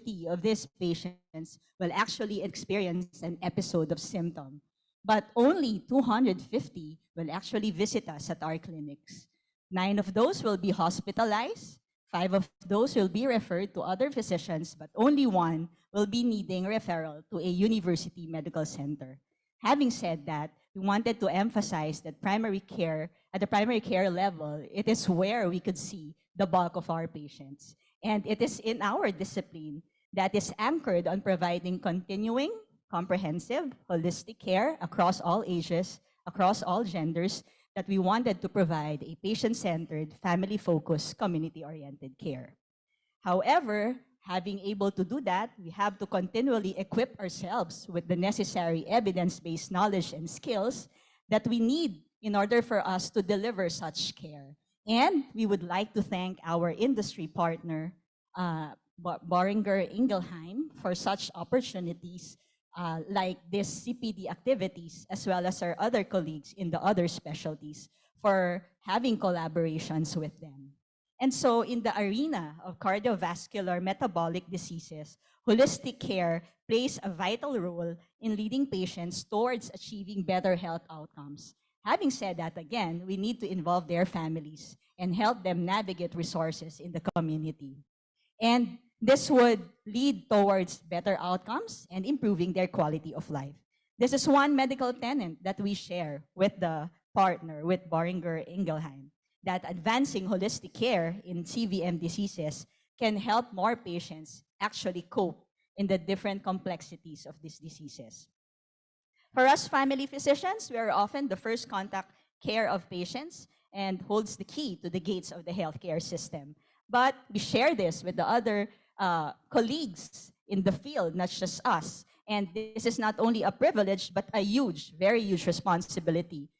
250 of these patients will actually experience an episode of symptom, but only 250 will actually visit us at our clinics. 9 of those will be hospitalized, 5 of those will be referred to other physicians, but only 1 will be needing referral to a university medical center. Having said that, we wanted to emphasize that primary care, at the primary care level, it is where we could see the bulk of our patients. And it is in our discipline that is anchored on providing continuing, comprehensive, holistic care across all ages, across all genders, that we wanted to provide a patient-centered, family-focused, community-oriented care. However, having able to do that, we have to continually equip ourselves with the necessary evidence-based knowledge and skills that we need in order for us to deliver such care. And we would like to thank our industry partner, Boehringer Ingelheim, for such opportunities like this CPD activities, as well as our other colleagues in the other specialties for having collaborations with them. And so in the arena of cardiovascular metabolic diseases, holistic care plays a vital role in leading patients towards achieving better health outcomes. Having said that, again, we need to involve their families and help them navigate resources in the community. And this would lead towards better outcomes and improving their quality of life. This is one medical tenet that we share with the partner, with Boehringer Ingelheim, that advancing holistic care in CVM diseases can help more patients actually cope in the different complexities of these diseases. For us family physicians, we are often the first contact care of patients and holds the key to the gates of the healthcare system. But we share this with the other colleagues in the field, not just us. And this is not only a privilege, but a huge, very huge responsibility,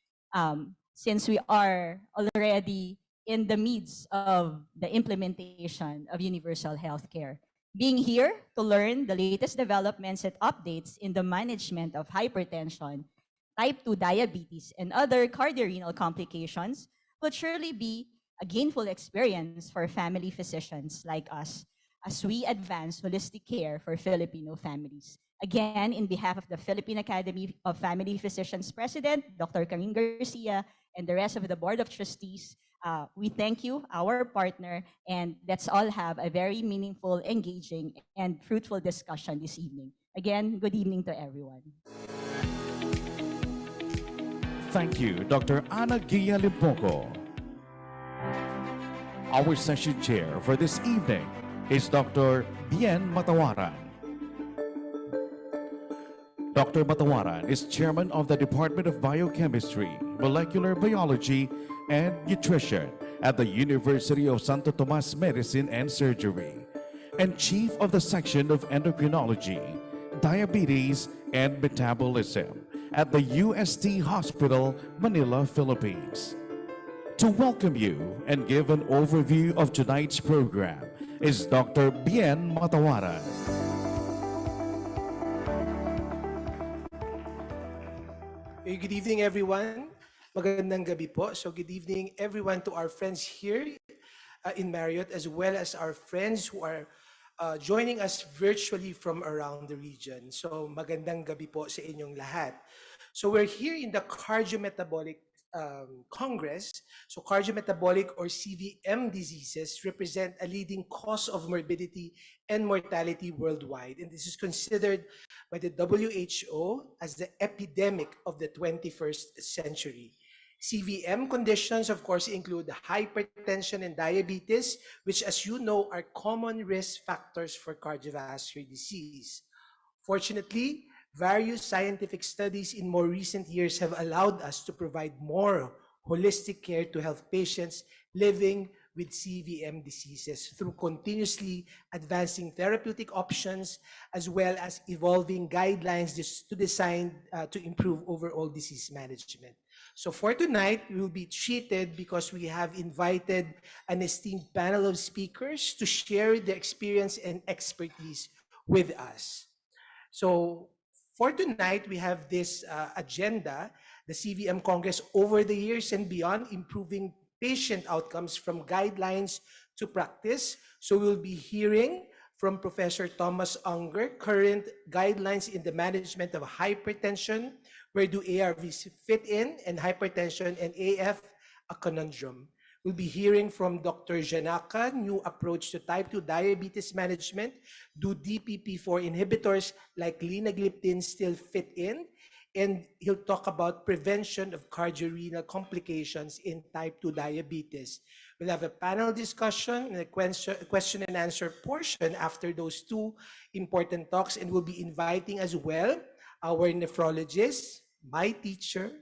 since we are already in the midst of the implementation of universal healthcare. Being here to learn the latest developments and updates in the management of hypertension, type 2 diabetes, and other cardiorenal complications would surely be a gainful experience for family physicians like us as we advance holistic care for Filipino families. Again, in behalf of the Philippine Academy of Family Physicians President, Dr. Karine Garcia, and the rest of the Board of Trustees, we thank you, our partner, and let's all have a very meaningful, engaging, and fruitful discussion this evening. Again, good evening to everyone. Thank you, Dr. Ana Guia Limpoco. Our session chair for this evening is Dr. Bien Matawaran. Dr. Matawaran is chairman of the Department of Biochemistry, Molecular Biology, and Nutrition at the University of Santo Tomas Medicine and Surgery, and chief of the section of Endocrinology, Diabetes, and Metabolism at the UST Hospital, Manila, Philippines. To welcome you and give an overview of tonight's program is Dr. Bien Matawaran. Good evening, everyone. Magandang gabi po. So good evening, everyone, to our friends here in Marriott, as well as our friends who are joining us virtually from around the region. So magandang gabi po sa inyong lahat. So we're here in the Cardiometabolic Congress. So cardiometabolic or CVM diseases represent a leading cause of morbidity and mortality worldwide. And this is considered by the WHO as the epidemic of the 21st century. CVM conditions, of course, include hypertension and diabetes, which, as you know, are common risk factors for cardiovascular disease. Fortunately, various scientific studies in more recent years have allowed us to provide more holistic care to health patients living with CVM diseases through continuously advancing therapeutic options, as well as evolving guidelines to design to improve overall disease management. So for tonight, we will be treated because we have invited an esteemed panel of speakers to share their experience and expertise with us. So for tonight, we have this agenda, the CVM Congress over the years and beyond, improving patient outcomes from guidelines to practice. So we'll be hearing from Professor Thomas Unger, Current Guidelines in the Management of Hypertension, Where Do ARVs Fit In, and Hypertension and AF, a Conundrum. We'll be hearing from Dr. Janaka, New Approach to Type 2 Diabetes Management. Do DPP-4 inhibitors like linagliptin still fit in? And he'll talk about prevention of cardiorenal complications in type 2 diabetes. We'll have a panel discussion and a question and answer portion after those two important talks, and we'll be inviting as well our nephrologist, my teacher,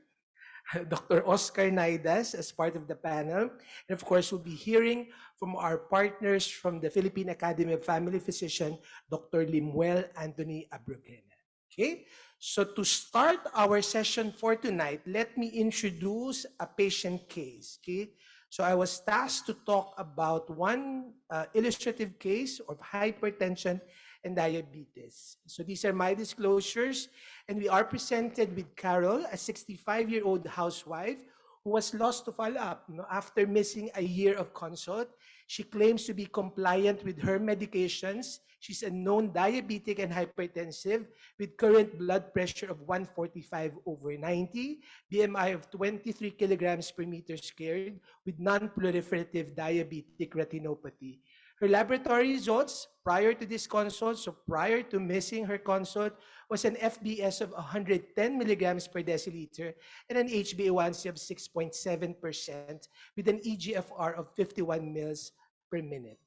Dr. Oscar Naidas, as part of the panel. And of course, we'll be hearing from our partners from the Philippine Academy of Family Physicians, Dr. Limuel Anthony Abrogena. Okay, so to start our session for tonight, let me introduce a patient case. Okay, so I was tasked to talk about one illustrative case of hypertension and diabetes. So these are my disclosures, and we are presented with Carol, a 65-year-old housewife who was lost to follow-up. After missing a year of consult, she claims to be compliant with her medications. She's a known diabetic and hypertensive with current blood pressure of 145/90, BMI of 23 kilograms per meter squared, with non-proliferative diabetic retinopathy. Her laboratory results prior to this consult, so prior to missing her consult, was an FBS of 110 milligrams per deciliter and an HbA1c of 6.7% with an EGFR of 51 mils per minute.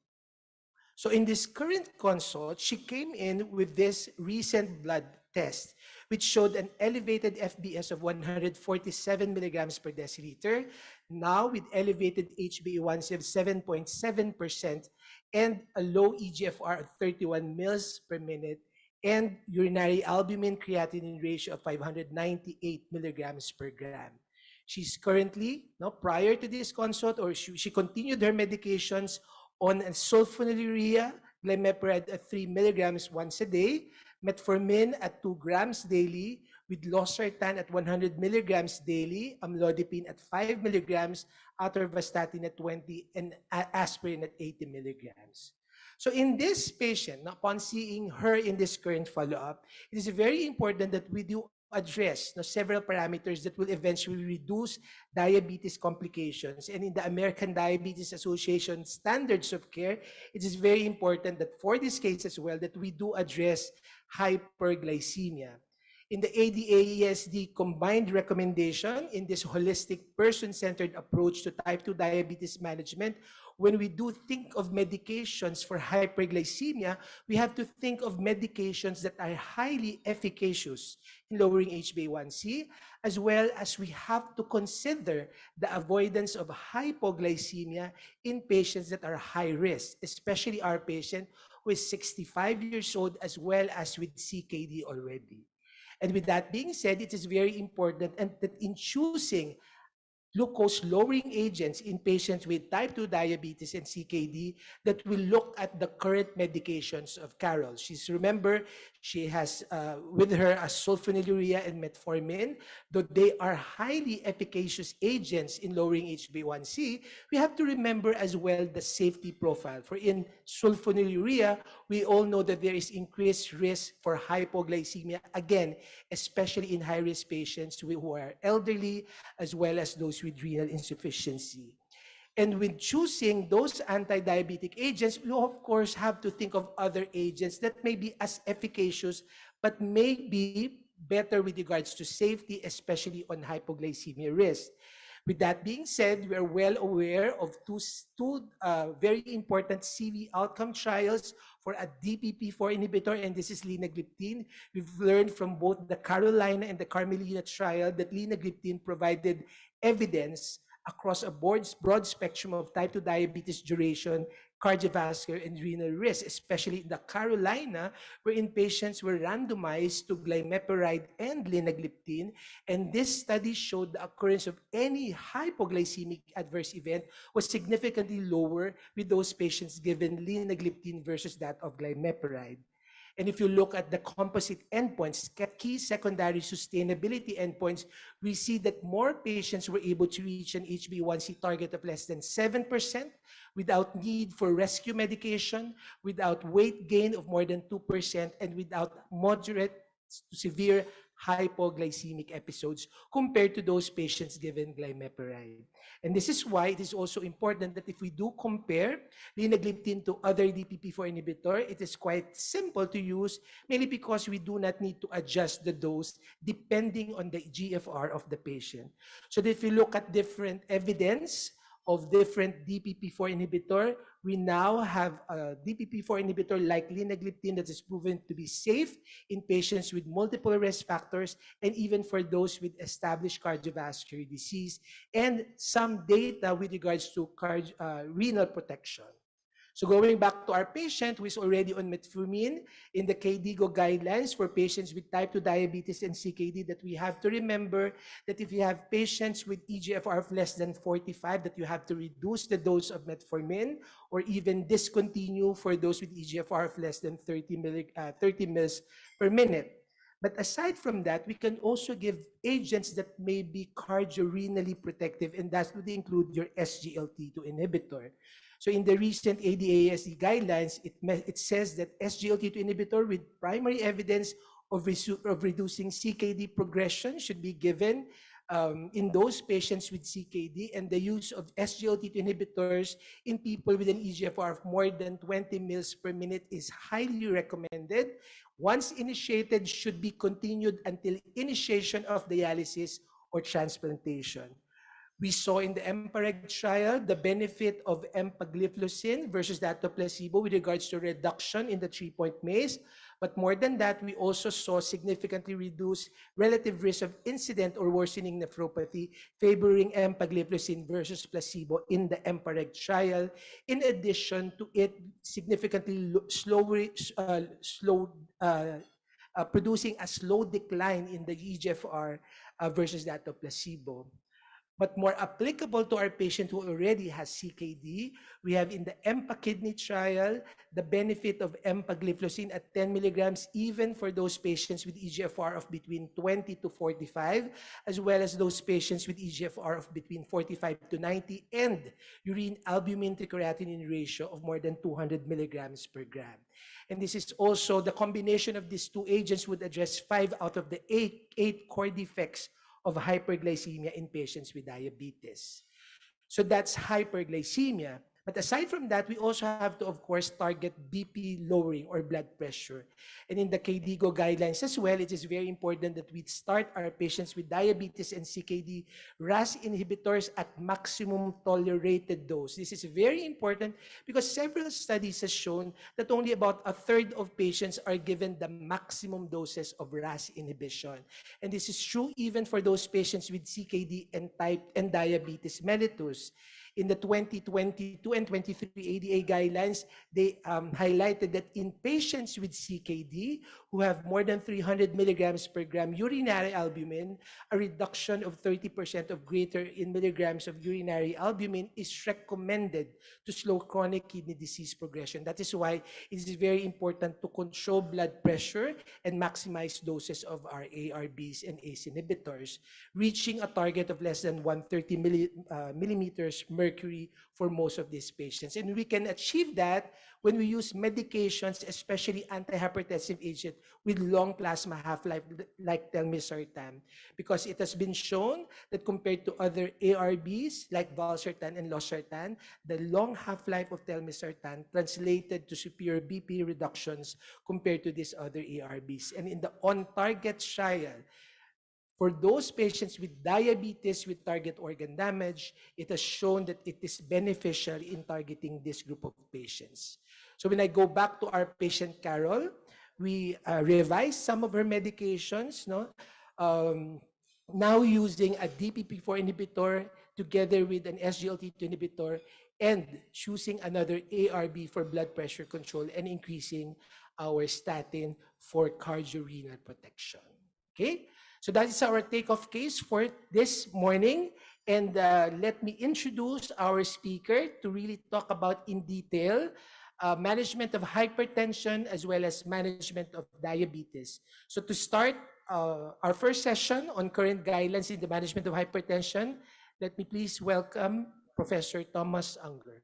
So in this current consult, she came in with this recent blood test, which showed an elevated FBS of 147 milligrams per deciliter, now with elevated HbA1c of 7.7% and a low EGFR of 31 mils per minute and urinary albumin creatinine ratio of 598 milligrams per gram. She's currently, prior to this consult, or she continued her medications on sulfonylurea, glimepiride at 3 milligrams once a day, metformin at 2 grams daily, with losartan at 100 milligrams daily, amlodipine at 5 milligrams, atorvastatin at 20, and aspirin at 80 milligrams. So in this patient, upon seeing her in this current follow-up, it is very important that we do address several parameters that will eventually reduce diabetes complications. And in the American Diabetes Association standards of care, it is very important that for this case as well, that we do address hyperglycemia. In the ADA-ESD combined recommendation in this holistic person-centered approach to type 2 diabetes management, when we do think of medications for hyperglycemia, we have to think of medications that are highly efficacious in lowering HbA1c, as well as we have to consider the avoidance of hypoglycemia in patients that are high risk, especially our patient who is 65 years old, as well as with CKD already. And with that being said, it is very important that in choosing glucose-lowering agents in patients with type 2 diabetes and CKD, that will look at the current medications of Carol. Remember, she has with her a sulfonylurea and metformin. Though they are highly efficacious agents in lowering HbA1c, we have to remember as well the safety profile. For in sulfonylurea, we all know that there is increased risk for hypoglycemia, again, especially in high-risk patients who are elderly, as well as those with renal insufficiency. And with choosing those anti-diabetic agents, we of course have to think of other agents that may be as efficacious, but may be better with regards to safety, especially on hypoglycemia risk. With that being said, we are well aware of two very important CV outcome trials for a DPP-4 inhibitor, and this is linagliptin. We've learned from both the Carolina and the Carmelina trial that linagliptin provided evidence across a broad spectrum of type 2 diabetes duration, cardiovascular, and renal risk, especially in the Carolina, wherein patients were randomized to glimepiride and linagliptin. And this study showed the occurrence of any hypoglycemic adverse event was significantly lower with those patients given linagliptin versus that of glimepiride. And if you look at the composite endpoints, key secondary sustainability endpoints, we see that more patients were able to reach an HbA1c target of less than 7% without need for rescue medication, without weight gain of more than 2%, and without moderate to severe hypoglycemic episodes compared to those patients given glimepiride. And this is why it is also important that if we do compare linagliptin to other DPP-4 inhibitor, it is quite simple to use, mainly because we do not need to adjust the dose depending on the GFR of the patient. So if you look at different evidence of different DPP-4 inhibitor, we now have a DPP-4 inhibitor like linagliptin that is proven to be safe in patients with multiple risk factors and even for those with established cardiovascular disease, and some data with regards to renal protection. So going back to our patient who is already on metformin, in the KDIGO guidelines for patients with type 2 diabetes and CKD, that we have to remember that if you have patients with EGFR of less than 45, that you have to reduce the dose of metformin or even discontinue for those with EGFR of less than 30 mils per minute. But aside from that, we can also give agents that may be cardiorenally protective, and that would include your SGLT2 inhibitor. So in the recent ADASD guidelines, it says that SGLT2 inhibitor with primary evidence of reducing CKD progression should be given in those patients with CKD, and the use of SGLT2 inhibitors in people with an EGFR of more than 20 mils per minute is highly recommended. Once initiated, should be continued until initiation of dialysis or transplantation. We saw in the EMPA-REG trial the benefit of empagliflozin versus that of placebo with regards to reduction in the 3-point MACE. But more than that, we also saw significantly reduced relative risk of incident or worsening nephropathy, favoring empagliflozin versus placebo in the EMPA-REG trial. In addition to it significantly producing a slow decline in the EGFR versus that of placebo. But more applicable to our patient who already has CKD, we have in the EMPA-KIDNEY trial the benefit of empagliflozin at 10 milligrams, even for those patients with EGFR of between 20 to 45, as well as those patients with EGFR of between 45 to 90, and urine albumin to creatinine ratio of more than 200 milligrams per gram. And this is also the combination of these two agents would address 5 out of the 8 core defects of hyperglycemia in patients with diabetes. So that's hyperglycemia. But aside from that, we also have to, of course, target BP lowering or blood pressure. And in the KDIGO guidelines as well, it is very important that we start our patients with diabetes and CKD RAS inhibitors at maximum tolerated dose. This is very important because several studies have shown that only about a third of patients are given the maximum doses of RAS inhibition. And this is true even for those patients with CKD and diabetes mellitus. In the 2022 and 23 ADA guidelines, they highlighted that in patients with CKD who have more than 300 milligrams per gram urinary albumin, a reduction of 30% of greater in milligrams of urinary albumin is recommended to slow chronic kidney disease progression. That is why it is very important to control blood pressure and maximize doses of our ARBs and ACE inhibitors, reaching a target of less than 130 millimeters mercury for most of these patients. And we can achieve that when we use medications, especially antihypertensive agents with long plasma half-life like telmisartan, because it has been shown that compared to other ARBs like valsartan and losartan, the long half-life of telmisartan translated to superior BP reductions compared to these other ARBs. And in the on-target trial, for those patients with diabetes with target organ damage, it has shown that it is beneficial in targeting this group of patients. So when I go back to our patient Carol, we revised some of her medications, now using a DPP-4 inhibitor together with an SGLT2 inhibitor and choosing another ARB for blood pressure control and increasing our statin for cardiorenal protection. Okay? So that is our takeoff case for this morning. And let me introduce our speaker to really talk about in detail management of hypertension, as well as management of diabetes. So to start our first session on current guidelines in the management of hypertension, let me please welcome Professor Thomas Unger.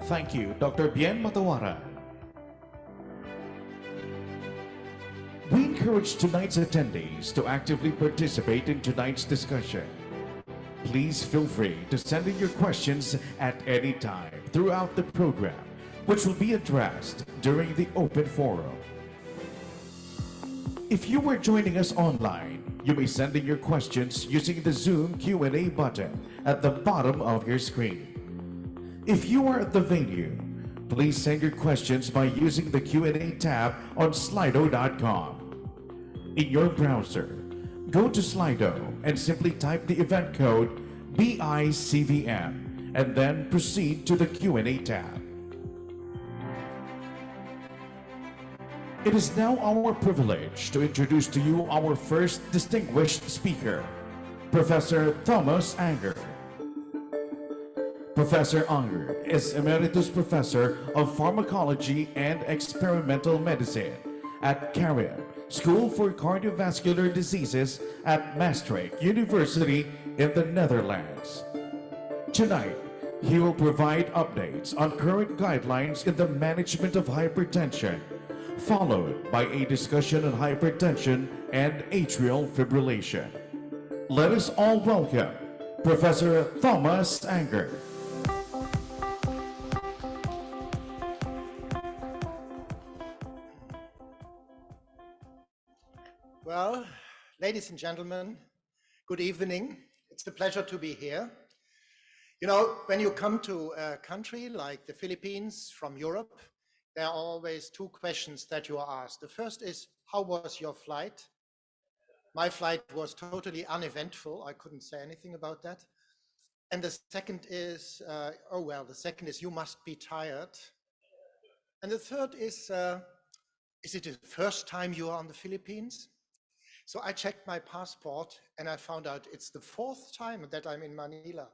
Thank you, Dr. Bien Matawaran. We encourage tonight's attendees to actively participate in tonight's discussion. Please feel free to send in your questions at any time throughout the program, which will be addressed during the open forum. If you are joining us online, you may send in your questions using the Zoom Q&A button at the bottom of your screen. If you are at the venue, please send your questions by using the Q&A tab on slido.com. In your browser, go to Slido and simply type the event code BICVM and then proceed to the Q&A tab. It is now our privilege to introduce to you our first distinguished speaker, Professor Thomas Unger. Professor Unger is Emeritus Professor of Pharmacology and Experimental Medicine at CARIM, School for Cardiovascular Diseases at Maastricht University in the Netherlands. Tonight, he will provide updates on current guidelines in the management of hypertension, followed by a discussion on hypertension and atrial fibrillation. Let us all welcome Professor Thomas Unger. Well, ladies and gentlemen, good evening. It's a pleasure to be here. You know, when you come to a country like the Philippines from Europe, there are always two questions that you are asked. The first is, how was your flight? My flight was totally uneventful. I couldn't say anything about that. And the second is, you must be tired. And the third is it the first time you are on the Philippines? So I checked my passport and I found out it's the fourth time that I'm in Manila.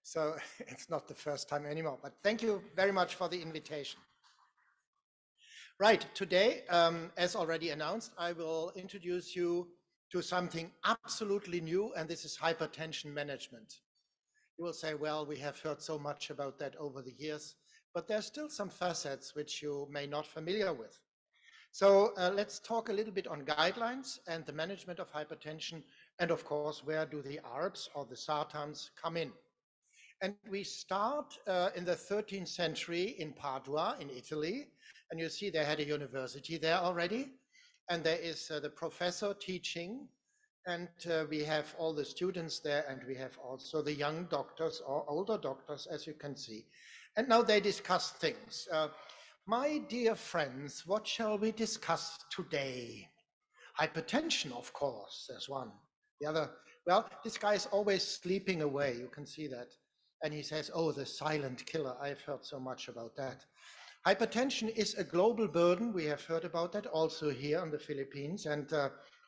So it's not the first time anymore, but thank you very much for the invitation. Right, today, as already announced, I will introduce you to something absolutely new, and this is hypertension management. You will say, well, we have heard so much about that over the years, but there's still some facets which you may not familiar with. So let's talk a little bit on guidelines and the management of hypertension, and of course, where do the ARBs or the SARTANs come in? And we start in the 13th century in Padua, in Italy, and you see they had a university there already, and there is the professor teaching, and we have all the students there, and we have also the young doctors or older doctors, as you can see. And now they discuss things. My dear friends, what shall we discuss today? Hypertension, of course, there's one. The other, well, this guy is always sleeping away, you can see that. And he says, oh, the silent killer, I've heard so much about that. Hypertension is a global burden, we have heard about that also here in the Philippines, and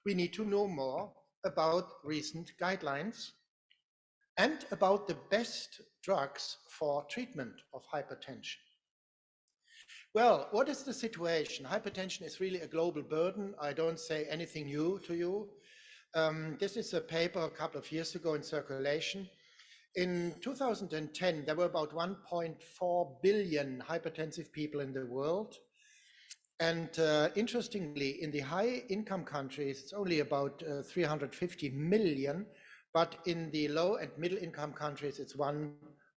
we need to know more about recent guidelines and about the best drugs for treatment of hypertension. Well, what is the situation? Hypertension is really a global burden. I don't say anything new to you. This is a paper a couple of years ago in circulation. In 2010, there were about 1.4 billion hypertensive people in the world. And interestingly, in the high income countries, it's only about 350 million, but in the low and middle income countries, it's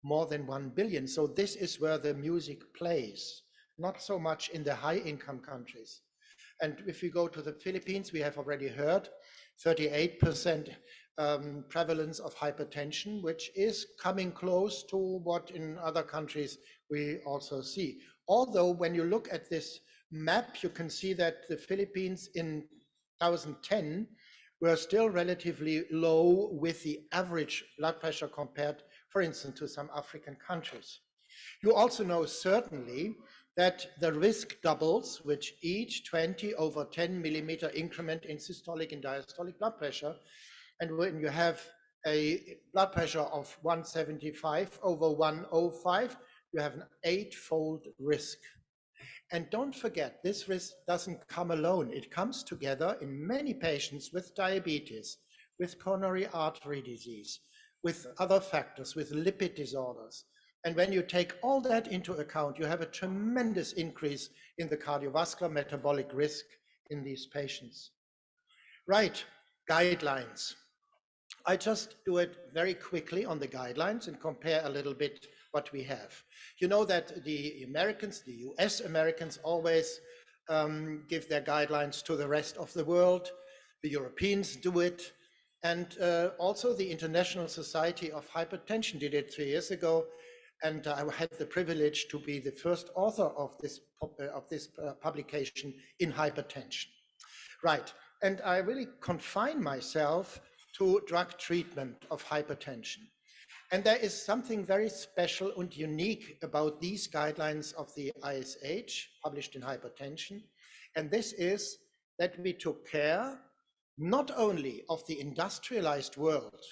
more than 1 billion. So this is where the music plays, not so much in the high income countries. And if we go to the Philippines, we have already heard 38% prevalence of hypertension, which is coming close to what in other countries we also see. Although when you look at this map, you can see that the Philippines in 2010 were still relatively low with the average blood pressure compared, for instance, to some African countries. You also know certainly that the risk doubles, which each 20/10 millimeter increment in systolic and diastolic blood pressure. And when you have a blood pressure of 175 over 105, you have an 8-fold risk. And don't forget, this risk doesn't come alone. It comes together in many patients with diabetes, with coronary artery disease, with other factors, with lipid disorders. And when you take all that into account, you have a tremendous increase in the cardiovascular metabolic risk in these patients. Right, guidelines. I just do it very quickly on the guidelines and compare a little bit what we have. You know that the Americans, the US Americans, always give their guidelines to the rest of the world. The Europeans do it. And also the International Society of Hypertension did it 3 years ago. And I had the privilege to be the first author of this publication in hypertension. Right, and I really confine myself to drug treatment of hypertension. And there is something very special and unique about these guidelines of the ISH published in hypertension. And this is that we took care not only of the industrialized world,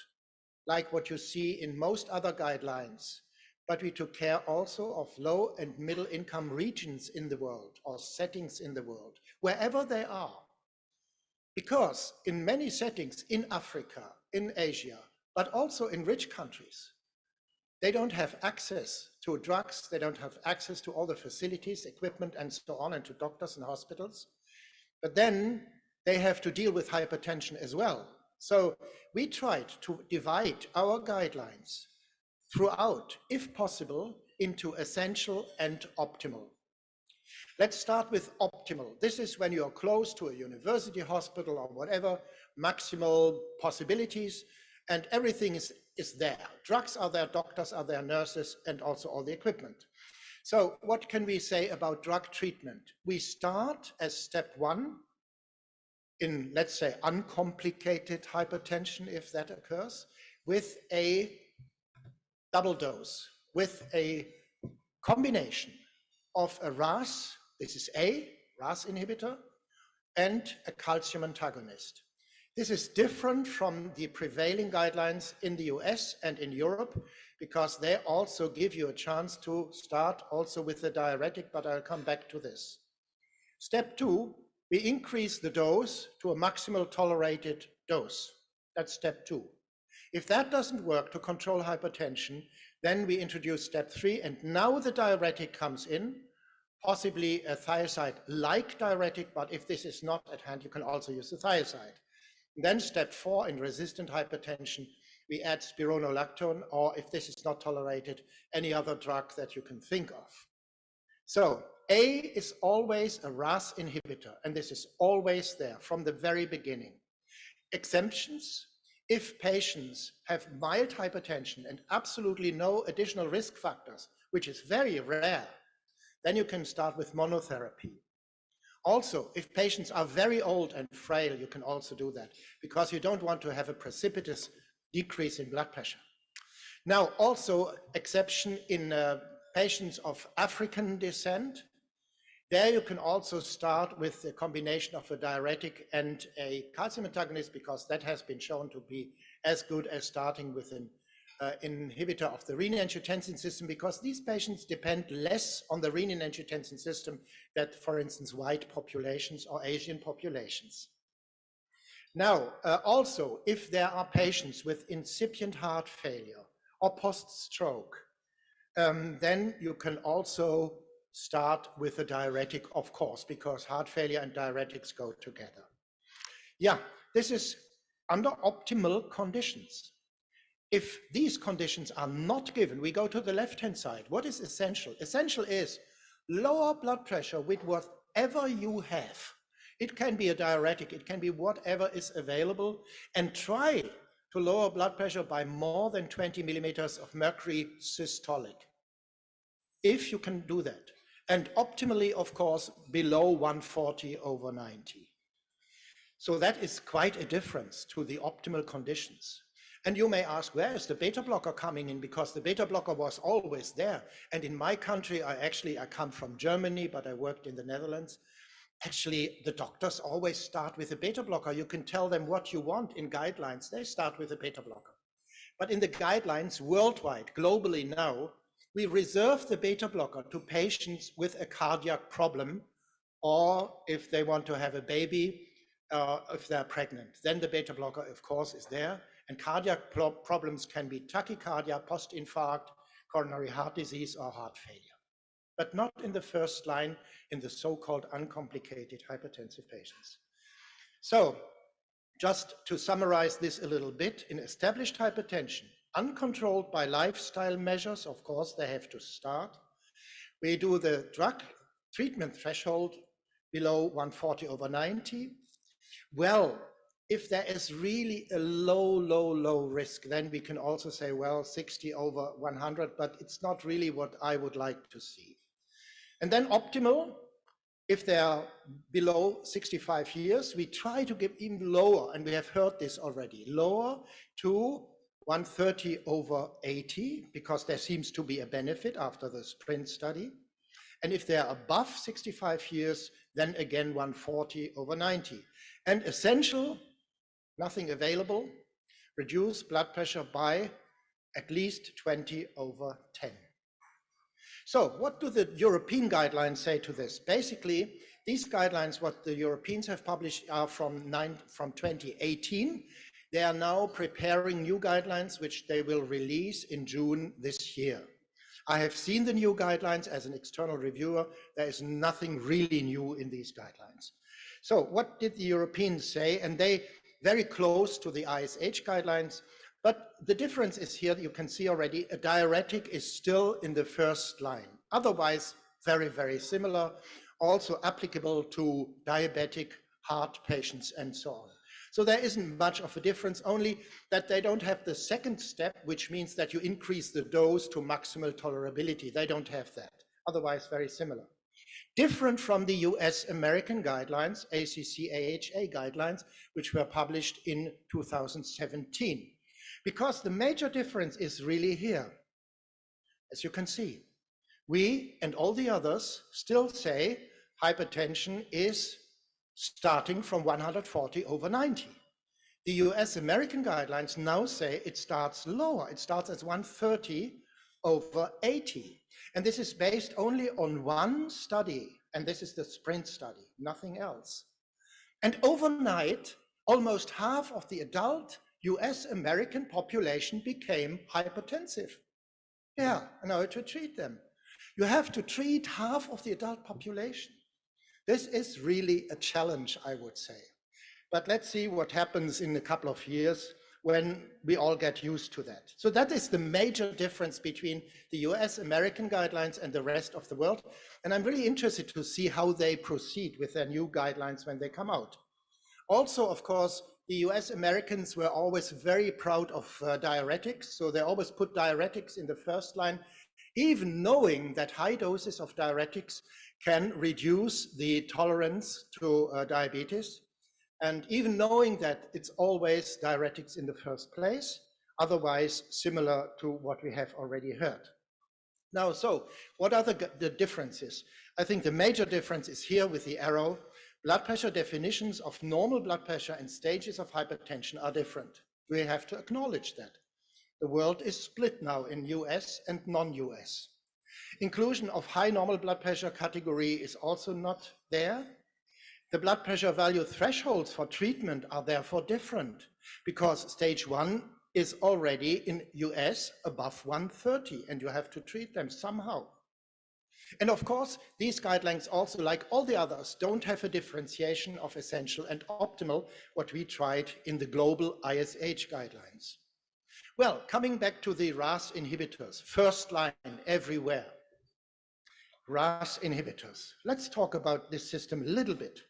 like what you see in most other guidelines, but we took care also of low and middle income regions in the world or settings in the world, wherever they are. Because in many settings in Africa, in Asia, but also in rich countries, they don't have access to drugs, they don't have access to all the facilities, equipment, and so on, and to doctors and hospitals. But then they have to deal with hypertension as well. So we tried to divide our guidelines throughout, if possible, into essential and optimal. Let's start with optimal. This is when you're close to a university hospital or whatever, maximal possibilities, and everything is there. Drugs are there, doctors are there, nurses, and also all the equipment. So what can we say about drug treatment? We start as step 1 in, let's say, uncomplicated hypertension, if that occurs, with a double dose, with a combination of a RAS, this is a RAS inhibitor, and a calcium antagonist. This is different from the prevailing guidelines in the US and in Europe, because they also give you a chance to start also with the diuretic, but I'll come back to this. Step 2, we increase the dose to a maximal tolerated dose. That's step 2. If that doesn't work to control hypertension, then we introduce step 3, and now the diuretic comes in, possibly a thiazide-like diuretic, but if this is not at hand, you can also use the thiazide. Then step 4, in resistant hypertension, we add spironolactone, or if this is not tolerated, any other drug that you can think of. So A is always a RAS inhibitor, and this is always there from the very beginning. Exemptions: if patients have mild hypertension and absolutely no additional risk factors, which is very rare, then you can start with monotherapy. Also, if patients are very old and frail, you can also do that, because you don't want to have a precipitous decrease in blood pressure. Now, also exception in patients of African descent. There you can also start with a combination of a diuretic and a calcium antagonist, because that has been shown to be as good as starting with an inhibitor of the renin-angiotensin system, because these patients depend less on the renin-angiotensin system than, for instance, white populations or Asian populations. Now, also, if there are patients with incipient heart failure or post-stroke, then you can also start with a diuretic, of course, because heart failure and diuretics go together. Yeah, this is under optimal conditions. If these conditions are not given, we go to the left-hand side. What is essential? Essential is lower blood pressure with whatever you have. It can be a diuretic, it can be whatever is available, and try to lower blood pressure by more than 20 millimeters of mercury systolic, if you can do that. And optimally, of course, below 140 over 90. So that is quite a difference to the optimal conditions. And you may ask, where is the beta blocker coming in? Because the beta blocker was always there. And in my country, I come from Germany, but I worked in the Netherlands. Actually, the doctors always start with a beta blocker. You can tell them what you want in guidelines. They start with a beta blocker. But in the guidelines worldwide, globally now, we reserve the beta blocker to patients with a cardiac problem, or if they want to have a baby, if they're pregnant, then the beta blocker, of course, is there. And cardiac problems can be tachycardia, post-infarct, coronary heart disease, or heart failure, but not in the first line in the so-called uncomplicated hypertensive patients. So just to summarize this a little bit, in established hypertension, uncontrolled by lifestyle measures, of course, they have to start. We do the drug treatment threshold below 140/90. Well, if there is really a low risk, then we can also say, well, 60/100, but it's not really what I would like to see. And then optimal, if they are below 65 years, we try to give even lower, and we have heard this already, lower to 130/80, because there seems to be a benefit after the SPRINT study. And if they are above 65 years, then again 140/90. And essential, nothing available, reduce blood pressure by at least 20/10. So what do the European guidelines say to this? Basically, these guidelines, what the Europeans have published, are from 2018. They are now preparing new guidelines, which they will release in June this year. I have seen the new guidelines as an external reviewer. There is nothing really new in these guidelines. So what did the Europeans say? And they very close to the ISH guidelines, but the difference is here, you can see already, a diuretic is still in the first line. Otherwise, very similar, also applicable to diabetic heart patients and so on. So there isn't much of a difference, only that they don't have the second step, which means that you increase the dose to maximal tolerability. They don't have that. Otherwise, very similar. Different from the US American guidelines, ACC/AHA guidelines, which were published in 2017. Because the major difference is really here. As you can see, we and all the others still say hypertension is starting from 140/90. The US American guidelines now say it starts lower. It starts as 130/80. And this is based only on one study, and this is the SPRINT study, nothing else. And overnight, almost half of the adult US American population became hypertensive. Yeah, and how to treat them? You have to treat half of the adult population. This is really a challenge, I would say. But let's see what happens in a couple of years when we all get used to that. So that is the major difference between the US American guidelines and the rest of the world. And I'm really interested to see how they proceed with their new guidelines when they come out. Also, of course, the US Americans were always very proud of diuretics. So they always put diuretics in the first line, even knowing that high doses of diuretics can reduce the tolerance to diabetes. And even knowing that it's always diuretics in the first place, otherwise similar to what we have already heard. Now, so what are the differences? I think the major difference is here with the arrow. Blood pressure definitions of normal blood pressure and stages of hypertension are different. We have to acknowledge that. The world is split now in US and non-US. Inclusion of high normal blood pressure category is also not there. The blood pressure value thresholds for treatment are therefore different because stage 1 is already in US above 130 and you have to treat them somehow. And of course, these guidelines also, like all the others, don't have a differentiation of essential and optimal, what we tried in the global ISH guidelines. Well, coming back to the RAS inhibitors, first line everywhere. RAS inhibitors. Let's talk about this system a little bit.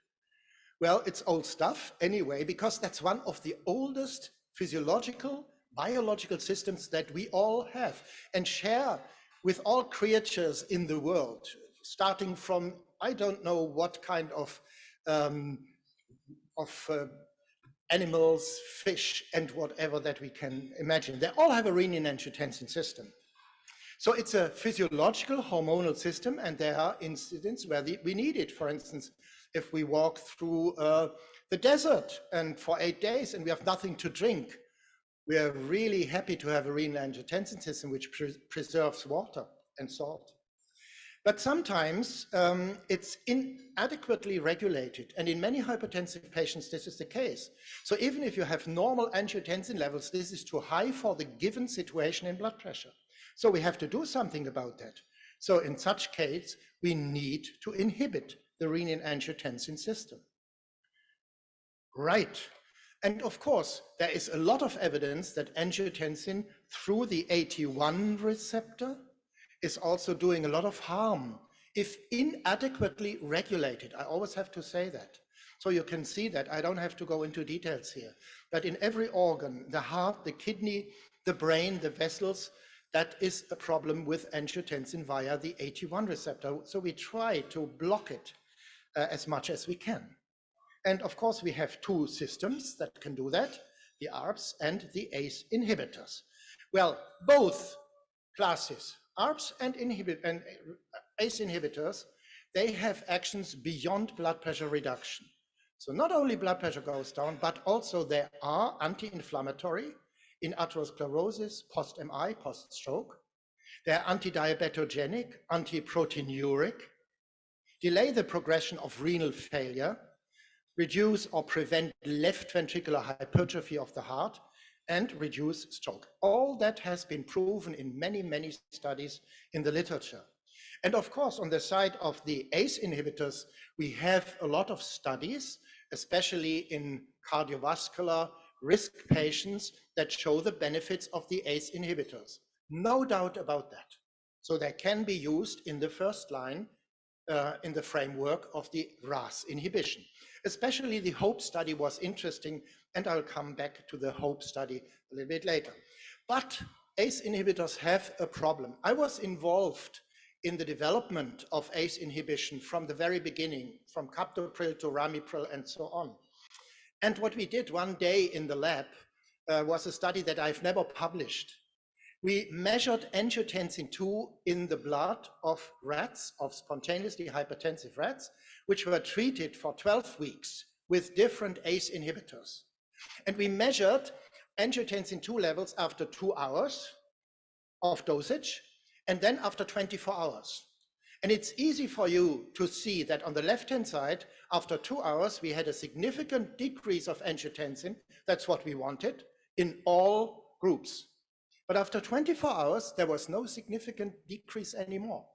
Well, it's old stuff anyway, because that's one of the oldest physiological, biological systems that we all have and share with all creatures in the world, starting from, I don't know what kind of animals, fish, and whatever that we can imagine. They all have a renin-angiotensin system. So it's a physiological hormonal system, and there are incidents where we need it. For instance, if we walk through the desert and for 8 days and we have nothing to drink, We are really happy to have a renin-angiotensin system which preserves water and salt. But sometimes it's inadequately regulated. And in many hypertensive patients, this is the case. So even if you have normal angiotensin levels, this is too high for the given situation in blood pressure. So we have to do something about that. So in such case, we need to inhibit the renin-angiotensin system. Right. And of course, there is a lot of evidence that angiotensin through the AT1 receptor is also doing a lot of harm if inadequately regulated. I always have to say that. So you can see that. I don't have to go into details here. But in every organ, the heart, the kidney, the brain, the vessels, that is a problem with angiotensin via the AT1 receptor. So we try to block it as much as we can. And of course, we have two systems that can do that, the ARBs and the ACE inhibitors. Well, both classes, ARBs and ACE inhibitors, they have actions beyond blood pressure reduction. So not only blood pressure goes down, but also they are anti-inflammatory in atherosclerosis, post-MI, post-stroke. They're anti-diabetogenic, anti-proteinuric, delay the progression of renal failure, reduce or prevent left ventricular hypertrophy of the heart, and reduce stroke. All that has been proven in many, many studies in the literature. And of course, on the side of the ACE inhibitors, we have a lot of studies, especially in cardiovascular risk patients, that show the benefits of the ACE inhibitors. No doubt about that. So they can be used in the first line in the framework of the RAS inhibition. Especially the HOPE study was interesting, and I'll come back to the HOPE study a little bit later. But ACE inhibitors have a problem. I was involved in the development of ACE inhibition from the very beginning, from captopril to ramipril and so on. And what we did one day in the lab was a study that I've never published. We measured angiotensin II in the blood of rats, of spontaneously hypertensive rats, which were treated for 12 weeks with different ACE inhibitors. And we measured angiotensin II levels after 2 hours of dosage, and then after 24 hours. And it's easy for you to see that on the left-hand side, after 2 hours, we had a significant decrease of angiotensin. That's what we wanted in all groups. But after 24 hours, there was no significant decrease anymore.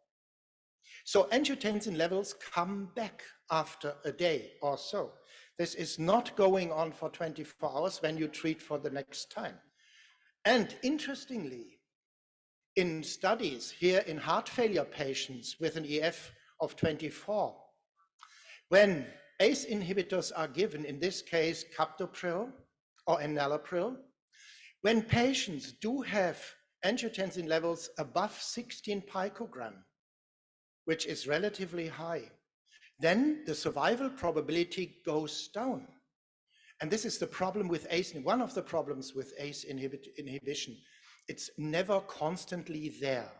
So angiotensin levels come back after a day or so. This is not going on for 24 hours when you treat for the next time. And interestingly, in studies here in heart failure patients with an EF of 24, when ACE inhibitors are given, in this case captopril or enalapril, when patients do have angiotensin levels above 16 picogram, which is relatively high, then the survival probability goes down. And this is the problem with ACE, one of the problems with ACE inhibition. It's never constantly there.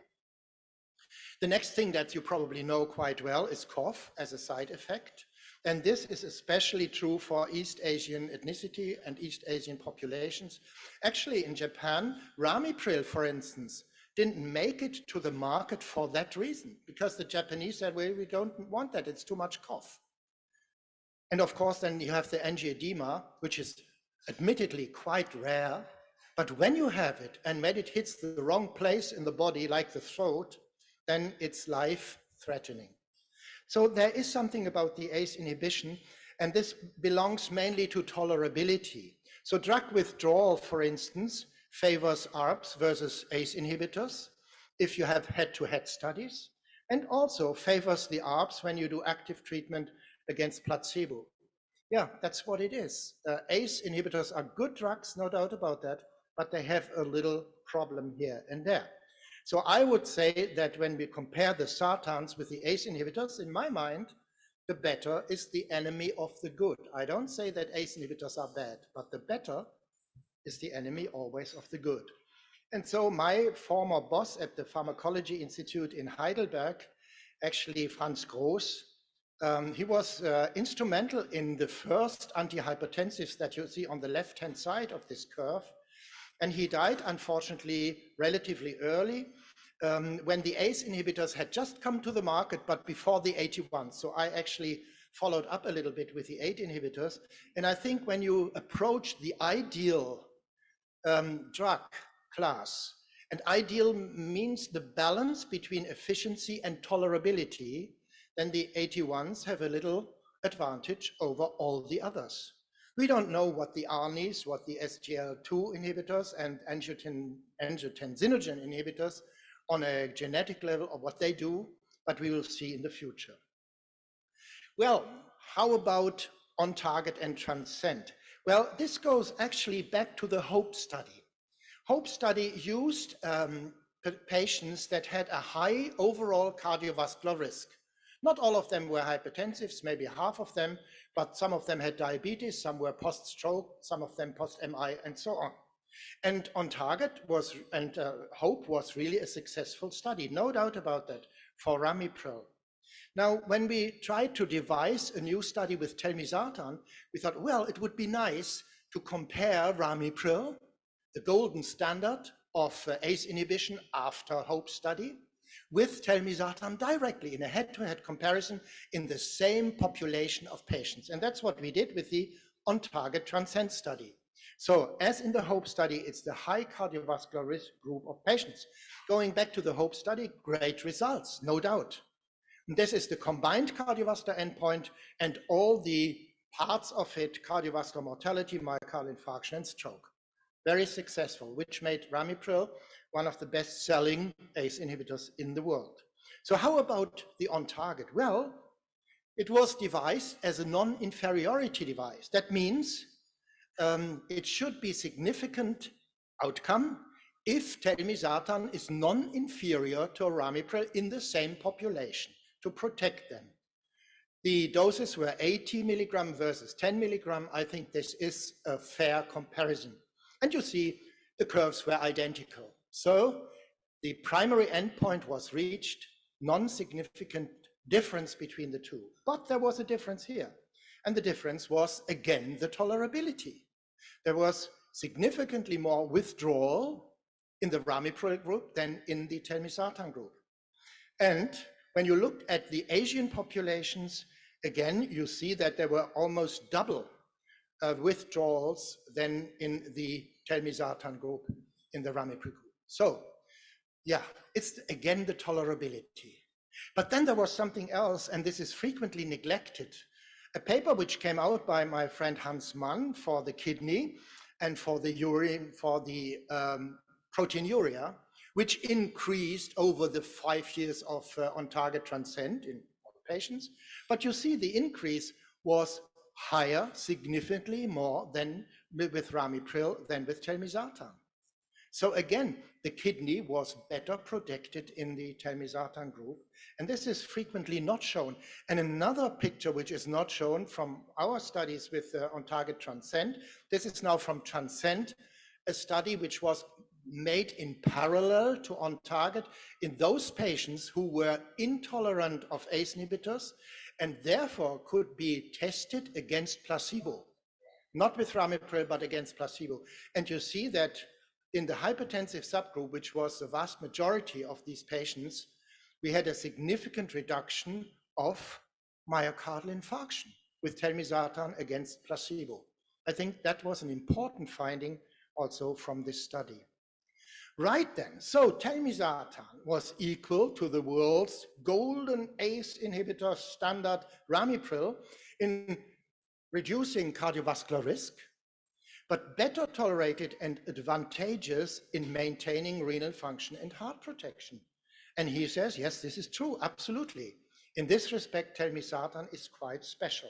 The next thing that you probably know quite well is cough as a side effect. And this is especially true for East Asian ethnicity and East Asian populations. Actually, in Japan, ramipril, for instance, didn't make it to the market for that reason, because the Japanese said, well, we don't want that, it's too much cough. And of course, then you have the angioedema, which is admittedly quite rare, but when you have it and when it hits the wrong place in the body, like the throat, then it's life-threatening. So there is something about the ACE inhibition, and this belongs mainly to tolerability. So drug withdrawal, for instance, favors ARBs versus ACE inhibitors if you have head-to-head studies, and also favors the ARBs when you do active treatment against placebo. Yeah, that's what it is. ACE inhibitors are good drugs, no doubt about that, but they have a little problem here and there. So I would say that when we compare the sartans with the ACE inhibitors, in my mind, the better is the enemy of the good. I don't say that ACE inhibitors are bad, but the better is the enemy always of the good. And so my former boss at the Pharmacology Institute in Heidelberg, actually Franz Groß, he was instrumental in the first antihypertensives that you see on the left-hand side of this curve. And he died, unfortunately, relatively early, when the ACE inhibitors had just come to the market, but before the 81. So I actually followed up a little bit with the 8 inhibitors. And I think when you approach the ideal drug class, and ideal means the balance between efficiency and tolerability, then the 81s have a little advantage over all the others. We don't know what the ARNIs, what the SGL2 inhibitors and angiotensinogen inhibitors on a genetic level or what they do, but we will see in the future. Well, how about OnTarget and Transcend? Well, this goes actually back to the HOPE study. HOPE study used patients that had a high overall cardiovascular risk. Not all of them were hypertensives, maybe half of them, but some of them had diabetes, some were post-stroke, some of them post-MI, and so on. And OnTarget was, and HOPE was really a successful study, no doubt about that, for ramipril. Now, when we tried to devise a new study with telmisartan, we thought, well, it would be nice to compare ramipril, the golden standard of ACE inhibition after HOPE study, with telmisartan directly in a head-to-head comparison in the same population of patients. And that's what we did with the OnTarget Transcend study. So as in the HOPE study, it's the high cardiovascular risk group of patients. Going back to the HOPE study, great results, no doubt. And this is the combined cardiovascular endpoint and all the parts of it, cardiovascular mortality, myocardial infarction, and stroke. Very successful, which made ramipril one of the best-selling ACE inhibitors in the world. So how about the OnTarget? Well, it was devised as a non-inferiority device. That means it should be significant outcome if telmisartan is non-inferior to ramipril in the same population to protect them. The doses were 80 milligram versus 10 milligram. I think this is a fair comparison. And you see the curves were identical. So the primary endpoint was reached, non-significant difference between the two. But there was a difference here. And the difference was, again, the tolerability. There was significantly more withdrawal in the ramipril group than in the telmisartan group. And when you look at the Asian populations, again, you see that there were almost double withdrawals than in the telmisartan group, in the ramipril group. So, yeah, it's again the tolerability. But then there was something else, and this is frequently neglected. A paper which came out by my friend Hans Mann for the kidney and for the urine, for the proteinuria, which increased over the 5 years of OnTarget Transcend in patients. But you see the increase was higher, significantly more than with ramipril than with telmisartan. So again, the kidney was better protected in the telmisartan group. And this is frequently not shown. And another picture which is not shown from our studies with OnTarget Transcend, this is now from Transcend, a study which was made in parallel to OnTarget in those patients who were intolerant of ACE inhibitors and therefore could be tested against placebo, not with ramipril, but against placebo. And you see that in the hypertensive subgroup, which was the vast majority of these patients, we had a significant reduction of myocardial infarction with telmisartan against placebo. I think that was an important finding also from this study. Right then, so telmisartan was equal to the world's golden ACE inhibitor standard ramipril in reducing cardiovascular risk, but better tolerated and advantageous in maintaining renal function and heart protection. And he says, yes, this is true, absolutely. In this respect, telmisartan is quite special.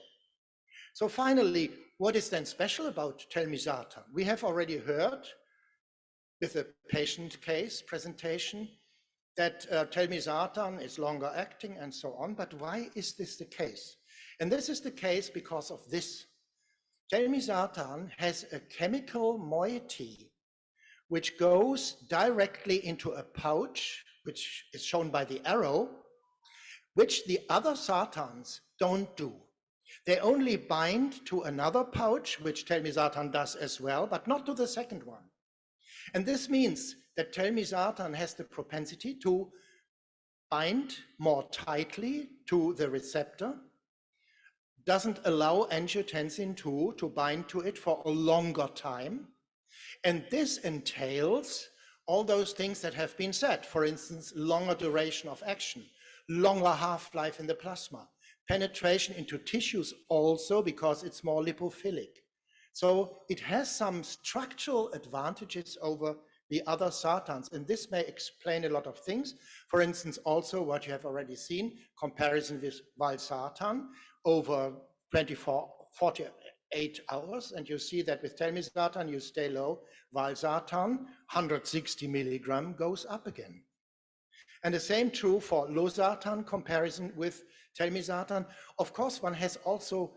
So finally, what is then special about telmisartan? We have already heard with a patient case presentation that telmisartan is longer acting and so on, but why is this the case? And this is the case because of this. Telmisartan has a chemical moiety which goes directly into a pouch, which is shown by the arrow, which the other sartans don't do. They only bind to another pouch, which telmisartan does as well, but not to the second one. And this means that telmisartan has the propensity to bind more tightly to the receptor, doesn't allow angiotensin II to bind to it for a longer time. And this entails all those things that have been said. For instance, longer duration of action, longer half-life in the plasma, penetration into tissues also because it's more lipophilic. So it has some structural advantages over the other sartans, and this may explain a lot of things. For instance, also what you have already seen, comparison with valsartan over 48 hours, and you see that with telmisartan you stay low, valsartan 160 milligram goes up again. And the same true for losartan comparison with telmisartan. Of course, one has also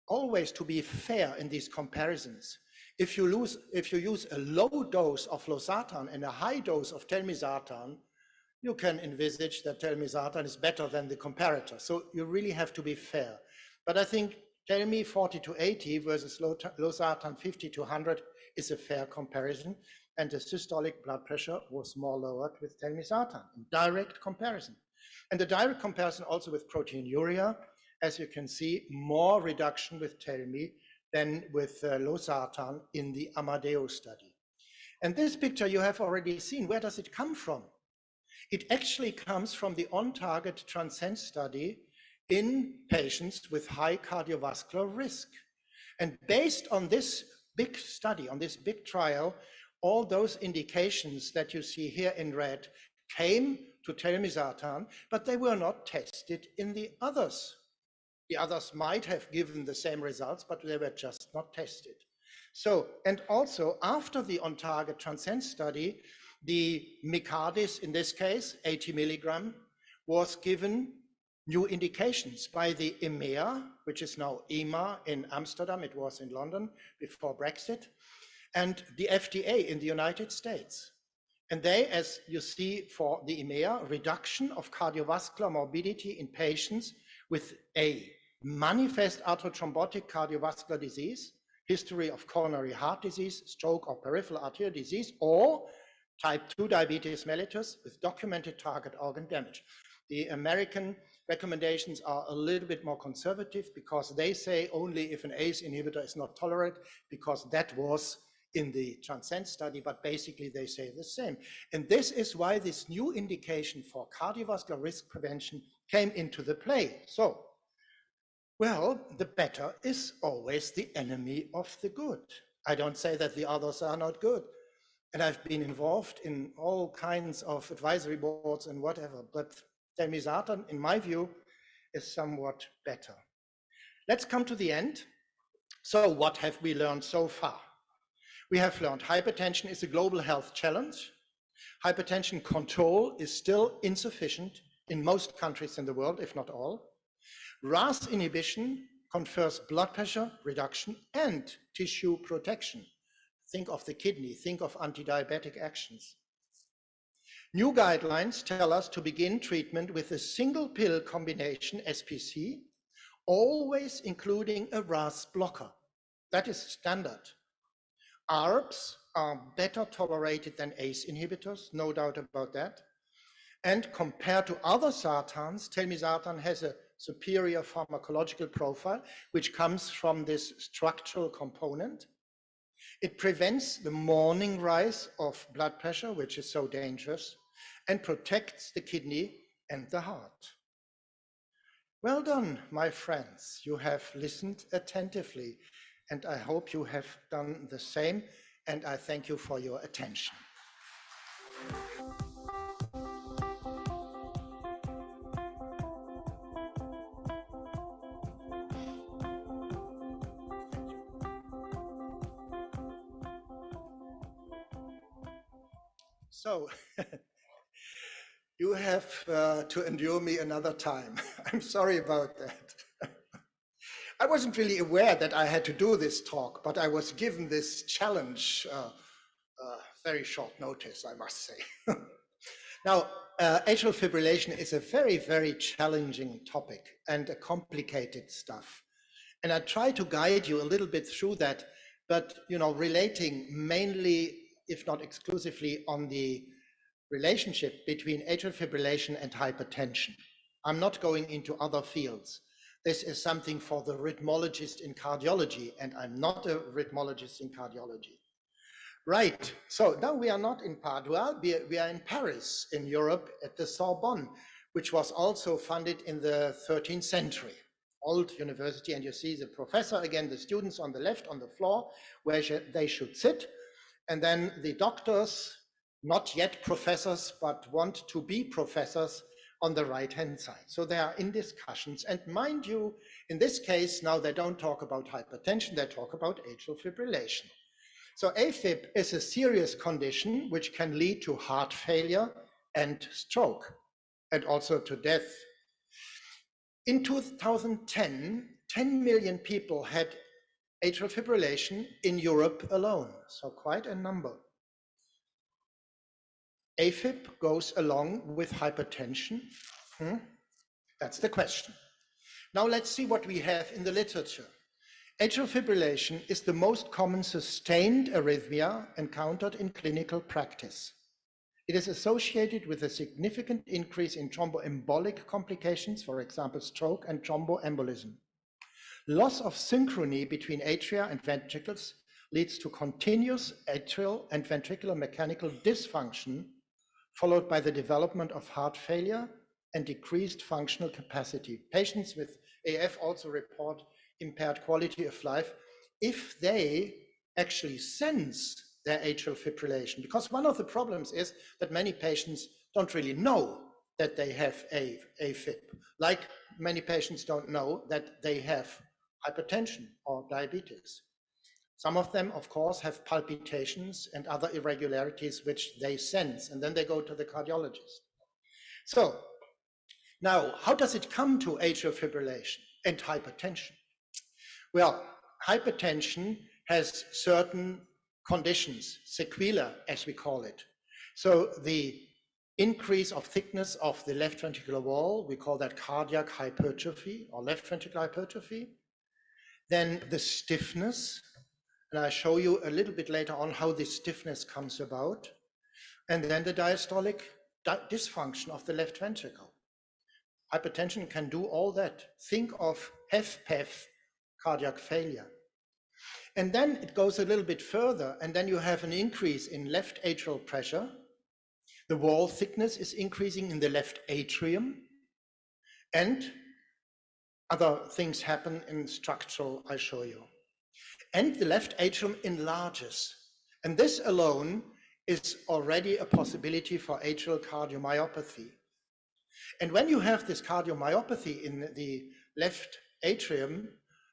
always to be fair in these comparisons. If you use a low dose of losartan and a high dose of telmisartan, you can envisage that telmisartan is better than the comparator. So you really have to be fair. But I think telmi 40 to 80 versus losartan 50 to 100 is a fair comparison. And the systolic blood pressure was more lowered with telmisartan in direct comparison. And the direct comparison also with proteinuria, as you can see, more reduction with telmi than with losartan in the Amadeus study. And this picture you have already seen. Where does it come from? It actually comes from the on-target Transcend study in patients with high cardiovascular risk. And based on this big study, on this big trial, all those indications that you see here in red came to telmisartan, but they were not tested in the others. The others might have given the same results, but they were just not tested. So, and also after the on-target Transcend study, the Micardis, in this case, 80 milligram, was given new indications by the EMEA, which is now EMA in Amsterdam, it was in London before Brexit, and the FDA in the United States. And they, as you see for the EMEA, reduction of cardiovascular morbidity in patients with a manifest atrial cardiovascular disease, history of coronary heart disease, stroke or peripheral arterial disease, or type 2 diabetes mellitus with documented target organ damage. The American recommendations are a little bit more conservative because they say only if an ACE inhibitor is not tolerated, because that was in the Transcend study, but basically they say the same. And this is why this new indication for cardiovascular risk prevention came into the play. So, well, the better is always the enemy of the good. I don't say that the others are not good. And I've been involved in all kinds of advisory boards and whatever, but telmisartan, in my view, is somewhat better. Let's come to the end. So what have we learned so far? We have learned hypertension is a global health challenge. Hypertension control is still insufficient in most countries in the world, if not all. RAS inhibition confers blood pressure reduction and tissue protection. Think of the kidney, think of anti-diabetic actions. New guidelines tell us to begin treatment with a single pill combination, SPC, always including a RAS blocker. That is standard. ARBs are better tolerated than ACE inhibitors, no doubt about that. And compared to other sartans, telmisartan has a superior pharmacological profile, which comes from this structural component. It prevents the morning rise of blood pressure, which is so dangerous, and protects the kidney and the heart. Well done, my friends. You have listened attentively, and I hope you have done the same, and I thank you for your attention. So, you have to endure me another time. I'm sorry about that. I wasn't really aware that I had to do this talk, but I was given this challenge, very short notice, I must say. Now, atrial fibrillation is a very, very challenging topic and a complicated stuff. And I try to guide you a little bit through that, but relating mainly if not exclusively, on the relationship between atrial fibrillation and hypertension. I'm not going into other fields. This is something for the rhythmologist in cardiology, and I'm not a rhythmologist in cardiology. Right, so now we are not in Padua, we are in Paris, in Europe, at the Sorbonne, which was also funded in the 13th century. Old university, and you see the professor, again, the students on the left on the floor, where they should sit, and then the doctors, not yet professors, but want to be professors, on the right-hand side. So they are in discussions, and mind you, in this case, now they don't talk about hypertension, they talk about atrial fibrillation. So AFib is a serious condition which can lead to heart failure and stroke, and also to death. In 2010, 10 million people had atrial fibrillation in Europe alone, so quite a number. AFib goes along with hypertension. That's the question. Now let's see what we have in the literature. Atrial fibrillation is the most common sustained arrhythmia encountered in clinical practice. It is associated with a significant increase in thromboembolic complications, for example, stroke and thromboembolism. Loss of synchrony between atria and ventricles leads to continuous atrial and ventricular mechanical dysfunction, followed by the development of heart failure and decreased functional capacity. Patients with AF also report impaired quality of life if they actually sense their atrial fibrillation. Because one of the problems is that many patients don't really know that they have AFib, like many patients don't know that they have hypertension or diabetes. Some of them, of course, have palpitations and other irregularities which they sense, and then they go to the cardiologist. So now, how does it come to atrial fibrillation and hypertension? Well, hypertension has certain conditions, sequelae, as we call it. So the increase of thickness of the left ventricular wall, we call that cardiac hypertrophy or left ventricular hypertrophy. Then the stiffness, and I'll show you a little bit later on how this stiffness comes about. And then the diastolic dysfunction of the left ventricle. Hypertension can do all that. Think of HFpEF, cardiac failure. And then it goes a little bit further, and then you have an increase in left atrial pressure. The wall thickness is increasing in the left atrium, and other things happen in structural, I show you. And the left atrium enlarges. And this alone is already a possibility for atrial cardiomyopathy. And when you have this cardiomyopathy in the left atrium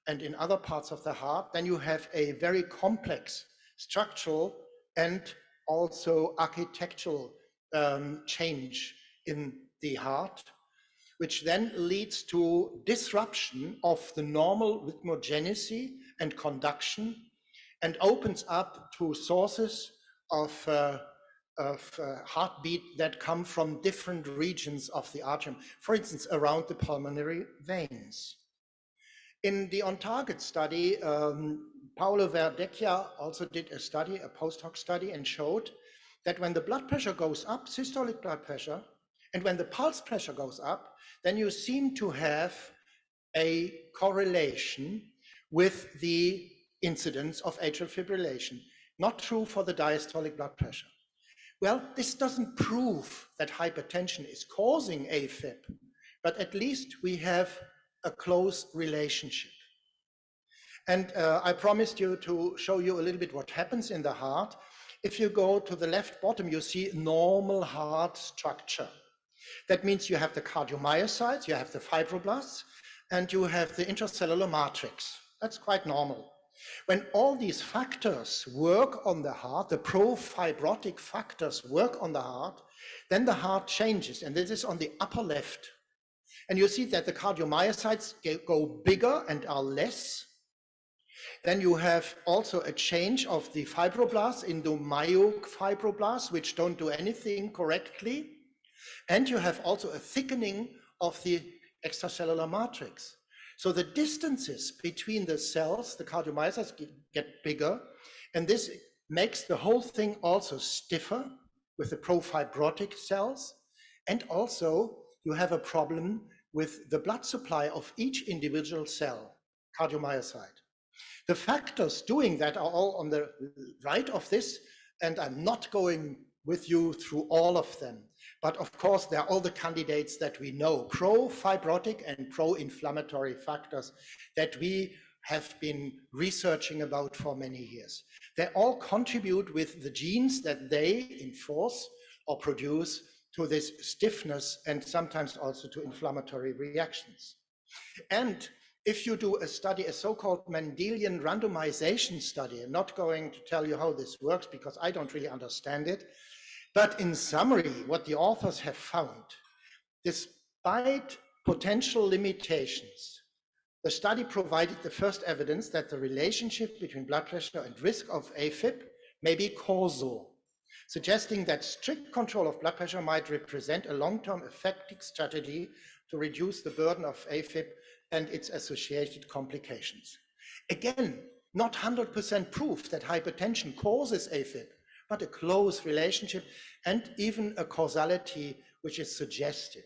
and in other parts of the heart, then you have a very complex structural and also architectural change in the heart, which then leads to disruption of the normal rhythmogenesis and conduction, and opens up to sources of heartbeat that come from different regions of the atrium, for instance, around the pulmonary veins. In the on-target study, Paolo Verdecchia also did a study, a post-hoc study, and showed that when the blood pressure goes up, systolic blood pressure, and when the pulse pressure goes up, then you seem to have a correlation with the incidence of atrial fibrillation. Not true for the diastolic blood pressure. Well, this doesn't prove that hypertension is causing AFib, but at least we have a close relationship. And I promised you to show you a little bit what happens in the heart. If you go to the left bottom, you see normal heart structure. That means you have the cardiomyocytes, you have the fibroblasts, and you have the intracellular matrix. That's quite normal. When all these factors work on the heart, the pro-fibrotic factors work on the heart, then the heart changes, and this is on the upper left. And you see that the cardiomyocytes go bigger and are less. Then you have also a change of the fibroblasts into myofibroblasts, which don't do anything correctly. And you have also a thickening of the extracellular matrix. So the distances between the cells, the cardiomyocytes get bigger, and this makes the whole thing also stiffer with the profibrotic cells. And also you have a problem with the blood supply of each individual cell, cardiomyocyte. The factors doing that are all on the right of this, and I'm not going with you through all of them. But of course, there are all the candidates that we know, pro-fibrotic and pro-inflammatory factors that we have been researching about for many years. They all contribute with the genes that they enforce or produce to this stiffness and sometimes also to inflammatory reactions. And if you do a study, a so-called Mendelian randomization study, I'm not going to tell you how this works because I don't really understand it, but in summary, what the authors have found, despite potential limitations, the study provided the first evidence that the relationship between blood pressure and risk of AFib may be causal, suggesting that strict control of blood pressure might represent a long-term effective strategy to reduce the burden of AFib and its associated complications. Again, not 100% proof that hypertension causes AFib, but a close relationship and even a causality which is suggested.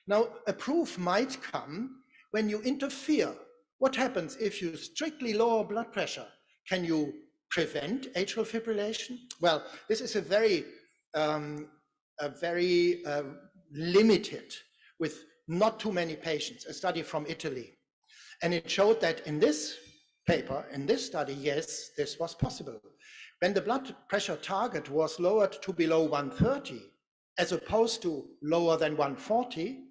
Now, a proof might come when you interfere. What happens if you strictly lower blood pressure? Can you prevent atrial fibrillation? Well, this is a very limited, with not too many patients, a study from Italy. And it showed that in this paper, in this study, yes, this was possible. When the blood pressure target was lowered to below 130, as opposed to lower than 140,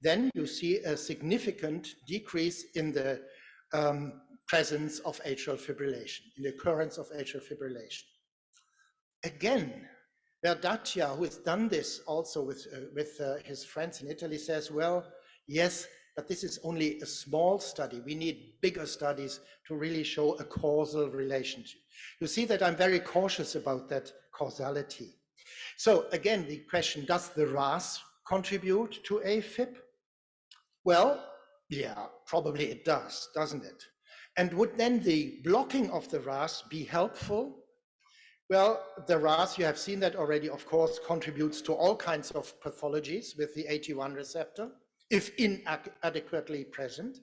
then you see a significant decrease in the presence of atrial fibrillation, in the occurrence of atrial fibrillation. Again, Verdaccia, who has done this also with his friends in Italy, says, well, yes, but this is only a small study. We need bigger studies to really show a causal relationship. You see that I'm very cautious about that causality. So again, the question, does the RAS contribute to AFib? Well, yeah, probably it does, doesn't it? And would then the blocking of the RAS be helpful? Well, the RAS, you have seen that already, of course, contributes to all kinds of pathologies with the AT1 receptor, if inadequately present,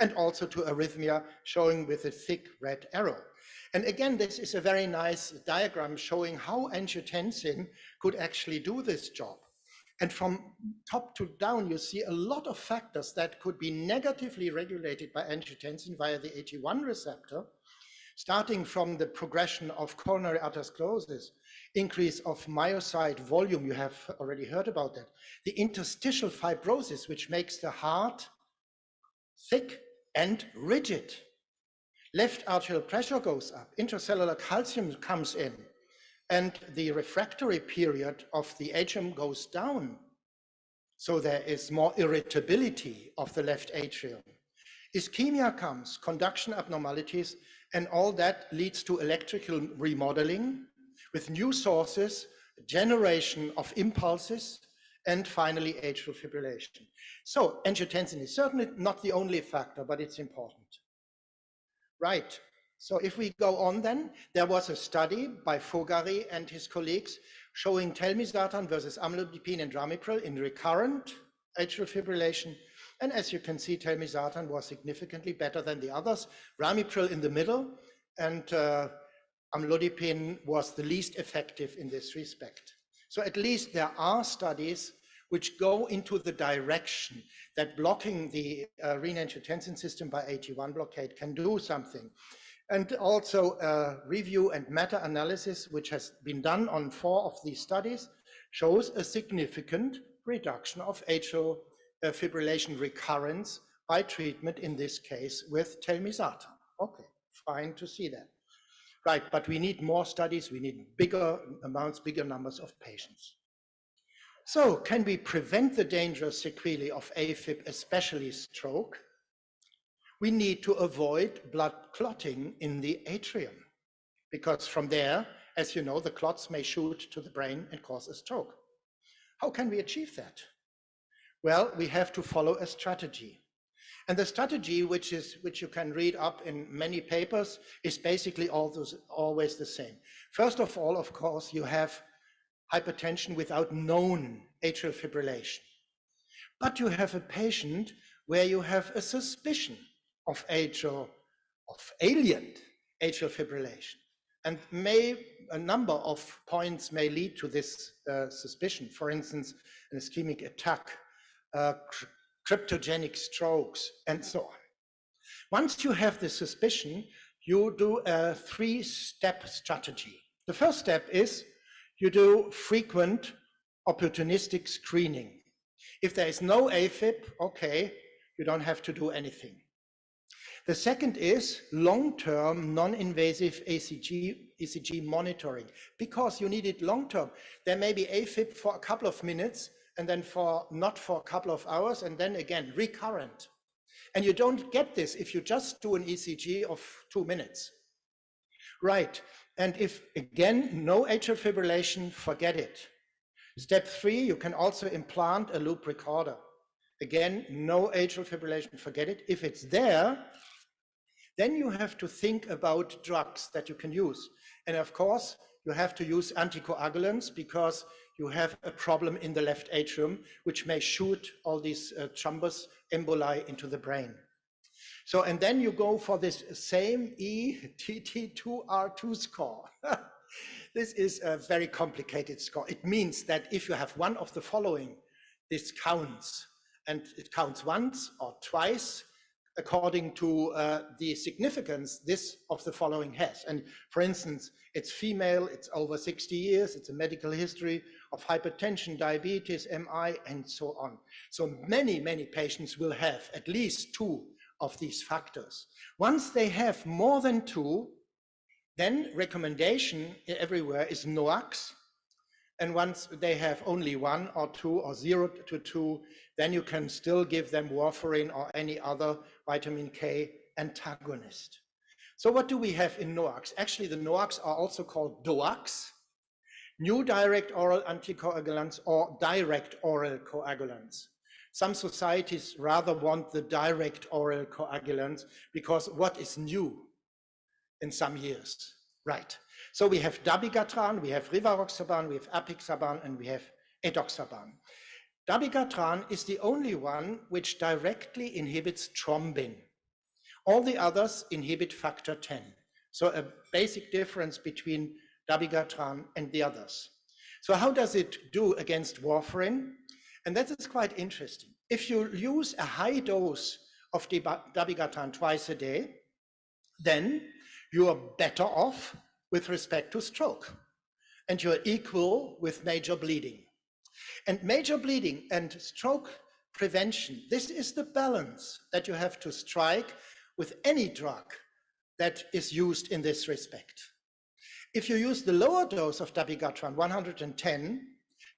and also to arrhythmia, showing with a thick red arrow. And again, this is a very nice diagram showing how angiotensin could actually do this job. And from top to down, you see a lot of factors that could be negatively regulated by angiotensin via the AT1 receptor, starting from the progression of coronary atherosclerosis, increase of myocyte volume, you have already heard about that, the interstitial fibrosis, which makes the heart thick and rigid. Left atrial pressure goes up, intracellular calcium comes in, and the refractory period of the atrium goes down. So there is more irritability of the left atrium. Ischemia comes, conduction abnormalities, and all that leads to electrical remodeling with new sources, generation of impulses, and finally atrial fibrillation. So angiotensin is certainly not the only factor, but it's important. Right, so if we go on then, there was a study by Fogari and his colleagues showing telmisartan versus amlodipine and ramipril in recurrent atrial fibrillation. And as you can see, telmisartan was significantly better than the others, ramipril in the middle, and amlodipine was the least effective in this respect. So at least there are studies which go into the direction that blocking the renin-angiotensin system by AT1 blockade can do something. And also a review and meta-analysis, which has been done on 4 of these studies, shows a significant reduction of atrial fibrillation recurrence by treatment, in this case with telmisartan. Okay, fine to see that. Right, but we need more studies, we need bigger amounts, bigger numbers of patients. So can we prevent the dangerous sequelae of AFib, especially stroke? We need to avoid blood clotting in the atrium, because from there, as you know, the clots may shoot to the brain and cause a stroke. How can we achieve that? Well, we have to follow a strategy. And the strategy, which you can read up in many papers, is basically always the same. First of all, of course, you have hypertension without known atrial fibrillation. But you have a patient where you have a suspicion of alien atrial fibrillation. And a number of points may lead to this suspicion. For instance, an ischemic attack, cryptogenic strokes, and so on. Once you have the suspicion, you do a 3-step strategy. The first step is you do frequent opportunistic screening. If there is no AFib, okay, you don't have to do anything. The second is long-term non-invasive ECG monitoring, because you need it long-term. There may be AFib for a couple of minutes and then not for a couple of hours, and then again recurrent. And you don't get this if you just do an ECG of 2 minutes. Right, and if again, no atrial fibrillation, forget it. Step 3, you can also implant a loop recorder. Again, no atrial fibrillation, forget it. If it's there, then you have to think about drugs that you can use. And of course, you have to use anticoagulants because you have a problem in the left atrium, which may shoot all these thrombus emboli into the brain. So, and then you go for this same ETT2R2 score. This is a very complicated score. It means that if you have one of the following, this counts, and it counts once or twice according to the significance this of the following has. And for instance, it's female, it's over 60 years, it's a medical history of hypertension, diabetes, MI, and so on. So many, many patients will have at least 2 of these factors. Once they have more than 2, then recommendation everywhere is NOACs. And once they have only 1 or 2 or 0 to 2, then you can still give them warfarin or any other vitamin K antagonist. So what do we have in NOACs? Actually, the NOACs are also called DOACs, new direct oral anticoagulants or direct oral coagulants. Some societies rather want the direct oral coagulants because what is new in some years, right? So we have dabigatran, we have rivaroxaban, we have apixaban, and we have edoxaban. Dabigatran is the only one which directly inhibits thrombin. All the others inhibit factor 10. So a basic difference between dabigatran and the others. So how does it do against warfarin? And that is quite interesting. If you use a high dose of dabigatran twice a day, then you are better off with respect to stroke, and you're equal with major bleeding. And major bleeding and stroke prevention, this is the balance that you have to strike with any drug that is used in this respect. If you use the lower dose of dabigatran, 110,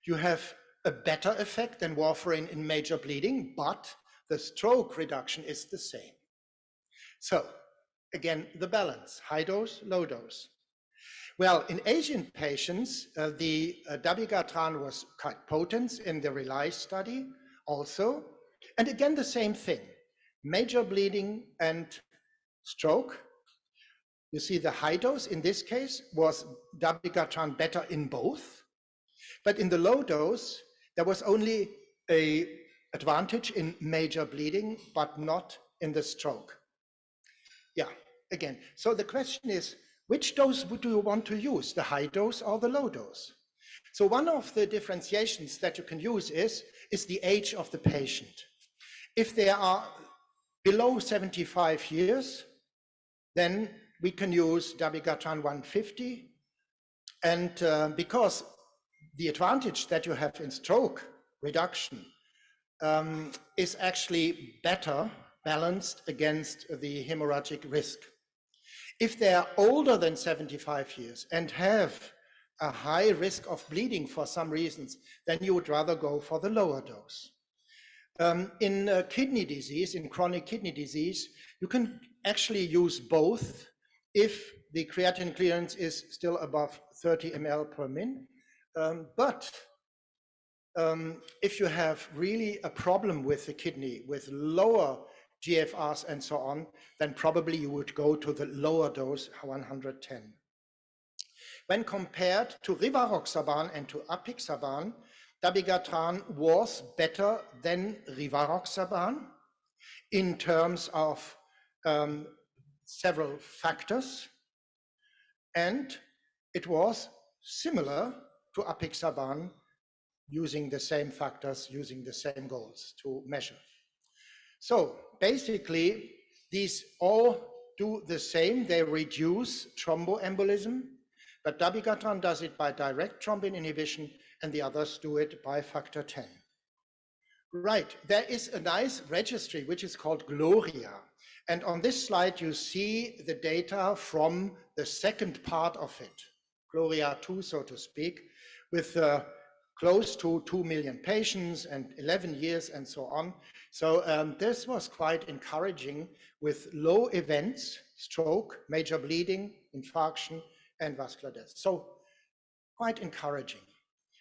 you have a better effect than warfarin in major bleeding, but the stroke reduction is the same. So again, the balance, high dose, low dose. Well, in Asian patients, the dabigatran was quite potent in the RELY study also. And again, the same thing, major bleeding and stroke. You see the high dose in this case was dabigatran better in both. But in the low dose, there was only an advantage in major bleeding, but not in the stroke. Yeah, again, so the question is, which dose do you want to use, the high dose or the low dose? So one of the differentiations that you can use is the age of the patient. If they are below 75 years, then we can use dabigatran 150. And because the advantage that you have in stroke reduction is actually better balanced against the hemorrhagic risk. If they are older than 75 years and have a high risk of bleeding for some reasons, then you would rather go for the lower dose. In kidney disease, in chronic kidney disease, you can actually use both if the creatinine clearance is still above 30 ml per min. But if you have really a problem with the kidney, with lower GFRs and so on, then probably you would go to the lower dose, 110. When compared to rivaroxaban and to apixaban, dabigatran was better than rivaroxaban in terms of several factors, and it was similar to apixaban, using the same factors, using the same goals to measure. So basically, these all do the same. They reduce thromboembolism, but dabigatran does it by direct thrombin inhibition, and the others do it by factor 10. Right, there is a nice registry which is called GLORIA. And on this slide, you see the data from the second part of it, GLORIA 2, so to speak, with close to 2 million patients and 11 years and so on. So this was quite encouraging with low events, stroke, major bleeding, infarction, and vascular death. So quite encouraging.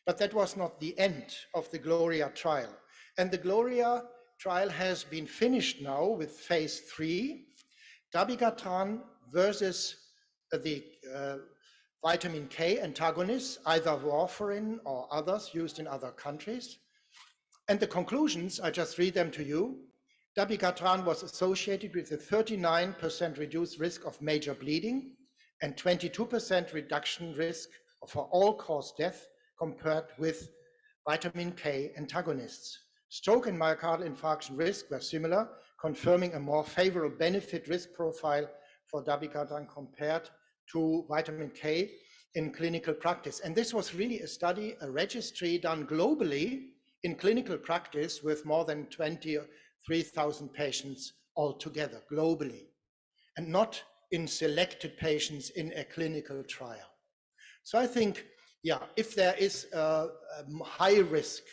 But that was not the end of the GLORIA trial. And the GLORIA trial has been finished now with phase 3, dabigatran versus the vitamin K antagonists, either warfarin or others used in other countries. And the conclusions, I just read them to you. Dabigatran was associated with a 39% reduced risk of major bleeding and 22% reduction risk for all-cause death compared with vitamin K antagonists. Stroke and myocardial infarction risk were similar, confirming a more favorable benefit-risk profile for dabigatran compared to vitamin K in clinical practice. And this was really a study, a registry done globally in clinical practice with more than 23,000 patients altogether globally, and not in selected patients in a clinical trial. So I think, yeah, if there is a high risk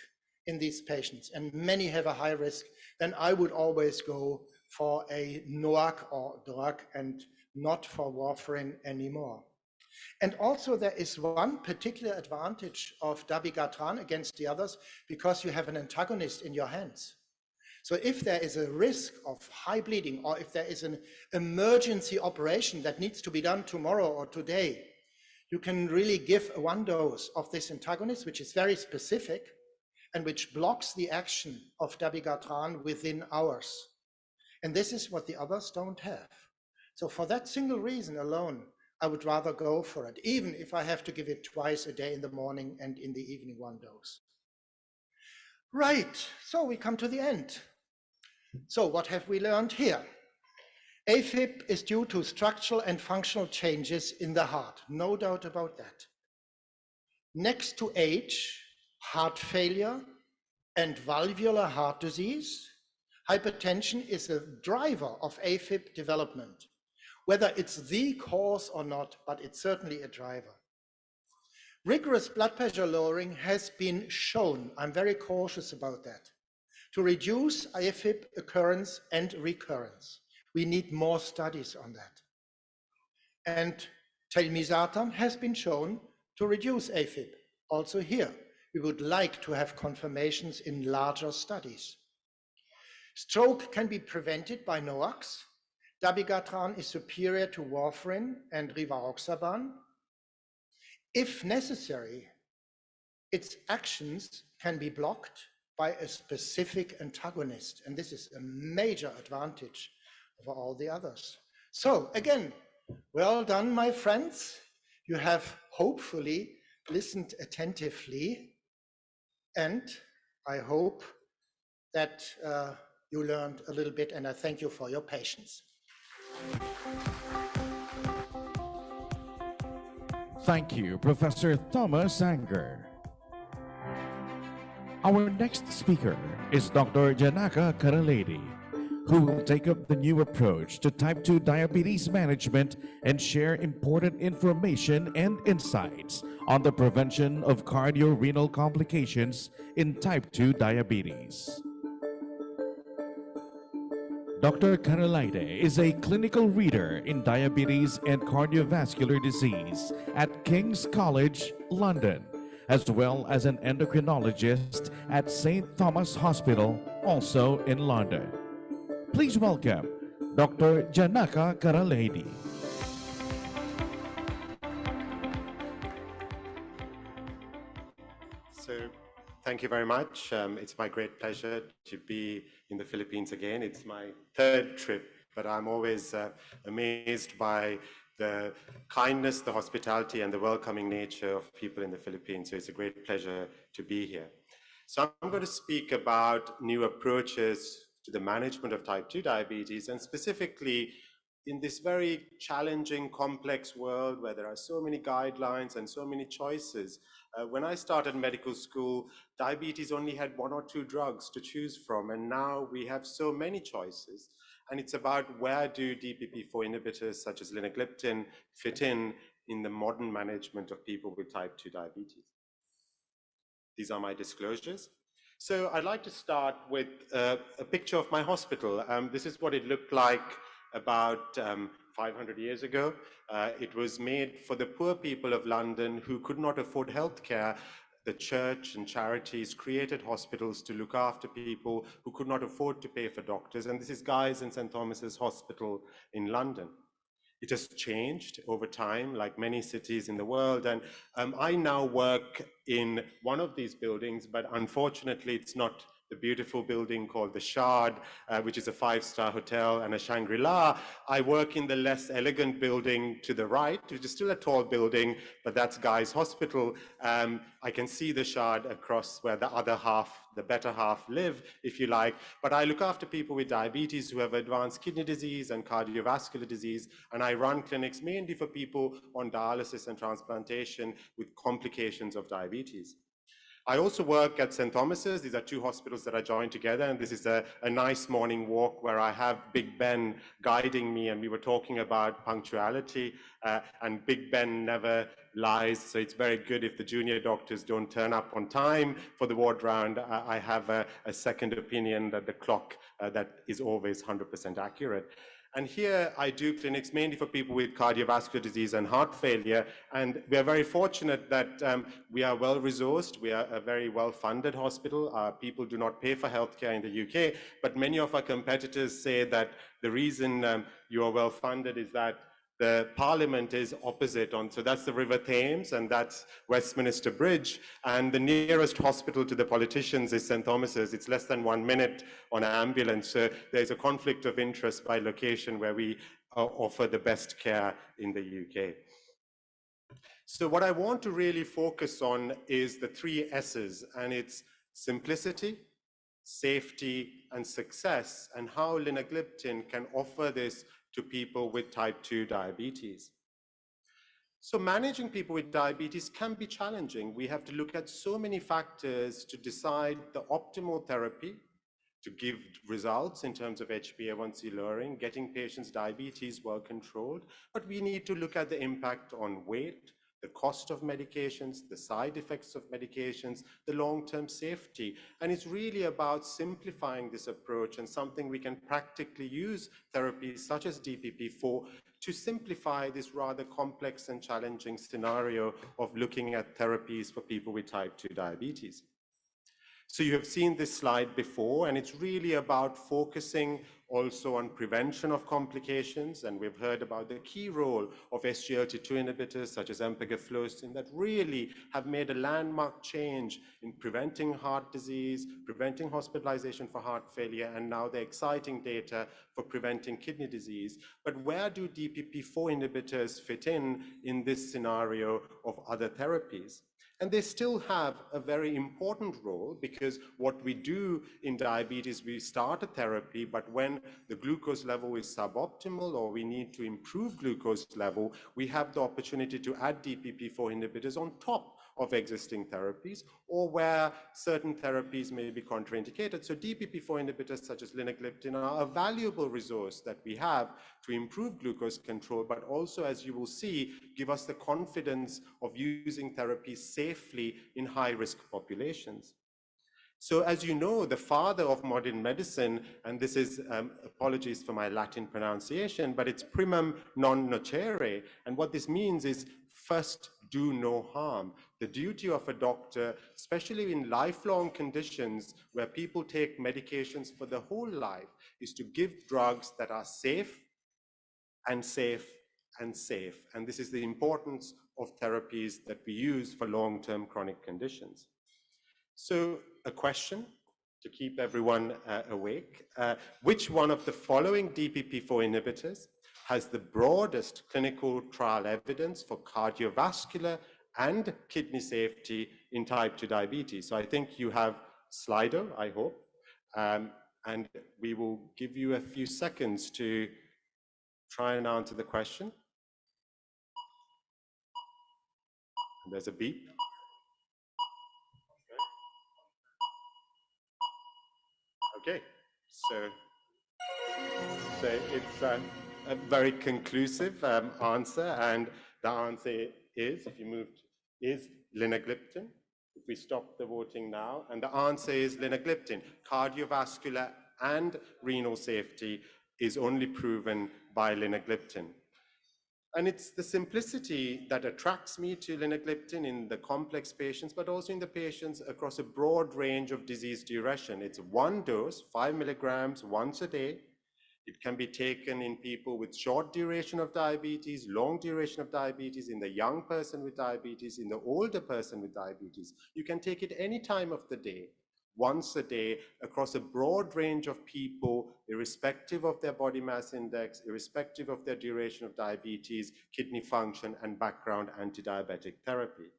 in these patients, and many have a high risk, then I would always go for a NOAC or DRUG and not for warfarin anymore. And also there is one particular advantage of dabigatran against the others, because you have an antagonist in your hands. So if there is a risk of high bleeding, or if there is an emergency operation that needs to be done tomorrow or today, you can really give one dose of this antagonist, which is very specific and which blocks the action of dabigatran within hours. And this is what the others don't have. So for that single reason alone, I would rather go for it, even if I have to give it twice a day, in the morning and in the evening, one dose. Right, so we come to the end. So what have we learned here? AFib is due to structural and functional changes in the heart, no doubt about that. Next to age, heart failure, and valvular heart disease, hypertension is a driver of AFib development. Whether it's the cause or not, but it's certainly a driver. Rigorous blood pressure lowering has been shown, I'm very cautious about that, to reduce AFib occurrence and recurrence. We need more studies on that. And telmisartan has been shown to reduce AFib. Also here, we would like to have confirmations in larger studies. Stroke can be prevented by NOACs. Dabigatran is superior to warfarin and rivaroxaban. If necessary, its actions can be blocked by a specific antagonist, and this is a major advantage over all the others. So again, well done, my friends. You have hopefully listened attentively, and I hope that you learned a little bit, and I thank you for your patience. Thank you, Professor Thomas Anger. Our next speaker is Dr. Janaka Karalady, who will take up the new approach to type 2 diabetes management and share important information and insights on the prevention of cardiorenal complications in type 2 diabetes. Dr. Karalady is a clinical reader in diabetes and cardiovascular disease at King's College, London, as well as an endocrinologist at St. Thomas Hospital, also in London. Please welcome Dr. Janaka Karalady. So, thank you very much. It's my great pleasure to be in the Philippines again. It's my third trip, but I'm always amazed by the kindness, the hospitality, and the welcoming nature of people in the Philippines. So it's a great pleasure to be here. So I'm going to speak about new approaches to the management of type 2 diabetes, and specifically in this very challenging, complex world where there are so many guidelines and so many choices. When I started medical school, diabetes only had 1 or 2 drugs to choose from, and now we have so many choices. And it's about where do DPP-4 inhibitors such as linagliptin fit in the modern management of people with type 2 diabetes. These are my disclosures. So I'd like to start with a picture of my hospital. This is what it looked like about 500 years ago. It was made for the poor people of London who could not afford healthcare. The church and charities created hospitals to look after people who could not afford to pay for doctors. And this is Guy's and St. Thomas's Hospital in London. It has changed over time, like many cities in the world. And I now work in one of these buildings, but unfortunately, it's not the beautiful building called the Shard, which is a 5-star hotel and a Shangri-La. I work in the less elegant building to the right, which is still a tall building, but that's Guy's Hospital. I can see the Shard across where the other half, the better half, live, if you like. But I look after people with diabetes who have advanced kidney disease and cardiovascular disease, and I run clinics mainly for people on dialysis and transplantation with complications of diabetes. I also work at St. Thomas's. These are 2 hospitals that are joined together, and this is a nice morning walk where I have Big Ben guiding me, and we were talking about punctuality, and Big Ben never lies, so it's very good if the junior doctors don't turn up on time for the ward round. I have a second opinion that the clock that is always 100% accurate. And here I do clinics mainly for people with cardiovascular disease and heart failure. And we are very fortunate that we are well resourced. We are a very well-funded hospital. People do not pay for healthcare in the UK, but many of our competitors say that the reason you are well-funded is that the Parliament is opposite on, so that's the River Thames and that's Westminster Bridge, and the nearest hospital to the politicians is St. Thomas's. It's less than 1 minute on an ambulance, so there's a conflict of interest by location where we offer the best care in the UK. So what I want to really focus on is the 3 S's, and it's simplicity, safety, and success, and how linagliptin can offer this to people with type 2 diabetes. So managing people with diabetes can be challenging. We have to look at so many factors to decide the optimal therapy to give results in terms of HbA1c lowering, getting patients' diabetes well controlled, but we need to look at the impact on weight, the cost of medications, the side effects of medications, the long-term safety. And it's really about simplifying this approach, and something we can practically use therapies such as DPP-4 to simplify this rather complex and challenging scenario of looking at therapies for people with type 2 diabetes. So you have seen this slide before, and it's really about focusing also on prevention of complications, and we've heard about the key role of SGLT2 inhibitors such as empagliflozin that really have made a landmark change in preventing heart disease, preventing hospitalization for heart failure, and now the exciting data for preventing kidney disease. But where do DPP-4 inhibitors fit in this scenario of other therapies? And they still have a very important role, because what we do in diabetes, we start a therapy, but when the glucose level is suboptimal or we need to improve glucose level, we have the opportunity to add DPP-4 inhibitors on top of existing therapies, or where certain therapies may be contraindicated. So DPP-4 inhibitors such as linagliptin are a valuable resource that we have to improve glucose control, but also, as you will see, give us the confidence of using therapies safely in high-risk populations. So as you know, the father of modern medicine, and this is, apologies for my Latin pronunciation, but it's primum non nocere. And what this means is first do no harm. The duty of a doctor, especially in lifelong conditions where people take medications for the whole life, is to give drugs that are safe and safe and safe. And this is the importance of therapies that we use for long-term chronic conditions. So a question to keep everyone awake. Which one of the following DPP-4 inhibitors has the broadest clinical trial evidence for cardiovascular and kidney safety in type 2 diabetes? So I think you have Slido, I hope, and we will give you a few seconds to try and answer the question. There's a beep. Okay, so it's a very conclusive answer, and the answer is, if you moved, is linagliptin. If we stop the voting now, and the answer is linagliptin. Cardiovascular and renal safety is only proven by linagliptin. And it's the simplicity that attracts me to linagliptin in the complex patients, but also in the patients across a broad range of disease duration. It's one dose, 5 milligrams once a day. It can be taken in people with short duration of diabetes, long duration of diabetes, in the young person with diabetes, in the older person with diabetes. You can take it any time of the day, once a day, across a broad range of people, irrespective of their body mass index, irrespective of their duration of diabetes, kidney function, and background anti-diabetic therapy.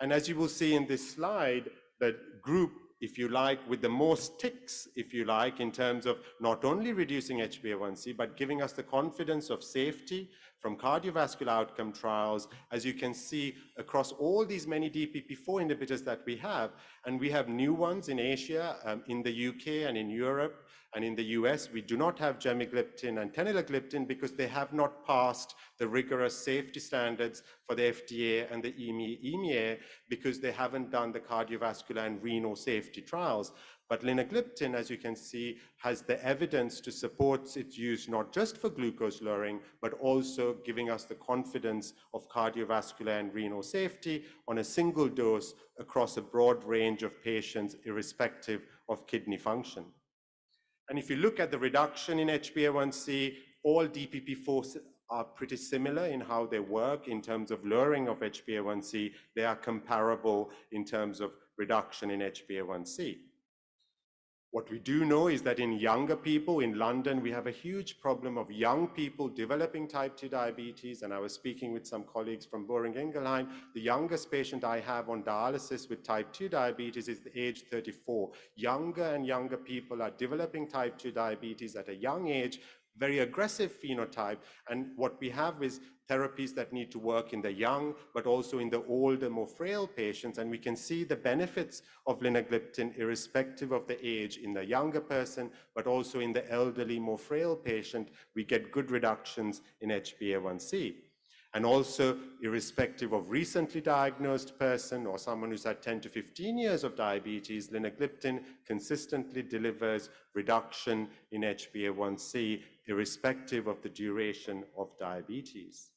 And as you will see in this slide, the group, if you like, with the most ticks, if you like, in terms of not only reducing HbA1c, but giving us the confidence of safety from cardiovascular outcome trials, as you can see across all these many DPP-4 inhibitors that we have, and we have new ones in Asia, in the UK and in Europe, and in the US, we do not have gemagliptin and teneligliptin because they have not passed the rigorous safety standards for the FDA and the EMA because they haven't done the cardiovascular and renal safety trials. But linagliptin, as you can see, has the evidence to support its use not just for glucose lowering, but also giving us the confidence of cardiovascular and renal safety on a single dose across a broad range of patients, irrespective of kidney function. And if you look at the reduction in HbA1c, all DPP-4s are pretty similar in how they work in terms of lowering of HbA1c. They are comparable in terms of reduction in HbA1c. What we do know is that in younger people in London, we have a huge problem of young people developing type 2 diabetes. And I was speaking with some colleagues from Boehringer Ingelheim. The youngest patient I have on dialysis with type 2 diabetes is age 34. Younger and younger people are developing type 2 diabetes at a young age, very aggressive phenotype. And what we have is therapies that need to work in the young, but also in the older, more frail patients. And we can see the benefits of linagliptin irrespective of the age in the younger person, but also in the elderly, more frail patient, we get good reductions in HbA1c. And also, irrespective of recently diagnosed person or someone who's had 10 to 15 years of diabetes, linagliptin consistently delivers reduction in HbA1c, irrespective of the duration of diabetes.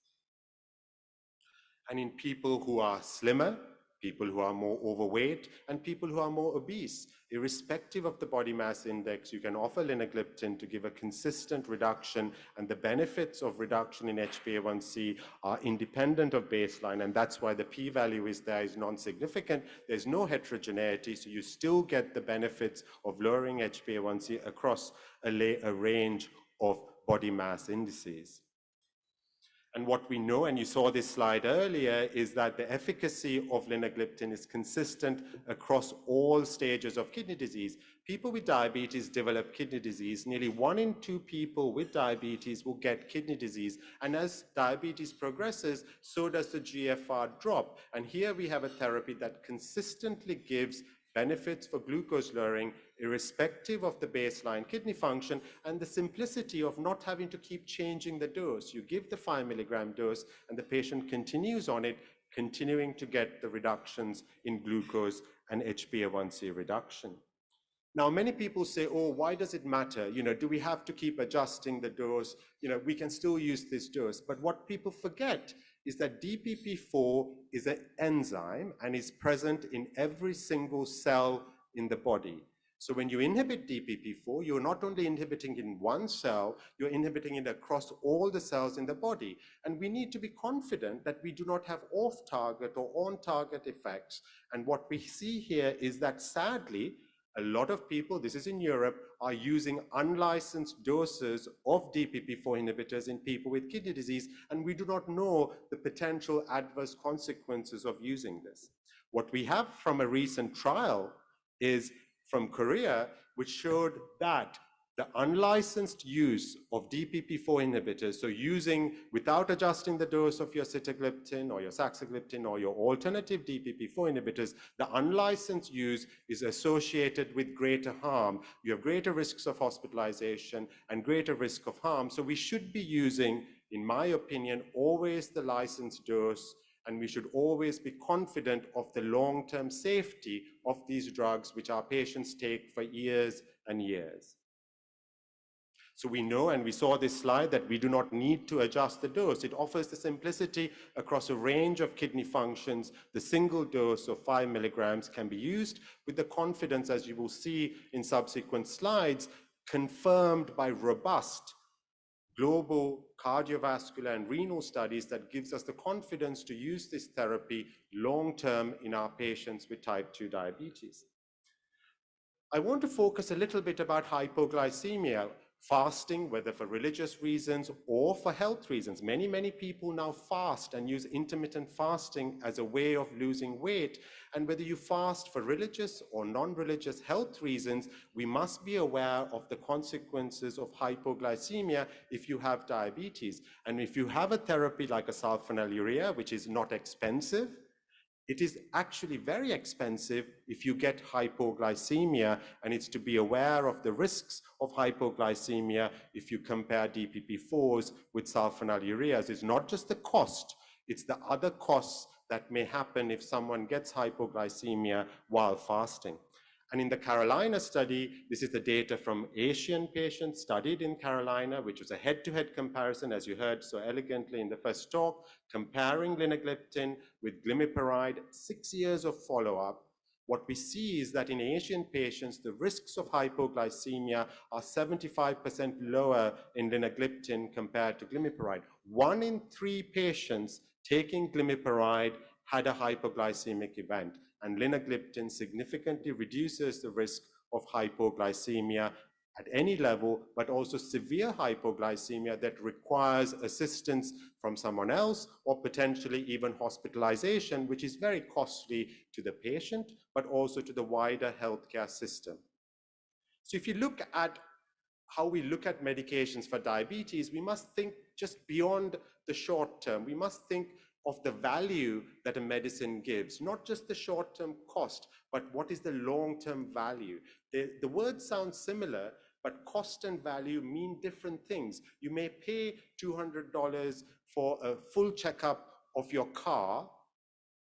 And in people who are slimmer, people who are more overweight, and people who are more obese, irrespective of the body mass index, you can offer linagliptin to give a consistent reduction, and the benefits of reduction in HbA1c are independent of baseline, and that's why the p-value is there, is non-significant. There's no heterogeneity, so you still get the benefits of lowering HbA1c across a range of body mass indices. And what we know, and you saw this slide earlier, is that the efficacy of linagliptin is consistent across all stages of kidney disease. People with diabetes develop kidney disease. Nearly 1 in 2 people with diabetes will get kidney disease. And as diabetes progresses, so does the GFR drop. And here we have a therapy that consistently gives benefits for glucose lowering, irrespective of the baseline kidney function, and the simplicity of not having to keep changing the dose. You give the 5 milligram dose, and the patient continues on it, continuing to get the reductions in glucose and HbA1c reduction. Now, many people say, oh, why does it matter? Do we have to keep adjusting the dose? We can still use this dose. But what people forget is that DPP-4 is an enzyme and is present in every single cell in the body. So when you inhibit DPP-4, you're not only inhibiting in one cell, you're inhibiting it across all the cells in the body. And we need to be confident that we do not have off-target or on-target effects. And what we see here is that sadly, a lot of people, this is in Europe, are using unlicensed doses of DPP-4 inhibitors in people with kidney disease, and we do not know the potential adverse consequences of using this. What we have from a recent trial is from Korea, which showed that the unlicensed use of DPP-4 inhibitors, so using without adjusting the dose of your sitagliptin or your saxagliptin or your alternative DPP-4 inhibitors, the unlicensed use is associated with greater harm. You have greater risks of hospitalization and greater risk of harm. So we should be using, in my opinion, always the licensed dose, and we should always be confident of the long-term safety of these drugs, which our patients take for years and years. So we know, and we saw this slide, that we do not need to adjust the dose. It offers the simplicity across a range of kidney functions. The single dose of 5 milligrams can be used with the confidence, as you will see in subsequent slides, confirmed by robust global cardiovascular and renal studies that gives us the confidence to use this therapy long-term in our patients with type 2 diabetes. I want to focus a little bit about hypoglycemia. Fasting, whether for religious reasons or for health reasons. Many people now fast and use intermittent fasting as a way of losing weight. And whether you fast for religious or non-religious health reasons, we must be aware of the consequences of hypoglycemia if you have diabetes. And if you have a therapy like a sulfonylurea, which is not expensive, it is actually very expensive if you get hypoglycemia, and it's to be aware of the risks of hypoglycemia if you compare DPP-4s with sulfonylureas. It's not just the cost, it's the other costs that may happen if someone gets hypoglycemia while fasting. And in the Carolina study, this is the data from Asian patients studied in Carolina, which was a head-to-head comparison, as you heard so elegantly in the first talk, comparing linagliptin with glimepiride, 6 years of follow-up. What we see is that in Asian patients, the risks of hypoglycemia are 75% lower in linagliptin compared to glimepiride. 1 in 3 patients taking glimepiride had a hypoglycemic event, and linagliptin significantly reduces the risk of hypoglycemia at any level, but also severe hypoglycemia that requires assistance from someone else or potentially even hospitalization, which is very costly to the patient, but also to the wider healthcare system. So if you look at how we look at medications for diabetes, we must think just beyond the short term. We must think of the value that a medicine gives, not just the short-term cost, but what is the long-term value. The words sound similar, but cost and value mean different things. You may pay $200 for a full checkup of your car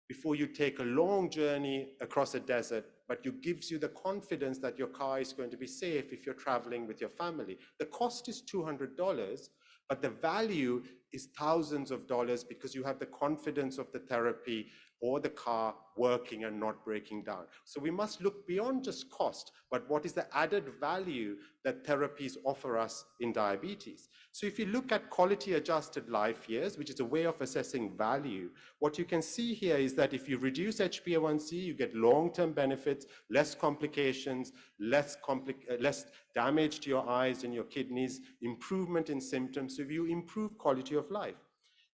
before you take a long journey across a desert, but it gives you the confidence that your car is going to be safe if you're traveling with your family. The cost is $200, but the value is thousands of dollars because you have the confidence of the therapy or the car working and not breaking down. So we must look beyond just cost, but what is the added value that therapies offer us in diabetes? So if you look at quality adjusted life years, which is a way of assessing value, what you can see here is that if you reduce HbA1c, you get long-term benefits, less complications, less damage to your eyes and your kidneys, improvement in symptoms, so you improve quality of life.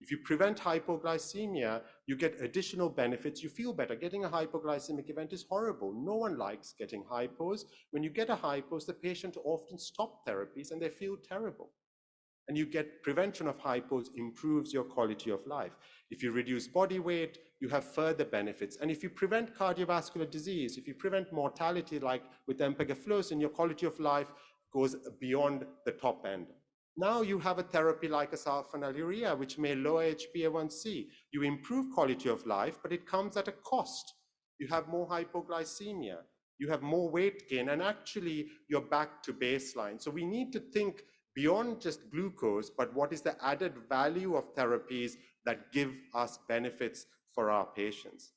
If you prevent hypoglycemia, you get additional benefits. You feel better. Getting a hypoglycemic event is horrible. No one likes getting hypos. When you get a hypos, the patient often stop therapies and they feel terrible. And you get prevention of hypos improves your quality of life. If you reduce body weight, you have further benefits. And if you prevent cardiovascular disease, if you prevent mortality like with empagliflozin, your quality of life goes beyond the top end. Now you have a therapy like a sulfonylurea, which may lower HbA1c. You improve quality of life, but it comes at a cost. You have more hypoglycemia, you have more weight gain, and actually you're back to baseline. So we need to think beyond just glucose, but what is the added value of therapies that give us benefits for our patients.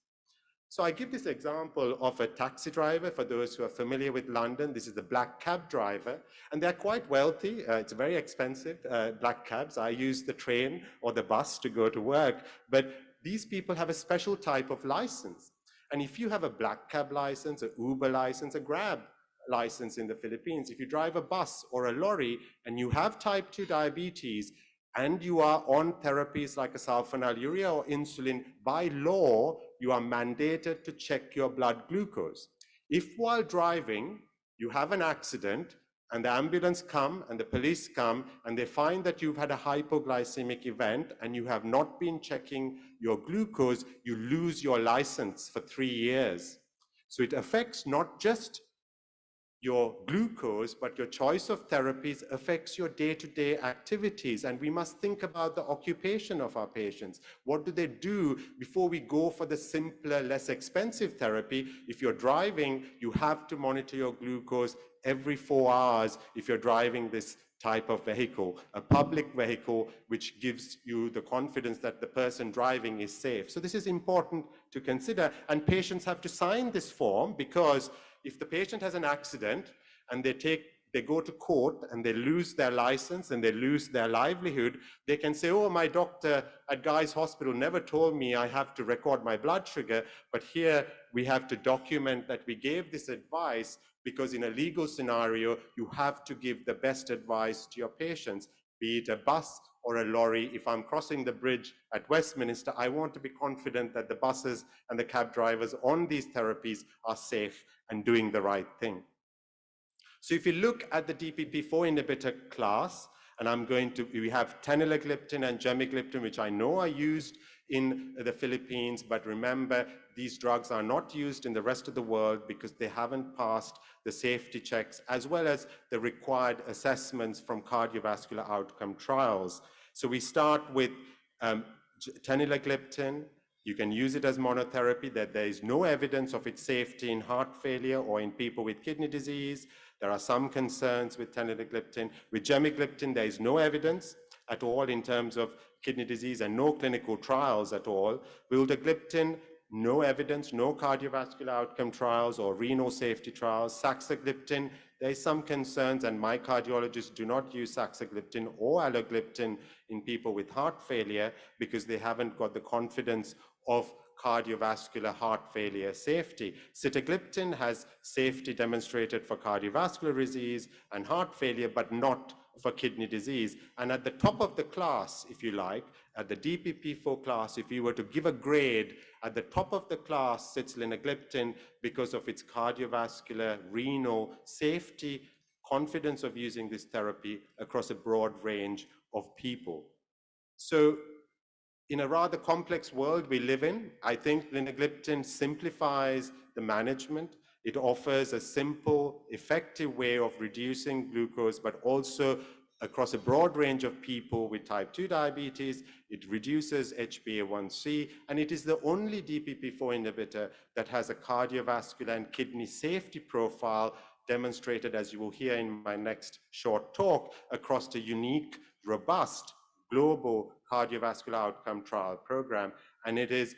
So I give this example of a taxi driver. For those who are familiar with London, this is the black cab driver, and they're quite wealthy. It's very expensive, black cabs. I use the train or the bus to go to work, but these people have a special type of license. And if you have a black cab license, a Uber license, a Grab license in the Philippines, if you drive a bus or a lorry and you have type 2 diabetes and you are on therapies like a sulfonylurea or insulin, by law, you are mandated to check your blood glucose. If while driving, you have an accident and the ambulance come and the police come and they find that you've had a hypoglycemic event and you have not been checking your glucose, you lose your license for 3 years. So it affects not just your glucose, but your choice of therapies affects your day-to-day activities. And we must think about the occupation of our patients. What do they do before we go for the simpler, less expensive therapy? If you're driving, you have to monitor your glucose every 4 hours if you're driving this type of vehicle, a public vehicle, which gives you the confidence that the person driving is safe. So this is important to consider. And patients have to sign this form, because if the patient has an accident and they go to court and they lose their license and they lose their livelihood, they can say, oh, my doctor at Guy's Hospital never told me I have to record my blood sugar, but here we have to document that we gave this advice, because in a legal scenario, you have to give the best advice to your patients, be it a bus or a lorry. If I'm crossing the bridge at Westminster, I want to be confident that the buses and the cab drivers on these therapies are safe and doing the right thing. So if you look at the DPP-4 inhibitor class, and we have teneligliptin and gemagliptin, which I know are used in the Philippines, but remember, these drugs are not used in the rest of the world because they haven't passed the safety checks as well as the required assessments from cardiovascular outcome trials. So we start with teneligliptin. You can use it as monotherapy, that there is no evidence of its safety in heart failure or in people with kidney disease. There are some concerns with teneligliptin. With gemagliptin, there is no evidence at all in terms of kidney disease and no clinical trials at all. Vildagliptin, no evidence, no cardiovascular outcome trials or renal safety trials. Saxagliptin, there is some concerns, and my cardiologists do not use saxagliptin or alogliptin in people with heart failure because they haven't got the confidence of cardiovascular heart failure safety. Sitagliptin has safety demonstrated for cardiovascular disease and heart failure, but not for kidney disease. And at the top of the class, if you like, at the DPP-4 class, if you were to give a grade, at the top of the class sits linagliptin because of its cardiovascular, renal safety, confidence of using this therapy across a broad range of people. So in a rather complex world we live in, I think linagliptin simplifies the management. It offers a simple, effective way of reducing glucose, but also across a broad range of people with type 2 diabetes. It reduces HbA1c, and it is the only DPP-4 inhibitor that has a cardiovascular and kidney safety profile demonstrated, as you will hear in my next short talk, across a unique, robust, global cardiovascular outcome trial program. And it is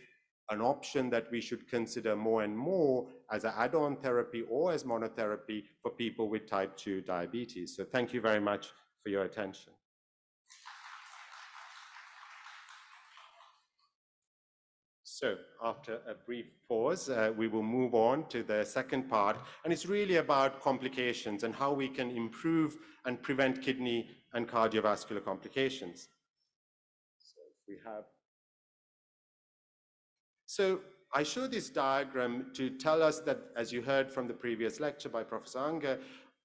an option that we should consider more and more as an add-on therapy or as monotherapy for people with type 2 diabetes. So thank you very much for your attention. So after a brief pause, we will move on to the second part, and it's really about complications and how we can improve and prevent kidney and cardiovascular complications. So I show this diagram to tell us that, as you heard from the previous lecture by Professor Unger,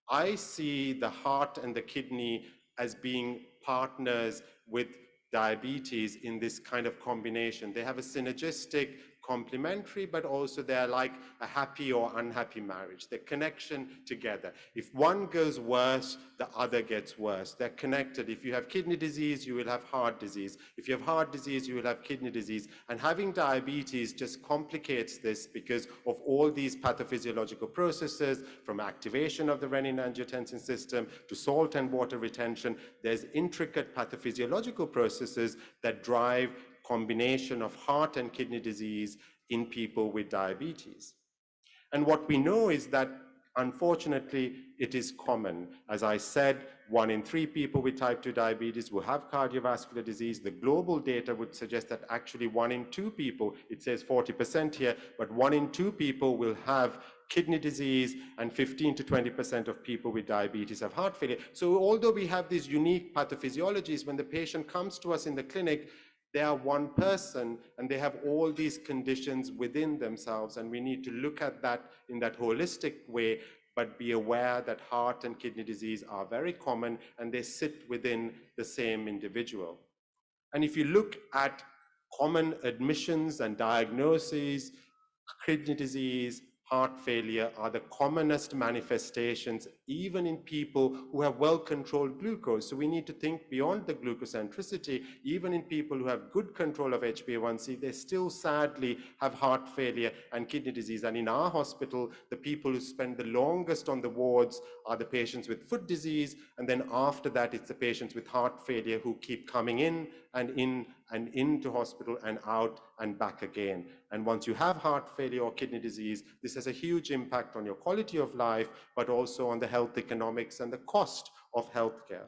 I see the heart and the kidney as being partners with diabetes in this kind of combination. They have a synergistic complementary, but also they're like a happy or unhappy marriage. They're connection together. If one goes worse, the other gets worse. They're connected. If you have kidney disease, you will have heart disease. If you have heart disease, you will have kidney disease. And having diabetes just complicates this because of all these pathophysiological processes, from activation of the renin-angiotensin system to salt and water retention. There's intricate pathophysiological processes that drive combination of heart and kidney disease in people with diabetes. And what we know is that, unfortunately, it is common. As I said, 1 in 3 people with type 2 diabetes will have cardiovascular disease. The global data would suggest that actually 1 in 2 people, it says 40% here, but 1 in 2 people will have kidney disease, and 15 to 20% of people with diabetes have heart failure. So although we have these unique pathophysiologies, when the patient comes to us in the clinic, they are one person and they have all these conditions within themselves, and we need to look at that in that holistic way, but be aware that heart and kidney disease are very common and they sit within the same individual. And if you look at common admissions and diagnoses, kidney disease, heart failure are the commonest manifestations, even in people who have well-controlled glucose. So we need to think beyond the glucocentricity. Even in people who have good control of HbA1c, they still sadly have heart failure and kidney disease. And in our hospital, the people who spend the longest on the wards are the patients with foot disease. And then after that, it's the patients with heart failure who keep coming in and into hospital and out and back again. And once you have heart failure or kidney disease, this has a huge impact on your quality of life, but also on the health economics and the cost of healthcare.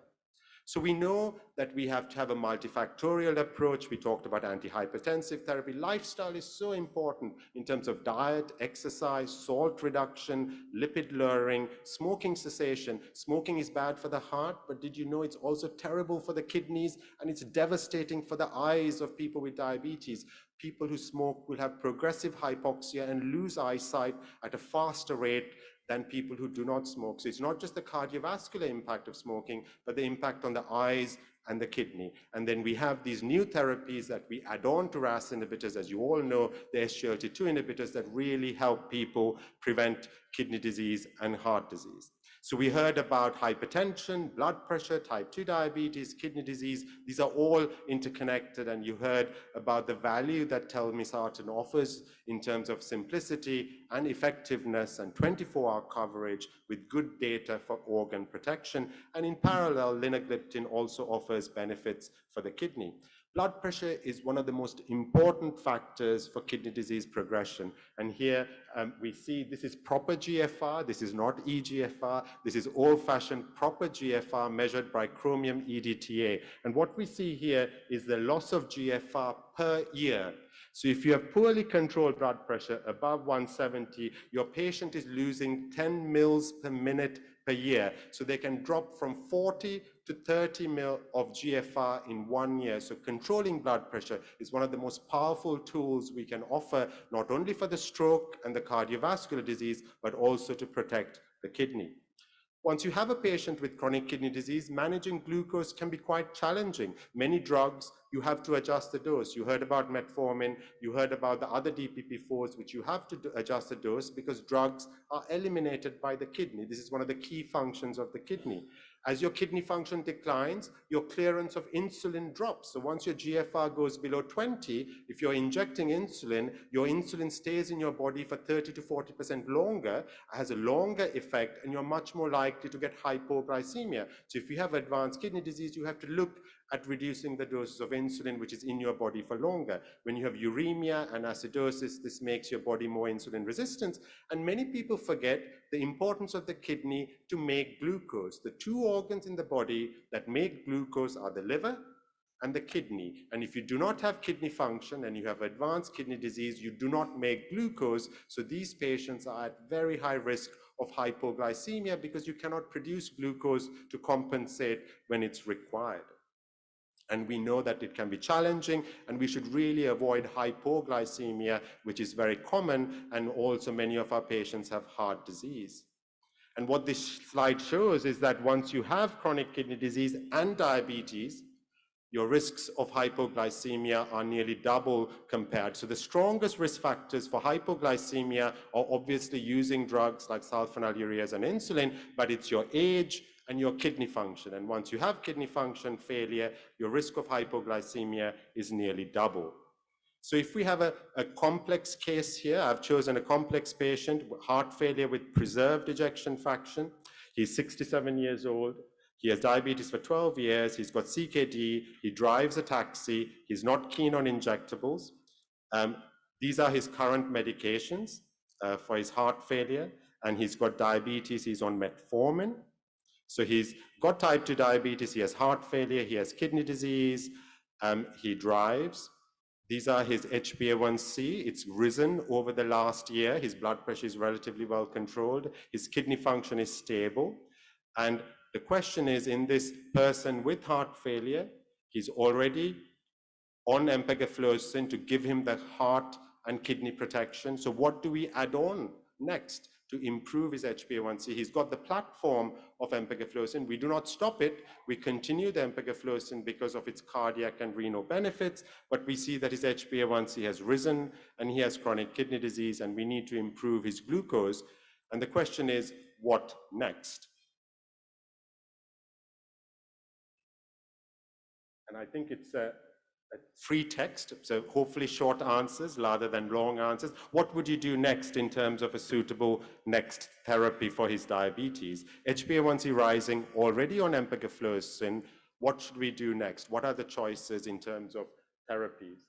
So we know that we have to have a multifactorial approach. We talked about antihypertensive therapy. Lifestyle is so important in terms of diet, exercise, salt reduction, lipid lowering, smoking cessation. Smoking is bad for the heart, but did you know it's also terrible for the kidneys, and it's devastating for the eyes of people with diabetes. People who smoke will have progressive hypoxia and lose eyesight at a faster rate than people who do not smoke. So it's not just the cardiovascular impact of smoking, but the impact on the eyes and the kidney. And then we have these new therapies that we add on to RAS inhibitors. As you all know, the SGLT2 inhibitors that really help people prevent kidney disease and heart disease. So we heard about hypertension, blood pressure, type 2 diabetes, kidney disease. These are all interconnected, and you heard about the value that telmisartan offers in terms of simplicity and effectiveness and 24-hour coverage with good data for organ protection. And in parallel, linagliptin also offers benefits for the kidney. Blood pressure is one of the most important factors for kidney disease progression. And here we see this is proper GFR. This is not eGFR. This is old-fashioned proper GFR measured by chromium EDTA. And what we see here is the loss of GFR per year. So if you have poorly controlled blood pressure above 170, your patient is losing 10 mils per minute per year. So they can drop from 40 to 30 mil of GFR in 1 year. So controlling blood pressure is one of the most powerful tools we can offer, not only for the stroke and the cardiovascular disease, but also to protect the kidney. Once you have a patient with chronic kidney disease, managing glucose can be quite challenging. Many drugs, you have to adjust the dose. You heard about metformin, you heard about the other DPP-4s, which you have to adjust the dose because drugs are eliminated by the kidney. This is one of the key functions of the kidney. As your kidney function declines, your clearance of insulin drops. So once your GFR goes below 20, if you're injecting insulin, your insulin stays in your body for 30 to 40% longer, has a longer effect, and you're much more likely to get hypoglycemia. So if you have advanced kidney disease, you have to look at reducing the doses of insulin, which is in your body for longer. When you have uremia and acidosis, this makes your body more insulin resistant. And many people forget the importance of the kidney to make glucose. The two organs in the body that make glucose are the liver and the kidney. And if you do not have kidney function and you have advanced kidney disease, you do not make glucose. So these patients are at very high risk of hypoglycemia because you cannot produce glucose to compensate when it's required. And we know that it can be challenging, and we should really avoid hypoglycemia, which is very common, and also many of our patients have heart disease. And what this slide shows is that once you have chronic kidney disease and diabetes, your risks of hypoglycemia are nearly double compared. So the strongest risk factors for hypoglycemia are obviously using drugs like sulfonylureas and insulin, but it's your age and your kidney function. And once you have kidney function failure, your risk of hypoglycemia is nearly double. So if we have a complex case here, I've chosen a complex patient, heart failure with preserved ejection fraction. He's 67 years old. He has diabetes for 12 years. He's got CKD. He drives a taxi. He's not keen on injectables. These are his current medications for his heart failure. And he's got diabetes. He's on metformin. So he's got type 2 diabetes. He has heart failure. He has kidney disease. He drives. These are his HbA1c. It's risen over the last year. His blood pressure is relatively well controlled. His kidney function is stable. And the question is, in this person with heart failure, he's already on empagliflozin to give him the heart and kidney protection. So what do we add on next to improve his HbA1c? He's got the platform of empagliflozin. We do not stop it. We continue the empagliflozin because of its cardiac and renal benefits, but we see that his HbA1c has risen and he has chronic kidney disease, and we need to improve his glucose. And the question is, what next? And I think it's a free text, so hopefully short answers rather than long answers. What would you do next in terms of a suitable next therapy for his diabetes? HbA1c rising, already on empagliflozin. What should we do next? What are the choices in terms of therapies?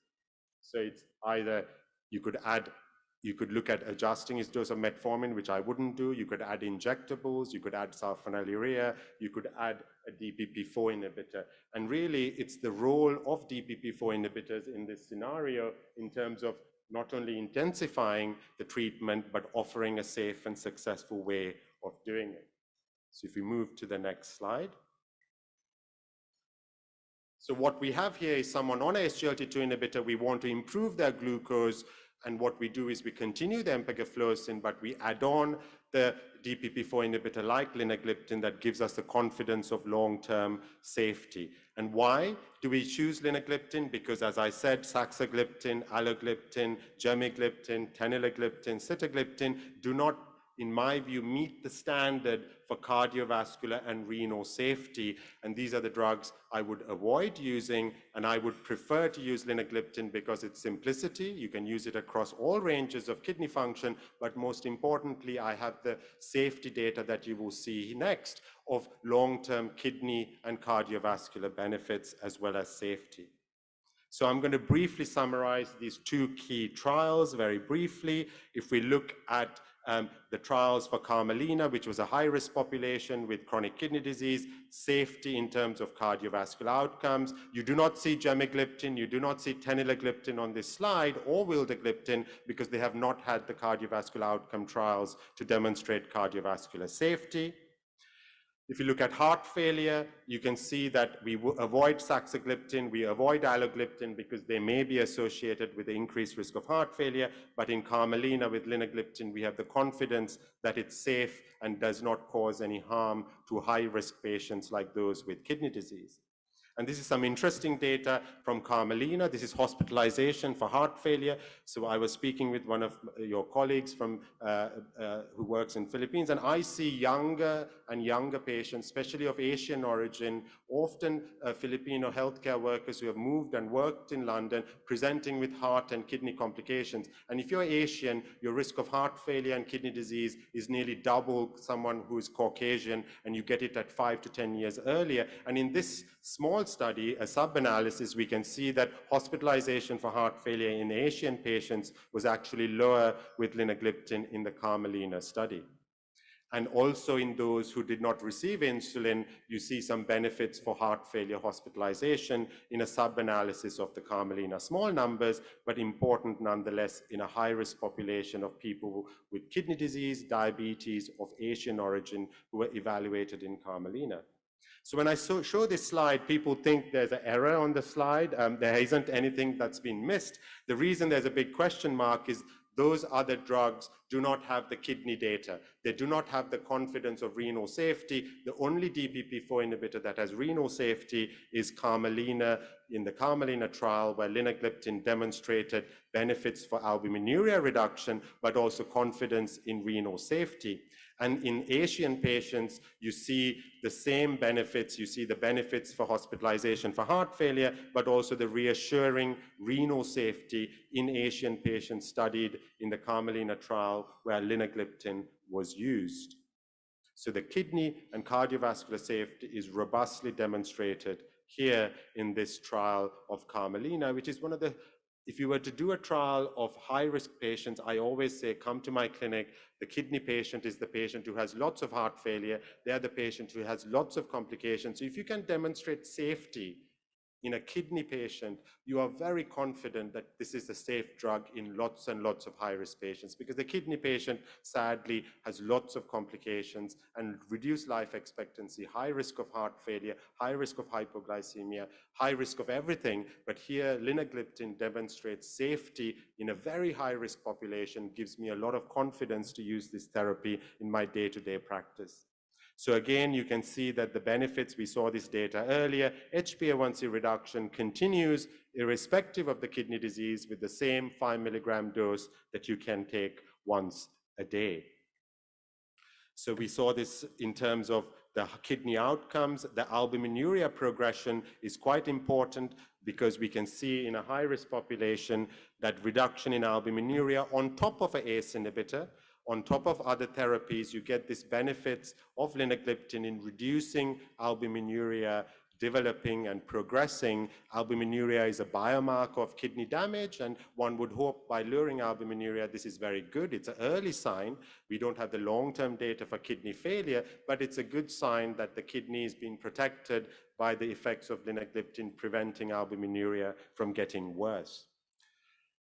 So it's either you could look at adjusting his dose of metformin, which I wouldn't do. You could add injectables, you could add sulfonylurea, you could add a DPP-4 inhibitor. And really, it's the role of DPP-4 inhibitors in this scenario in terms of not only intensifying the treatment, but offering a safe and successful way of doing it. So if we move to the next slide. So what we have here is someone on a SGLT2 inhibitor. We want to improve their glucose. And what we do is we continue the empagliflozin, but we add on the DPP-4 inhibitor like linagliptin that gives us the confidence of long-term safety. And why do we choose linagliptin? Because as I said, saxagliptin, alogliptin, gemagliptin, teneligliptin, sitagliptin do not, in my view, meet the standard for cardiovascular and renal safety. And these are the drugs I would avoid using, and I would prefer to use linagliptin because its simplicity. You can use it across all ranges of kidney function, but most importantly, I have the safety data that you will see next of long-term kidney and cardiovascular benefits as well as safety. So I'm going to briefly summarize these two key trials very briefly. If we look at the trials for Carmelina, which was a high-risk population with chronic kidney disease, safety in terms of cardiovascular outcomes. You do not see gemagliptin, you do not see teneligliptin on this slide, or vildagliptin, because they have not had the cardiovascular outcome trials to demonstrate cardiovascular safety. If you look at heart failure, you can see that we avoid saxagliptin, we avoid alogliptin because they may be associated with the increased risk of heart failure. But in Carmelina with linagliptin, we have the confidence that it's safe and does not cause any harm to high-risk patients like those with kidney disease. And this is some interesting data from Carmelina. This is hospitalization for heart failure. So I was speaking with one of your colleagues from who works in Philippines, and I see younger and younger patients, especially of Asian origin, often Filipino healthcare workers who have moved and worked in London, presenting with heart and kidney complications. And if you're Asian, your risk of heart failure and kidney disease is nearly double someone who is Caucasian, and you get it at 5 to 10 years earlier. And in this small study, a sub-analysis, we can see that hospitalization for heart failure in Asian patients was actually lower with linagliptin in the Carmelina study. And also in those who did not receive insulin, you see some benefits for heart failure hospitalization in a sub-analysis of the Carmelina. Small numbers, but important nonetheless in a high-risk population of people with kidney disease, diabetes of Asian origin who were evaluated in Carmelina. So when I show this slide, people think there's an error on the slide. There isn't anything that's been missed. The reason there's a big question mark is those other drugs do not have the kidney data. They do not have the confidence of renal safety. The only DPP-4 inhibitor that has renal safety is Carmelina in the Carmelina trial, where linagliptin demonstrated benefits for albuminuria reduction, but also confidence in renal safety. And in Asian patients, you see the same benefits. You see the benefits for hospitalization for heart failure, but also the reassuring renal safety in Asian patients studied in the Carmelina trial where linagliptin was used. So the kidney and cardiovascular safety is robustly demonstrated here in this trial of Carmelina, which is one of the, if you were to do a trial of high-risk patients, I always say, come to my clinic. The kidney patient is the patient who has lots of heart failure. They're the patient who has lots of complications. So if you can demonstrate safety in a kidney patient, you are very confident that this is a safe drug in lots and lots of high-risk patients, because the kidney patient, sadly, has lots of complications and reduced life expectancy, high risk of heart failure, high risk of hypoglycemia, high risk of everything. But here, linagliptin demonstrates safety in a very high-risk population, gives me a lot of confidence to use this therapy in my day-to-day practice. So again, you can see that the benefits, we saw this data earlier, HbA1c reduction continues irrespective of the kidney disease with the same 5 milligram dose that you can take once a day. So we saw this in terms of the kidney outcomes. The albuminuria progression is quite important because we can see in a high-risk population that reduction in albuminuria on top of an ACE inhibitor, on top of other therapies, you get this benefits of linagliptin in reducing albuminuria, developing and progressing. Albuminuria is a biomarker of kidney damage, and one would hope by lowering albuminuria, this is very good. It's an early sign. We don't have the long-term data for kidney failure, but it's a good sign that the kidney is being protected by the effects of linagliptin, preventing albuminuria from getting worse.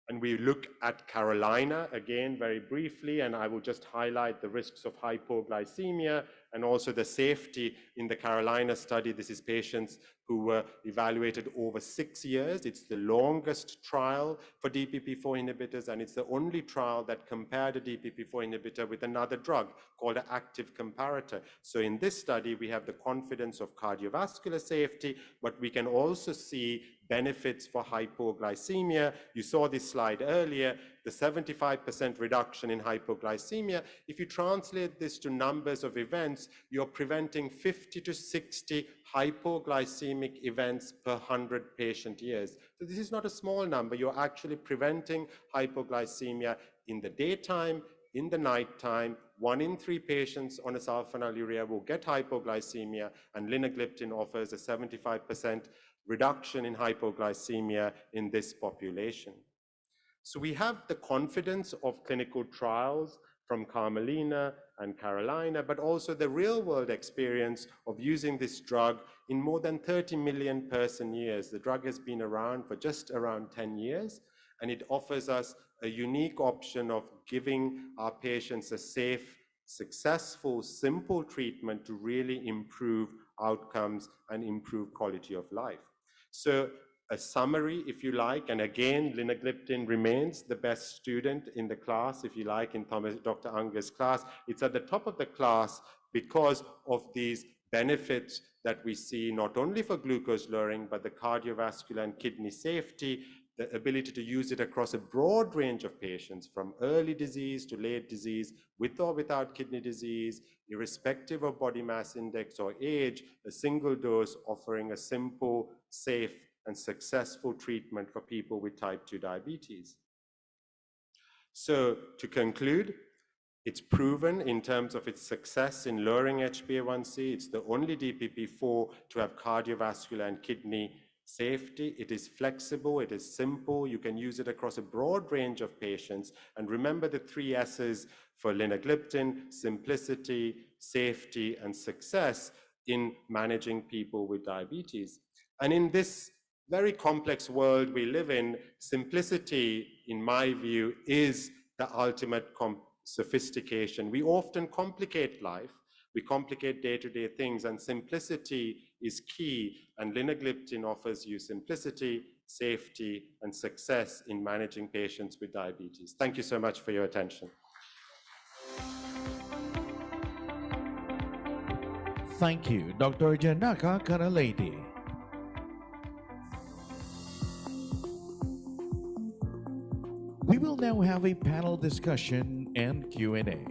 And we look at Carolina again very briefly, and I will just highlight the risks of hypoglycemia and also the safety in the Carolina study. This is patients who were evaluated over 6 years. It's the longest trial for DPP-4 inhibitors, and it's the only trial that compared a DPP-4 inhibitor with another drug called an active comparator. So in this study, we have the confidence of cardiovascular safety, but we can also see benefits for hypoglycemia. You saw this slide earlier, the 75% reduction in hypoglycemia. If you translate this to numbers of events, you're preventing 50 to 60 hypoglycemic events per 100 patient years. So this is not a small number. You're actually preventing hypoglycemia in the daytime, in the nighttime. 1 in 3 patients on a sulfonylurea will get hypoglycemia, and linagliptin offers a 75% reduction in hypoglycemia in this population. So we have the confidence of clinical trials from Carmelina and Carolina, but also the real-world experience of using this drug in more than 30 million person years. The drug has been around for just around 10 years, and it offers us a unique option of giving our patients a safe, successful, simple treatment to really improve outcomes and improve quality of life. So a summary, if you like, and again, linagliptin remains the best student in the class, if you like, in Dr. Unger's class. It's at the top of the class because of these benefits that we see, not only for glucose lowering, but the cardiovascular and kidney safety, the ability to use it across a broad range of patients, from early disease to late disease, with or without kidney disease, irrespective of body mass index or age, a single dose offering a simple, safe, and successful treatment for people with type 2 diabetes. So to conclude, it's proven in terms of its success in lowering HbA1c. It's the only DPP-4 to have cardiovascular and kidney safety. It is flexible, it is simple, you can use it across a broad range of patients. And remember the 3 S's for linagliptin: simplicity, safety, and success in managing people with diabetes. And in this very complex world we live in, simplicity, in my view, is the ultimate sophistication. We often complicate life. We complicate day-to-day things, and simplicity is key, and linagliptin offers you simplicity, safety, and success in managing patients with diabetes. Thank you so much for your attention. Thank you, Dr. Janaka Kanalady. We will now have a panel discussion and Q&A.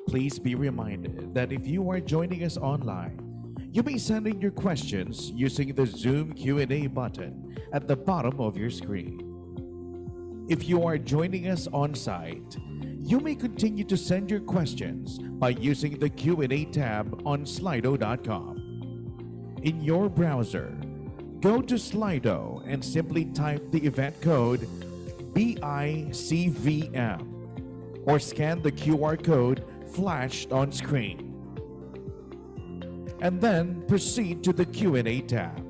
Please be reminded that if you are joining us online, you may send in your questions using the Zoom Q&A button at the bottom of your screen. If you are joining us on site, you may continue to send your questions by using the Q&A tab on slido.com. In your browser, go to Slido and simply type the event code BICVM or scan the QR code flashed on screen. And then proceed to the Q&A tab.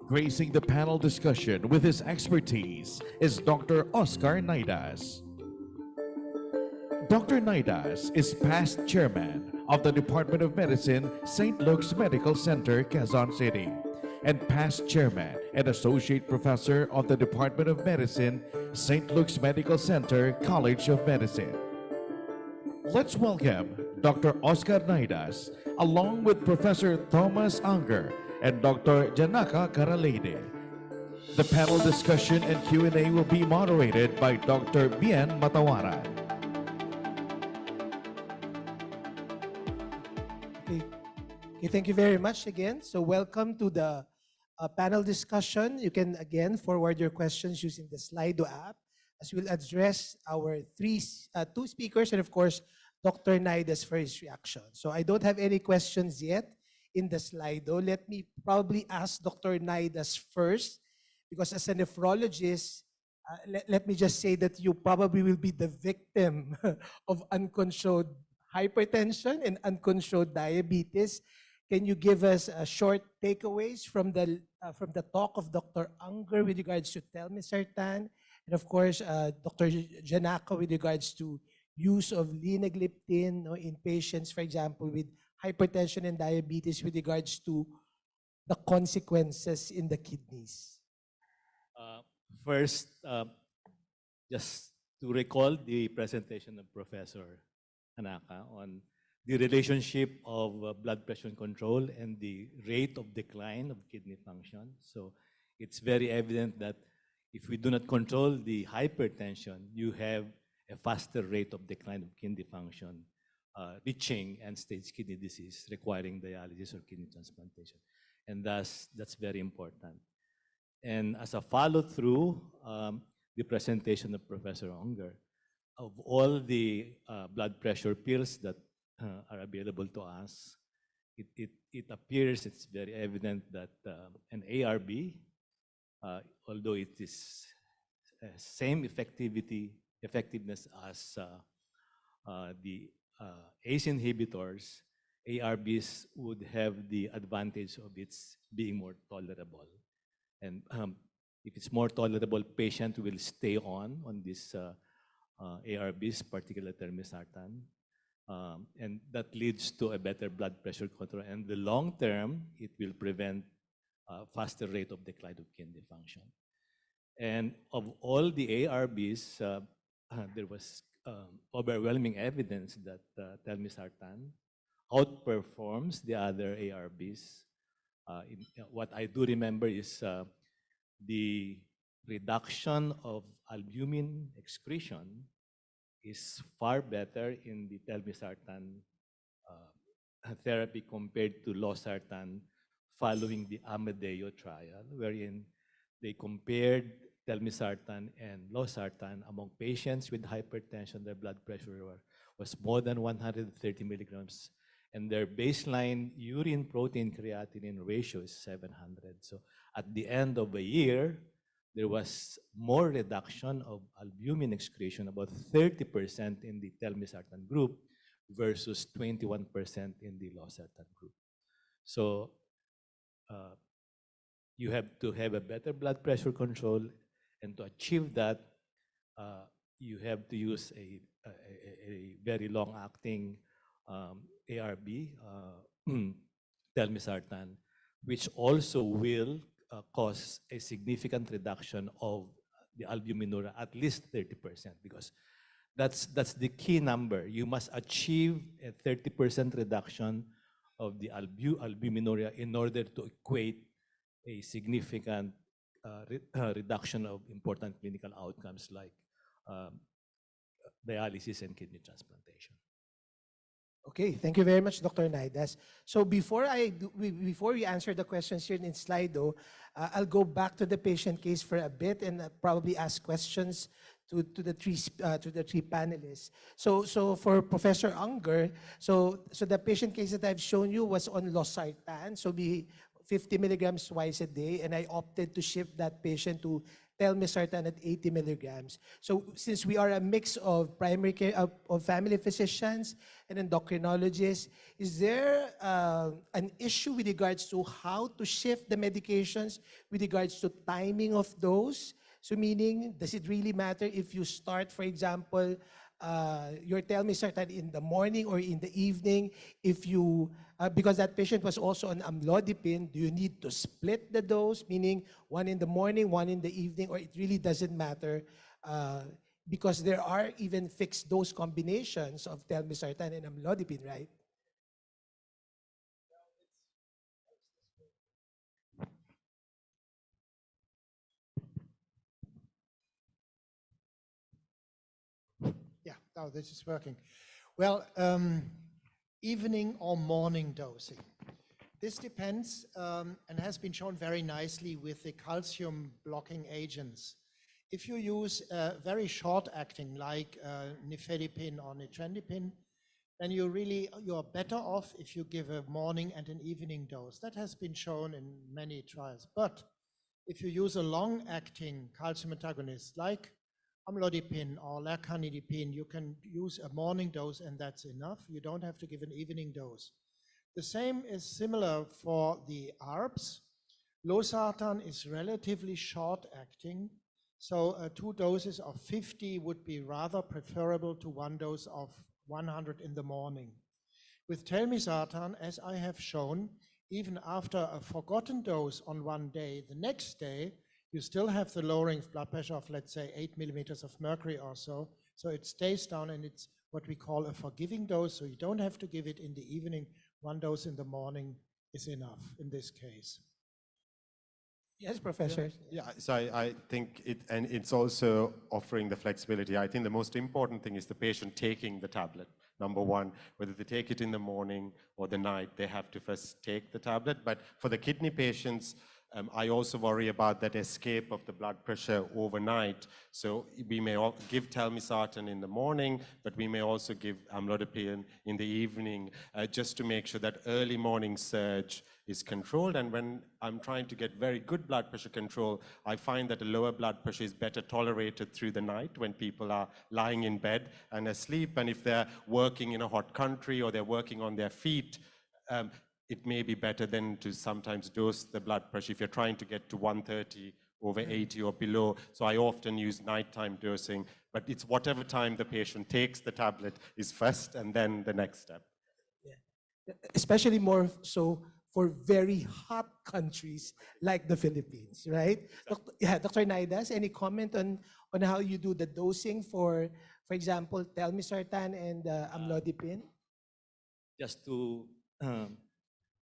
Gracing the panel discussion with his expertise is Dr. Oscar Naidas. Dr. Naidas is past chairman of the Department of Medicine, St. Luke's Medical Center, Quezon City, and past chairman and associate professor of the Department of Medicine, St. Luke's Medical Center, College of Medicine. Let's welcome Dr. Oscar Naidas, along with Professor Thomas Unger and Dr. Janaka Kanalady. The panel discussion and Q&A will be moderated by Dr. Bien Matawaran. Okay, thank you very much again. So welcome to the panel discussion. You can again forward your questions using the Slido app as we'll address our two speakers and of course, Dr. Naidas for his reaction. So I don't have any questions yet in the Slido. Let me probably ask Dr. Naidas first because as a nephrologist, let me just say that you probably will be the victim of uncontrolled hypertension and uncontrolled diabetes. Can you give us short takeaways from the talk of Dr. Unger with regards to telmisartan, and of course, Dr. Janaka with regards to use of linagliptin in patients, for example, with hypertension and diabetes with regards to the consequences in the kidneys? First, just to recall the presentation of Professor Hanaka on the relationship of blood pressure control and the rate of decline of kidney function. So it's very evident that if we do not control the hypertension, you have a faster rate of decline of kidney function, reaching end-stage kidney disease, requiring dialysis or kidney transplantation. And thus, that's very important. And as a follow-through, the presentation of Professor Unger, of all the blood pressure pills that are available to us, it appears, it's very evident that an ARB, although it is same effectiveness as the ACE inhibitors, ARBs would have the advantage of its being more tolerable. And if it's more tolerable, patient will stay on this ARBs, particularly telmisartan. And that leads to a better blood pressure control. And the long term, it will prevent faster rate of decline of kidney function. And of all the ARBs, there was overwhelming evidence that telmisartan outperforms the other ARBs. What I do remember is the reduction of albumin excretion is far better in the telmisartan therapy compared to losartan following the Amadeo trial, wherein they compared telmisartan and losartan among patients with hypertension. Their blood pressure was more than 130 milligrams, and their baseline urine protein creatinine ratio is 700. So at the end of a year, there was more reduction of albumin excretion, about 30% in the telmisartan group versus 21% in the losartan group. So you have to have a better blood pressure control, and to achieve that, you have to use a a very long-acting ARB, telmisartan, which also will cause a significant reduction of the albuminuria, at least 30%, because that's the key number. You must achieve a 30% reduction of the albuminuria in order to equate a significant reduction of important clinical outcomes like um, dialysis and kidney transplantation. Okay, thank you very much, Dr. Naidas. So before we answer the questions here in Slido, I'll go back to the patient case for a bit and probably ask questions to the three panelists. So for Professor Unger, so the patient case that I've shown you was on losartan, so 50 milligrams twice a day, and I opted to shift that patient to telmisartan at 80 milligrams. So since we are a mix of primary care, of family physicians and endocrinologists, is there an issue with regards to how to shift the medications with regards to timing of those? So meaning, does it really matter if you start, for example, your telmisartan in the morning or in the evening? If you, because that patient was also on amlodipine, do you need to split the dose, meaning one in the morning, one in the evening, or it really doesn't matter? Because there are even fixed dose combinations of telmisartan and amlodipine, right? Yeah, oh, this is working. Well, evening or morning dosing. This depends and has been shown very nicely with the calcium blocking agents. If you use very short acting like nifedipine or nitrendipine, then you're better off if you give a morning and an evening dose. That has been shown in many trials. But if you use a long acting calcium antagonist like amlodipine or lercanidipine, you can use a morning dose and that's enough. You don't have to give an evening dose. The same is similar for the ARBs. Losartan is relatively short acting, so 2 doses of 50 would be rather preferable to 1 dose of 100 in the morning. With telmisartan, as I have shown, even after a forgotten dose on one day, the next day, you still have the lowering of blood pressure of, let's say, 8 millimeters of mercury or so. So it stays down and it's what we call a forgiving dose. So you don't have to give it in the evening. 1 dose in the morning is enough in this case. Yes, Professor. Yeah, so I think and it's also offering the flexibility. I think the most important thing is the patient taking the tablet. Number one, whether they take it in the morning or the night, they have to first take the tablet. But for the kidney patients, I also worry about that escape of the blood pressure overnight. So we may give telmisartan in the morning, but we may also give amlodipine in the evening, just to make sure that early morning surge is controlled. And when I'm trying to get very good blood pressure control, I find that a lower blood pressure is better tolerated through the night when people are lying in bed and asleep. And if they're working in a hot country or they're working on their feet, it may be better then to sometimes dose the blood pressure if you're trying to get to 130 over 80 or below. So I often use nighttime dosing, but it's whatever time the patient takes the tablet is first and then the next step. Yeah. Especially more so for very hot countries like the Philippines, right? Dr. Naidas, any comment on how you do the dosing for example, telmisartan and amlodipine? Just to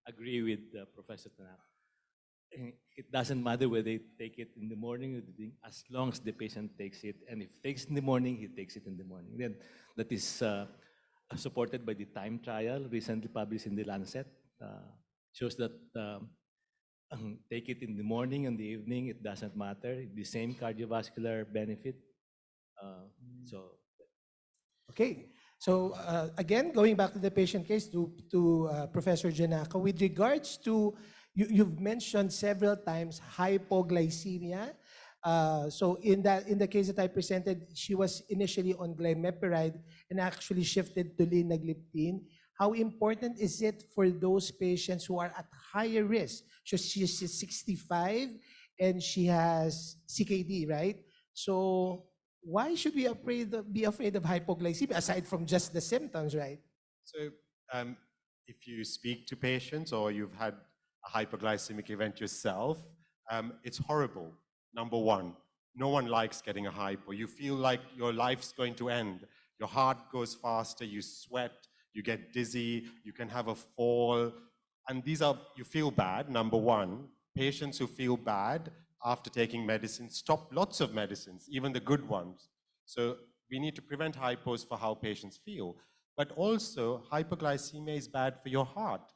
agree with Professor Tanaka. It doesn't matter whether they take it in the morning or the evening, as long as the patient takes it. And if he takes in the morning, he takes it in the morning. Then that is supported by the TIME trial recently published in the Lancet. Shows that take it in the morning and the evening, it doesn't matter. The same cardiovascular benefit. Okay. So again, going back to the patient case, to Professor Janaka, with regards to, you've mentioned several times hypoglycemia. So in the case that I presented, she was initially on glimepiride and actually shifted to linagliptin. How important is it for those patients who are at higher risk? So she's 65 and she has CKD, right? So why should we be afraid of hypoglycemia aside from just the symptoms, right? So if you speak to patients or you've had a hypoglycemic event yourself, it's horrible. Number one, no one likes getting a hypo. You feel like your life's going to end. Your heart goes faster, you sweat, you get dizzy, you can have a fall. And you feel bad, number one. Patients who feel bad after taking medicine stop lots of medicines, even the good ones. So we need to prevent hypos for how patients feel. But also, hypoglycemia is bad for your heart.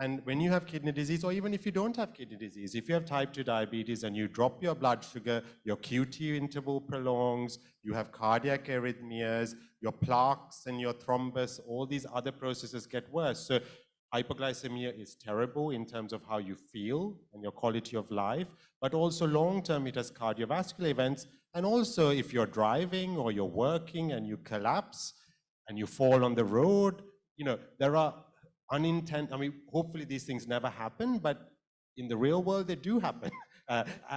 And when you have kidney disease, or even if you don't have kidney disease, if you have type 2 diabetes and you drop your blood sugar, your QT interval prolongs, you have cardiac arrhythmias, your plaques and your thrombus, all these other processes get worse. So hypoglycemia is terrible in terms of how you feel and your quality of life, but also long-term it has cardiovascular events. And also if you're driving or you're working and you collapse and you fall on the road, there are hopefully these things never happen, but in the real world, they do happen.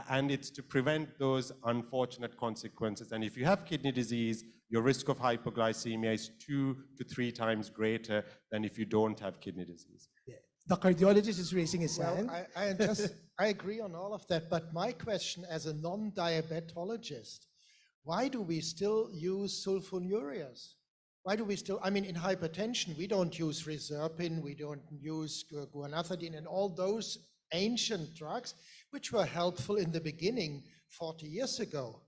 And it's to prevent those unfortunate consequences. And if you have kidney disease, your risk of hypoglycemia is 2 to 3 times greater than if you don't have kidney disease. Yeah. The cardiologist is raising his Well, hand. I agree on all of that, but my question as a non-diabetologist, why do we still use sulfonylureas? Why do we still, in hypertension, we don't use reserpine, we don't use guanethidine and all those ancient drugs, which were helpful in the beginning 40 years ago.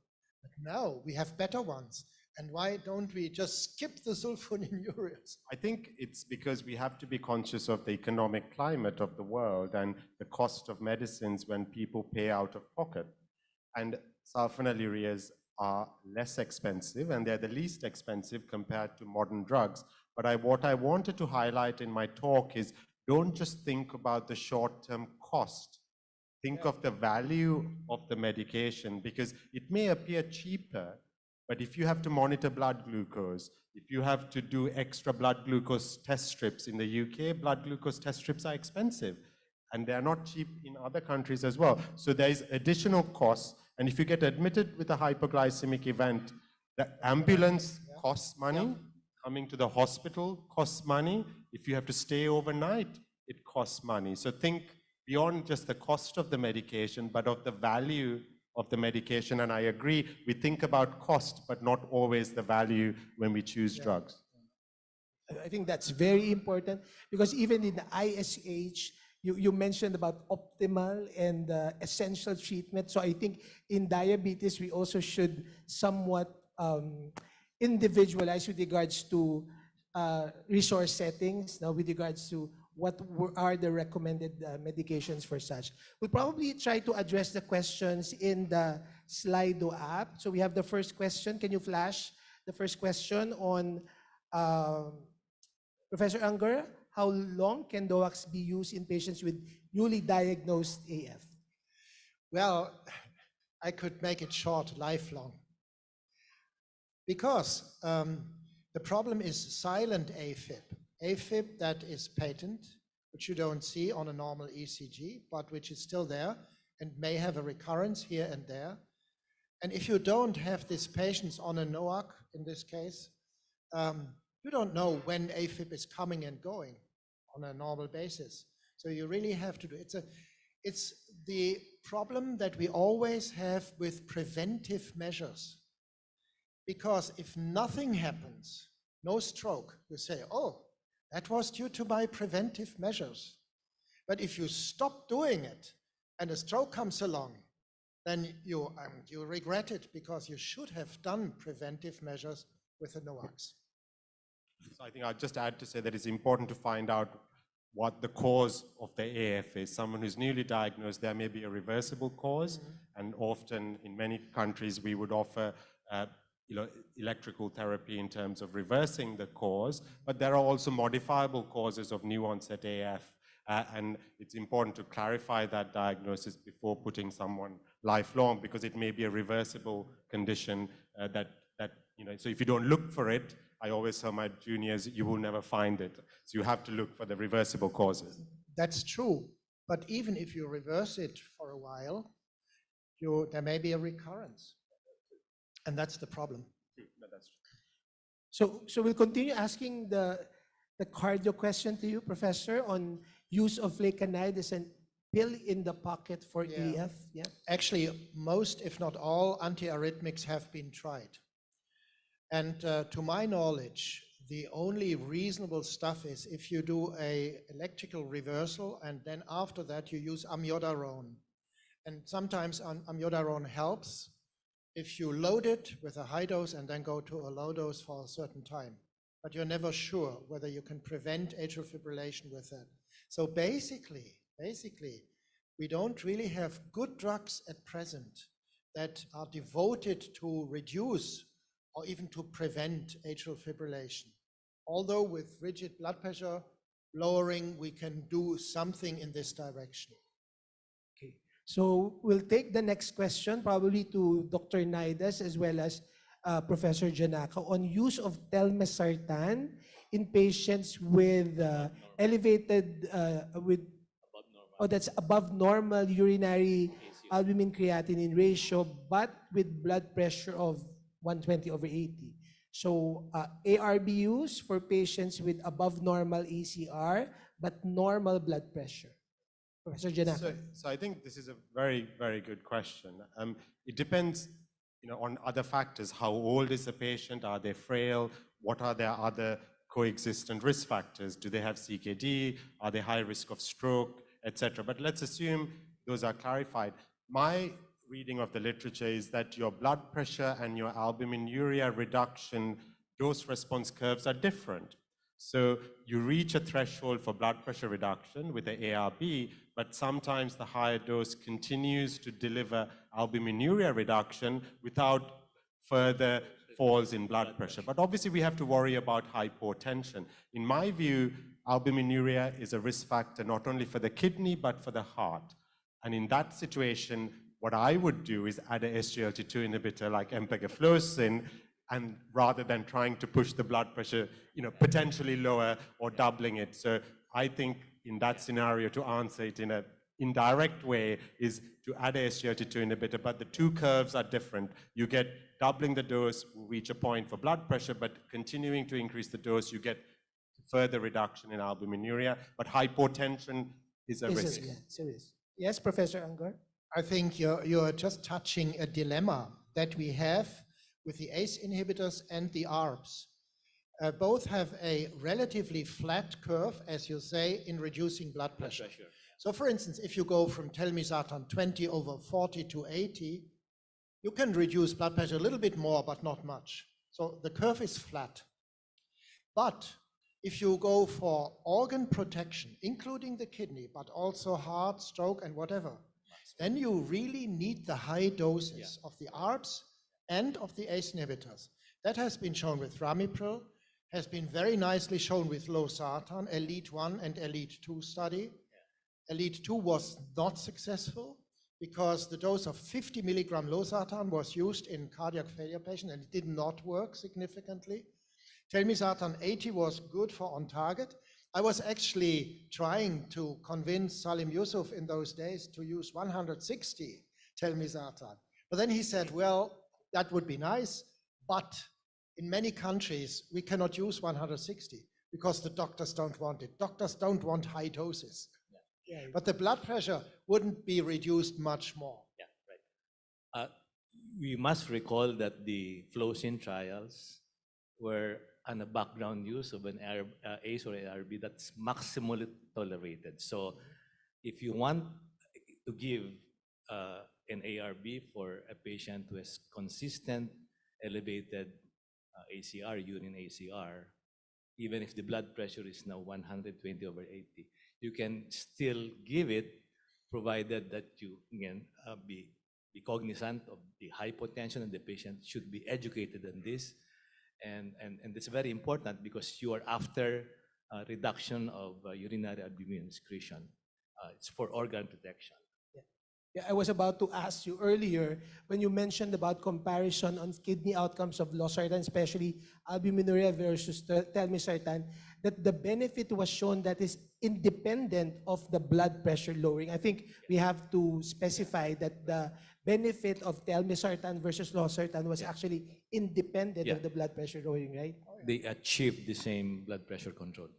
But now we have better ones. And why don't we just skip the sulfonylureas? I think it's because we have to be conscious of the economic climate of the world and the cost of medicines when people pay out of pocket. And sulfonylureas are less expensive, and they're the least expensive compared to modern drugs. But what I wanted to highlight in my talk is, don't just think about the short-term cost. Think of the value of the medication, because it may appear cheaper, but if you have to monitor blood glucose, if you have to do extra blood glucose test strips in the UK, blood glucose test strips are expensive, and they're not cheap in other countries as well. So there's additional costs. And if you get admitted with a hypoglycemic event, the ambulance costs money, coming to the hospital costs money. If you have to stay overnight, it costs money. So think beyond just the cost of the medication, but of the value of the medication. And I agree, we think about cost, but not always the value when we choose drugs. I think that's very important, because even in the ISH, you mentioned about optimal and essential treatment. So I think in diabetes, we also should somewhat individualize with regards to resource settings, now with regards to what are the recommended medications for such. We'll probably try to address the questions in the Slido app. So we have the first question. Can you flash the first question on Professor Unger? How long can DOACs be used in patients with newly diagnosed AF? Well, I could make it short, lifelong. Because the problem is silent AFib. AFib that is patent, which you don't see on a normal ECG, but which is still there and may have a recurrence here and there. And if you don't have these patients on a NOAC, in this case, you don't know when AFib is coming and going on a normal basis. So you really have to do it. It's the problem that we always have with preventive measures. Because if nothing happens, no stroke, you say, oh, that was due to my preventive measures. But if you stop doing it and a stroke comes along, then you regret it, because you should have done preventive measures with the NOACs. So I think I'll just add to say that it's important to find out what the cause of the AF is. Someone who's newly diagnosed, there may be a reversible cause, and often in many countries we would offer electrical therapy in terms of reversing the cause, but there are also modifiable causes of new onset AF, and it's important to clarify that diagnosis before putting someone lifelong, because it may be a reversible condition so if you don't look for it, I always tell my juniors, you will never find it. So you have to look for the reversible causes. That's true. But even if you reverse it for a while, there may be a recurrence. And that's the problem. So we'll continue asking the cardio question to you, Professor, on use of flecainide as a pill in the pocket for Yeah. EF. Yeah. Actually, most, if not all, antiarrhythmics have been tried. And to my knowledge, the only reasonable stuff is if you do a electrical reversal and then after that you use amiodarone. And sometimes amiodarone helps if you load it with a high dose and then go to a low dose for a certain time. But you're never sure whether you can prevent atrial fibrillation with that. So basically, we don't really have good drugs at present that are devoted to reduce or even to prevent atrial fibrillation. Although with rigid blood pressure lowering, we can do something in this direction. Okay. So we'll take the next question probably to Dr. Naidas as well as Professor Janaka on use of telmisartan in patients with elevated that's above normal urinary albumin creatinine ratio, but with blood pressure of 120/80. So ARB use for patients with above normal ACR but normal blood pressure. Professor Janaka. So I think this is a very, very good question. It depends, on other factors. How old is the patient? Are they frail? What are their other coexistent risk factors? Do they have CKD? Are they high risk of stroke, etc.? But let's assume those are clarified. My reading of the literature is that your blood pressure and your albuminuria reduction dose response curves are different. So you reach a threshold for blood pressure reduction with the ARB, but sometimes the higher dose continues to deliver albuminuria reduction without further falls in blood pressure. But obviously we have to worry about hypotension. In my view, albuminuria is a risk factor not only for the kidney, but for the heart. And in that situation, what I would do is add a SGLT2 inhibitor like empagliflozin, and rather than trying to push the blood pressure, potentially lower or doubling it. So I think in that scenario, to answer it in an indirect way, is to add a SGLT2 inhibitor, but the two curves are different. You get doubling the dose, reach a point for blood pressure, but continuing to increase the dose, you get further reduction in albuminuria, but hypotension is a risk. Serious. Yes, Professor Angar? I think you're just touching a dilemma that we have with the ACE inhibitors and the ARBs. Both have a relatively flat curve, as you say, in reducing blood pressure. So for instance, if you go from telmisartan 20/40 to 80, you can reduce blood pressure a little bit more, but not much. So the curve is flat. But if you go for organ protection, including the kidney, but also heart, stroke, and whatever, then you really need the high doses of the ARBs and of the ACE inhibitors. That has been shown with ramipril, has been very nicely shown with losartan, ELITE-1 and ELITE-2 study. ELITE-2 was not successful because the dose of 50 milligram losartan was used in cardiac failure patients and it did not work significantly. Telmisartan 80 was good for on target. I was actually trying to convince Salim Yusuf in those days to use 160 telmisartan. But then he said, well, that would be nice, but in many countries, we cannot use 160 because the doctors don't want it. Doctors don't want high doses. Yeah. But the blood pressure wouldn't be reduced much more. Yeah, right. We must recall that the Flowsin trials were on a background use of an ACE or ARB that's maximally tolerated. So if you want to give an ARB for a patient who has consistent elevated ACR, urine ACR, even if the blood pressure is now 120/80, you can still give it, provided that you again be cognizant of the hypotension, and the patient should be educated on this. And it's very important because you are after reduction of urinary albumin excretion. It's for organ protection. Yeah, I was about to ask you earlier when you mentioned about comparison on kidney outcomes of losartan, especially albuminuria versus telmisartan, that the benefit was shown that is independent of the blood pressure lowering. I think we have to specify that the benefit of telmisartan versus losartan was actually independent of the blood pressure lowering, right? They achieve the same blood pressure control.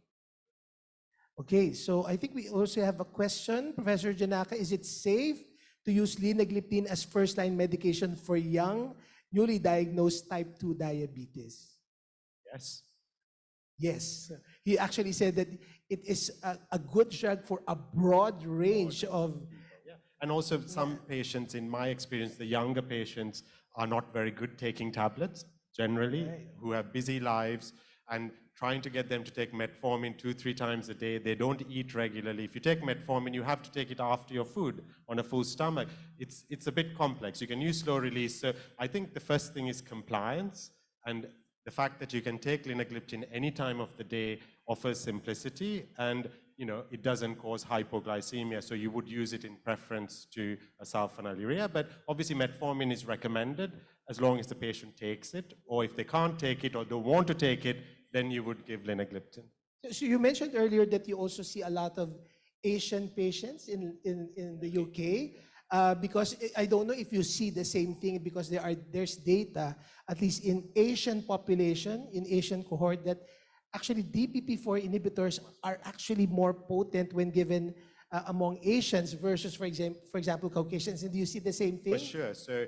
Okay, so I think we also have a question, Professor Janaka. Is it safe to use linagliptin as first-line medication for young, newly diagnosed type 2 diabetes? Yes. Yes. He actually said that it is a good drug for a broad range of... Yeah. And also some patients, in my experience, the younger patients are not very good taking tablets generally, who have busy lives, and trying to get them to take metformin 2-3 times a day. They don't eat regularly. If you take metformin, you have to take it after your food on a full stomach. It's a bit complex. You can use slow release. So I think the first thing is compliance, and the fact that you can take linagliptin any time of the day offers simplicity, and it doesn't cause hypoglycemia, so you would use it in preference to a sulfonylurea. But obviously metformin is recommended as long as the patient takes it, or if they can't take it or don't want to take it, then you would give linagliptin. So you mentioned earlier that you also see a lot of Asian patients in the UK, because I don't know if you see the same thing, because there's data, at least in Asian population, in Asian cohort, that actually DPP-4 inhibitors are actually more potent when given among Asians versus, for example, Caucasians. And do you see the same thing? For sure. So,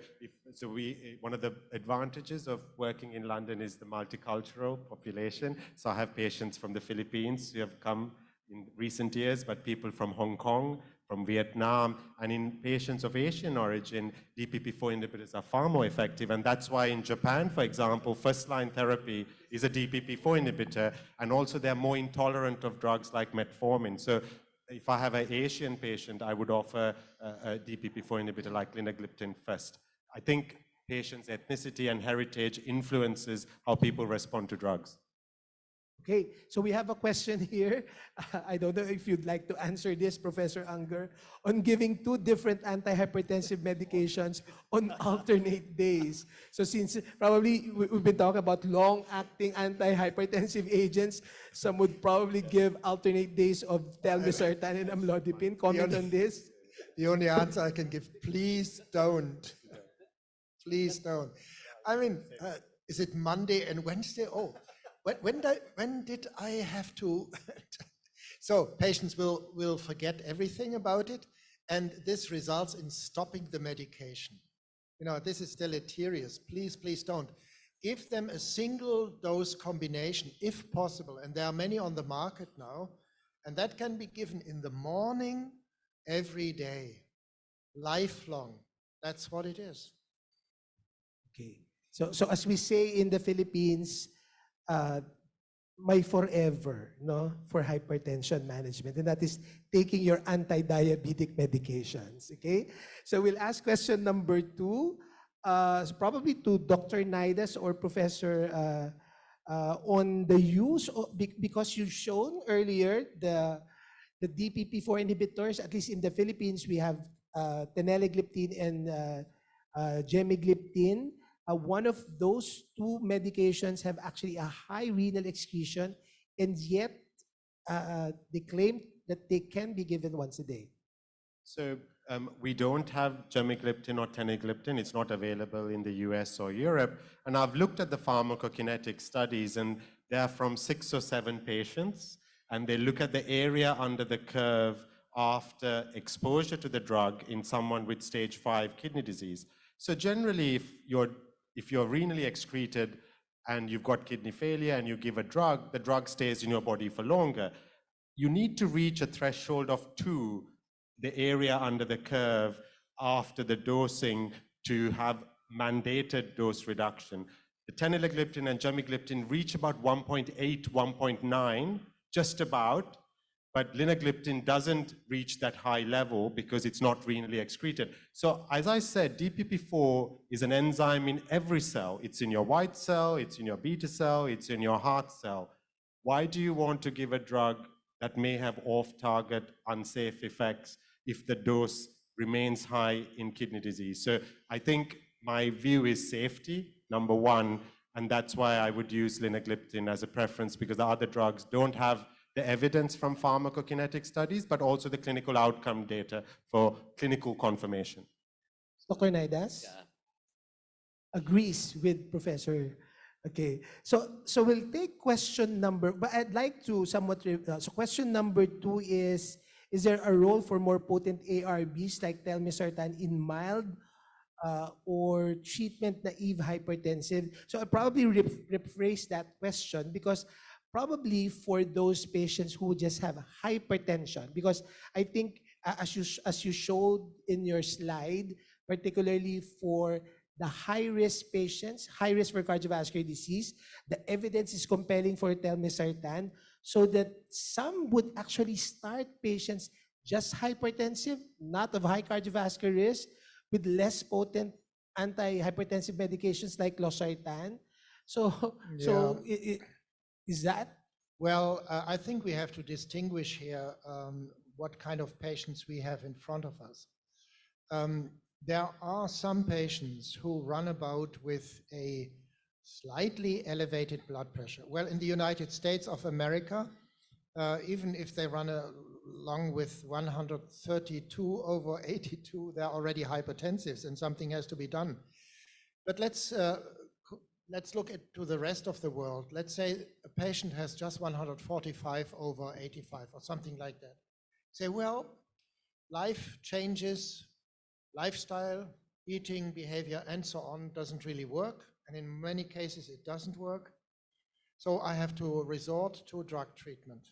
one of the advantages of working in London is the multicultural population. So I have patients from the Philippines who have come in recent years, but people from Hong Kong, from Vietnam, and in patients of Asian origin, DPP-4 inhibitors are far more effective. And that's why in Japan, for example, first-line therapy is a DPP-4 inhibitor, and also they're more intolerant of drugs like metformin. So if I have an Asian patient, I would offer a DPP-4 inhibitor like linagliptin first. I think patients' ethnicity and heritage influences how people respond to drugs. Okay, so we have a question here. I don't know if you'd like to answer this, Professor Unger, on giving 2 different antihypertensive medications on alternate days. So since probably we've been talking about long-acting antihypertensive agents, some would probably give alternate days of telmisartan and amlodipine. Comment on this? The only answer I can give, please don't. Please don't. I mean, is it Monday and Wednesday? Oh, when did I have to? So patients will forget everything about it, and this results in stopping the medication. This is deleterious. Please, please don't. Give them a single dose combination, if possible, and there are many on the market now, and that can be given in the morning, every day, lifelong. That's what it is. Okay, so as we say in the Philippines, my forever, no, for hypertension management, and that is taking your anti-diabetic medications. Okay, so we'll ask question number 2, probably to Dr. Naidas or Professor, on the use of, because you've shown earlier the DPP-4 inhibitors. At least in the Philippines, we have teneligliptin and gemagliptin. One of those 2 medications have actually a high renal excretion, and yet they claim that they can be given once a day. So we don't have gemagliptin or teneligliptin. It's not available in the US or Europe. And I've looked at the pharmacokinetic studies, and they're from 6 or 7 patients, and they look at the area under the curve after exposure to the drug in someone with stage 5 kidney disease. So generally, if you're renally excreted and you've got kidney failure and you give a drug, the drug stays in your body for longer. You need to reach a threshold of 2, the area under the curve, after the dosing to have mandated dose reduction. The teneligliptin and gemagliptin reach about 1.8, 1.9, just about, but linagliptin doesn't reach that high level because it's not renally excreted. So as I said, DPP-4 is an enzyme in every cell. It's in your white cell, it's in your beta cell, it's in your heart cell. Why do you want to give a drug that may have off-target, unsafe effects if the dose remains high in kidney disease. So I think my view is safety, number one, and that's why I would use linagliptin as a preference, because the other drugs don't have the evidence from pharmacokinetic studies, but also the clinical outcome data for clinical confirmation. Dr. Naidas agrees with Professor. Okay, so we'll take question number, but I'd like to somewhat, so question number 2 is there a role for more potent ARBs like telmisartan in mild or treatment-naive hypertensive? So I'll probably rephrase that question, because probably for those patients who just have hypertension, because I think as you showed in your slide, particularly for the high-risk patients, high risk for cardiovascular disease, the evidence is compelling for telmisartan, so that some would actually start patients just hypertensive, not of high cardiovascular risk, with less potent antihypertensive medications like losartan. So, is that? Well, I think we have to distinguish here what kind of patients we have in front of us. There are some patients who run about with a slightly elevated blood pressure. Well, in the United States of America, even if they run along with 132/82, they're already hypertensive, and something has to be done. But let's look to the rest of the world. Let's say a patient has just 145/85 or something like that. Say, well, life changes, lifestyle, eating behavior, and so on doesn't really work. And in many cases, it doesn't work. So I have to resort to drug treatment.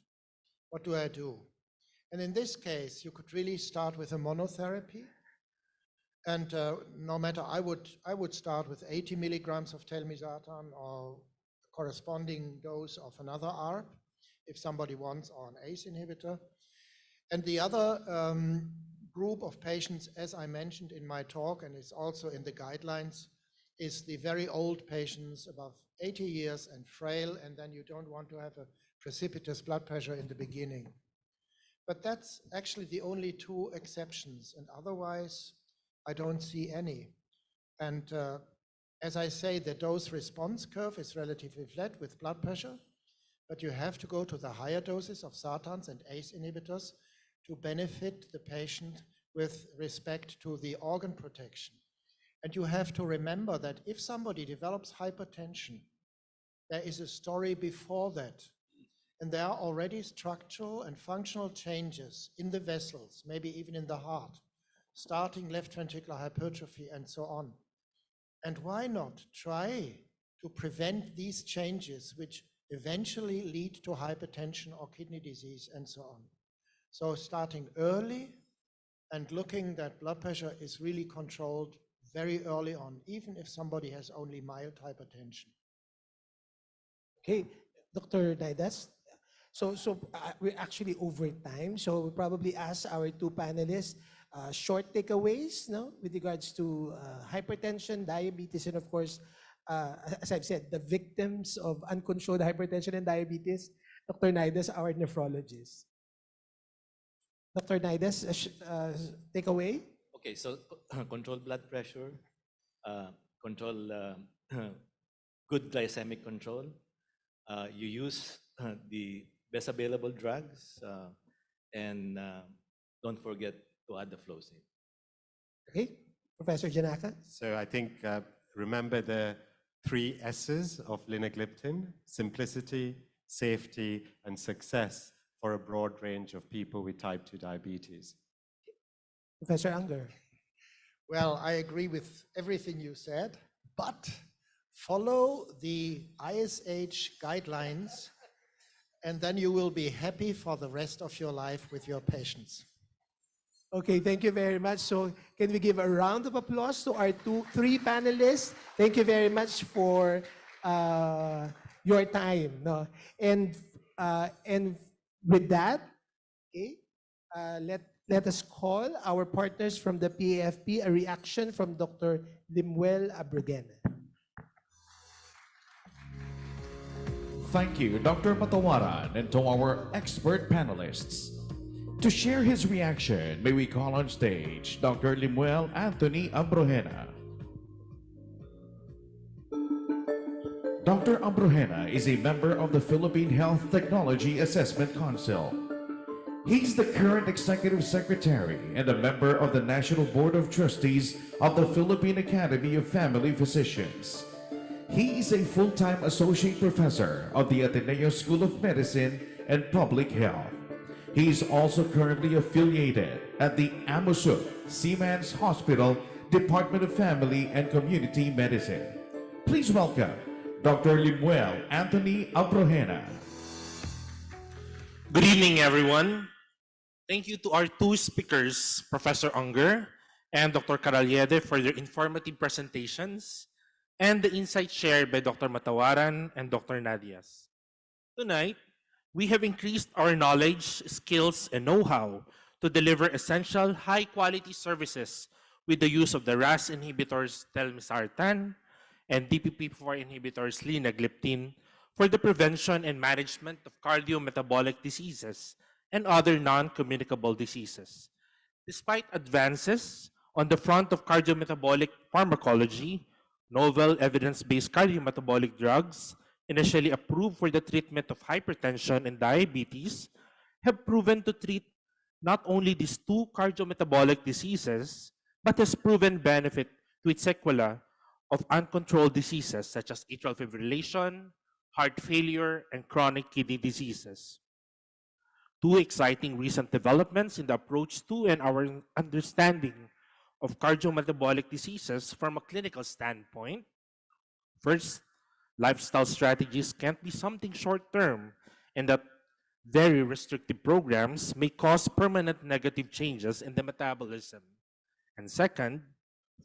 What do I do? And in this case, you could really start with a monotherapy. And no matter, I would start with 80 milligrams of telmisartan or a corresponding dose of another ARB, if somebody wants, or an ACE inhibitor. And the other group of patients, as I mentioned in my talk, and it's also in the guidelines, is the very old patients above 80 years and frail, and then you don't want to have a precipitous blood pressure in the beginning. But that's actually the only 2 exceptions, and otherwise I don't see any. And as I say, the dose response curve is relatively flat with blood pressure, but you have to go to the higher doses of sartans and ACE inhibitors to benefit the patient with respect to the organ protection. And you have to remember that if somebody develops hypertension, there is a story before that. And there are already structural and functional changes in the vessels, maybe even in the heart, starting left ventricular hypertrophy and so on. And why not try to prevent these changes, which eventually lead to hypertension or kidney disease and so on? So starting early and looking that blood pressure is really controlled very early on, even if somebody has only mild hypertension. Okay, Dr. Naidas. So we're actually over time. So we'll probably ask our 2 panelists short takeaways, no, with regards to hypertension, diabetes, and of course, as I've said, the victims of uncontrolled hypertension and diabetes. Dr. Naidas, our nephrologist. Dr. Naidas, takeaway? Okay, so control blood pressure, control good glycemic control. You use the best available drugs, and don't forget to add the Flozin. Okay, Professor Janaka? So I think remember the 3 S's of linagliptin: simplicity, safety, and success for a broad range of people with type 2 diabetes. Professor Unger? Well, I agree with everything you said, but follow the ISH guidelines, and then you will be happy for the rest of your life with your patients. Okay, thank you very much. So can we give a round of applause to our 3 panelists? Thank you very much for your time. No? And with that, okay, let us call our partners from the PAFP, a reaction from Dr. Limuel Abrogena. Thank you, Dr. Matawaran, and to our expert panelists. To share his reaction, may we call on stage Dr. Limuel Anthony Ambrojena. Dr. Ambrojena is a member of the Philippine Health Technology Assessment Council. He's the current Executive Secretary and a member of the National Board of Trustees of the Philippine Academy of Family Physicians. He is a full-time Associate Professor of the Ateneo School of Medicine and Public Health. He is also currently affiliated at the AMUSUC Seamen's Hospital, Department of Family and Community Medicine. Please welcome Dr. Limuel Anthony Ambrojena. Good evening, everyone. Thank you to our two speakers, Professor Unger and Dr. Caraliede, for their informative presentations and the insights shared by Dr. Matawaran and Dr. Nadias. Tonight, we have increased our knowledge, skills, and know-how to deliver essential, high-quality services with the use of the RAS inhibitors telmisartan and DPP-4 inhibitors linagliptin for the prevention and management of cardiometabolic diseases and other non-communicable diseases. Despite advances on the front of cardiometabolic pharmacology, novel evidence-based cardiometabolic drugs initially approved for the treatment of hypertension and diabetes have proven to treat not only these two cardiometabolic diseases, but has proven benefit to its sequela of uncontrolled diseases such as atrial fibrillation, heart failure, and chronic kidney diseases. Two exciting recent developments in the approach to and our understanding of cardiometabolic diseases from a clinical standpoint. First, lifestyle strategies can't be something short-term, and that very restrictive programs may cause permanent negative changes in the metabolism. And second,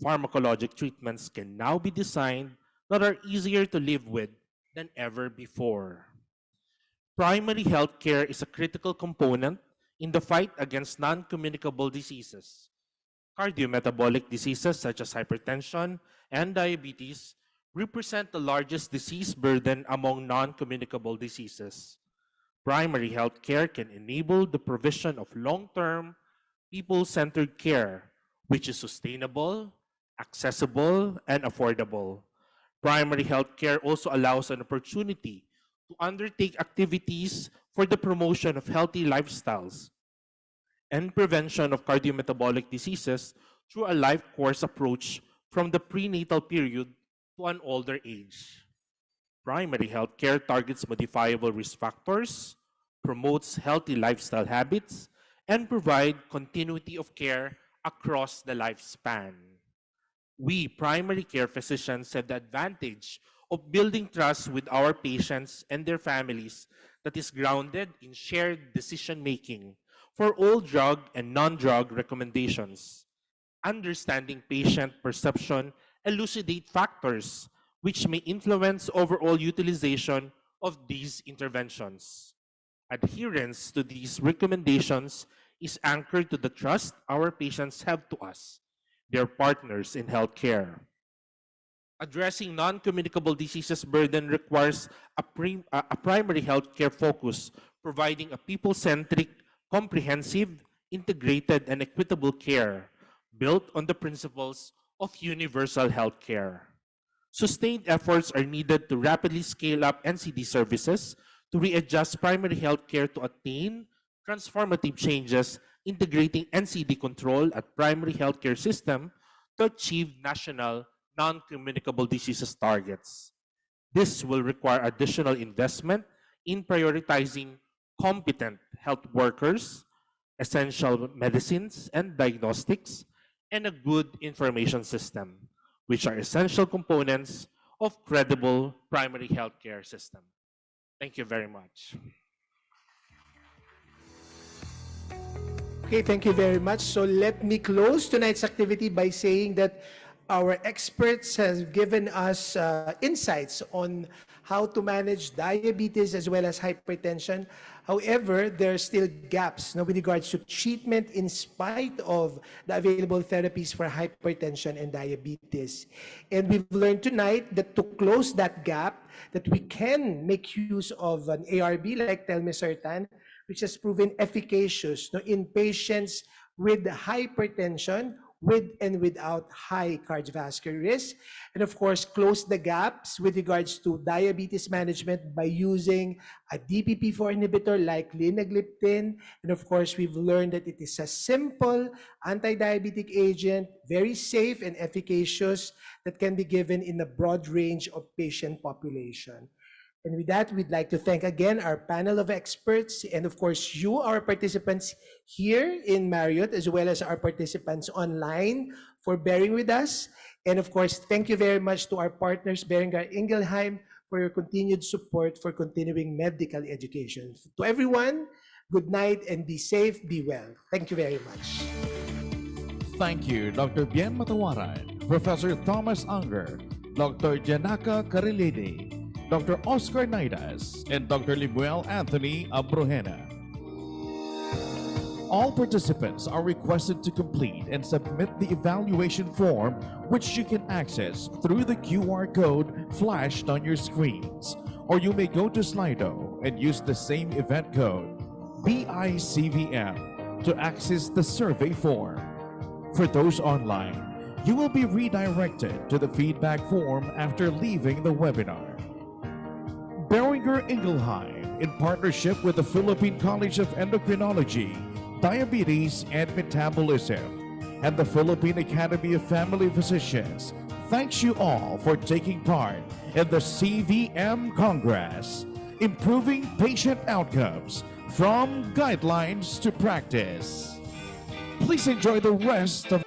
pharmacologic treatments can now be designed that are easier to live with than ever before. Primary health care is a critical component in the fight against non-communicable diseases. Cardiometabolic diseases such as hypertension and diabetes represent the largest disease burden among non-communicable diseases. Primary health care can enable the provision of long-term, people-centered care, which is sustainable, accessible, and affordable. Primary health care also allows an opportunity to undertake activities for the promotion of healthy lifestyles and prevention of cardiometabolic diseases through a life course approach from the prenatal period to an older age. Primary health care targets modifiable risk factors, promotes healthy lifestyle habits, and provide continuity of care across the lifespan. We primary care physicians have the advantage of building trust with our patients and their families that is grounded in shared decision-making for all drug and non-drug recommendations. Understanding patient perception elucidate factors which may influence overall utilization of these interventions. Adherence to these recommendations is anchored to the trust our patients have to us, their partners in healthcare. Addressing non-communicable diseases burden requires a primary healthcare focus, providing a people-centric, comprehensive, integrated, and equitable care built on the principles of universal healthcare. Sustained efforts are needed to rapidly scale up NCD services to readjust primary healthcare to attain transformative changes, integrating NCD control at primary healthcare system to achieve national non-communicable diseases targets. This will require additional investment in prioritizing competent health workers, essential medicines and diagnostics, and a good information system, which are essential components of credible primary healthcare system. Thank you very much. Okay, thank you very much. So let me close tonight's activity by saying that our experts have given us insights on how to manage diabetes as well as hypertension. However, there are still gaps with regards to treatment in spite of the available therapies for hypertension and diabetes. And we've learned tonight that to close that gap, that we can make use of an ARB like telmisartan, which has proven efficacious in patients with hypertension, with and without high cardiovascular risk. And of course, close the gaps with regards to diabetes management by using a DPP-4 inhibitor like linagliptin. And of course, we've learned that it is a simple anti-diabetic agent, very safe and efficacious, that can be given in a broad range of patient population. And with that, we'd like to thank again our panel of experts and of course you, our participants here in Marriott, as well as our participants online for bearing with us. And of course, thank you very much to our partners, Boehringer Ingelheim, for your continued support for continuing medical education. To everyone, good night and be safe, be well. Thank you very much. Thank you, Dr. Bien Matawaran, Professor Thomas Unger, Dr. Janaka Karilidi, Dr. Oscar Naidas, and Dr. Limuel Anthony Abrojena. All participants are requested to complete and submit the evaluation form, which you can access through the QR code flashed on your screens. Or you may go to Slido and use the same event code, BICVM, to access the survey form. For those online, you will be redirected to the feedback form after leaving the webinar. Boehringer Ingelheim, in partnership with the Philippine College of Endocrinology, Diabetes and Metabolism, and the Philippine Academy of Family Physicians, thanks you all for taking part in the CVM Congress, improving patient outcomes from guidelines to practice. Please enjoy the rest of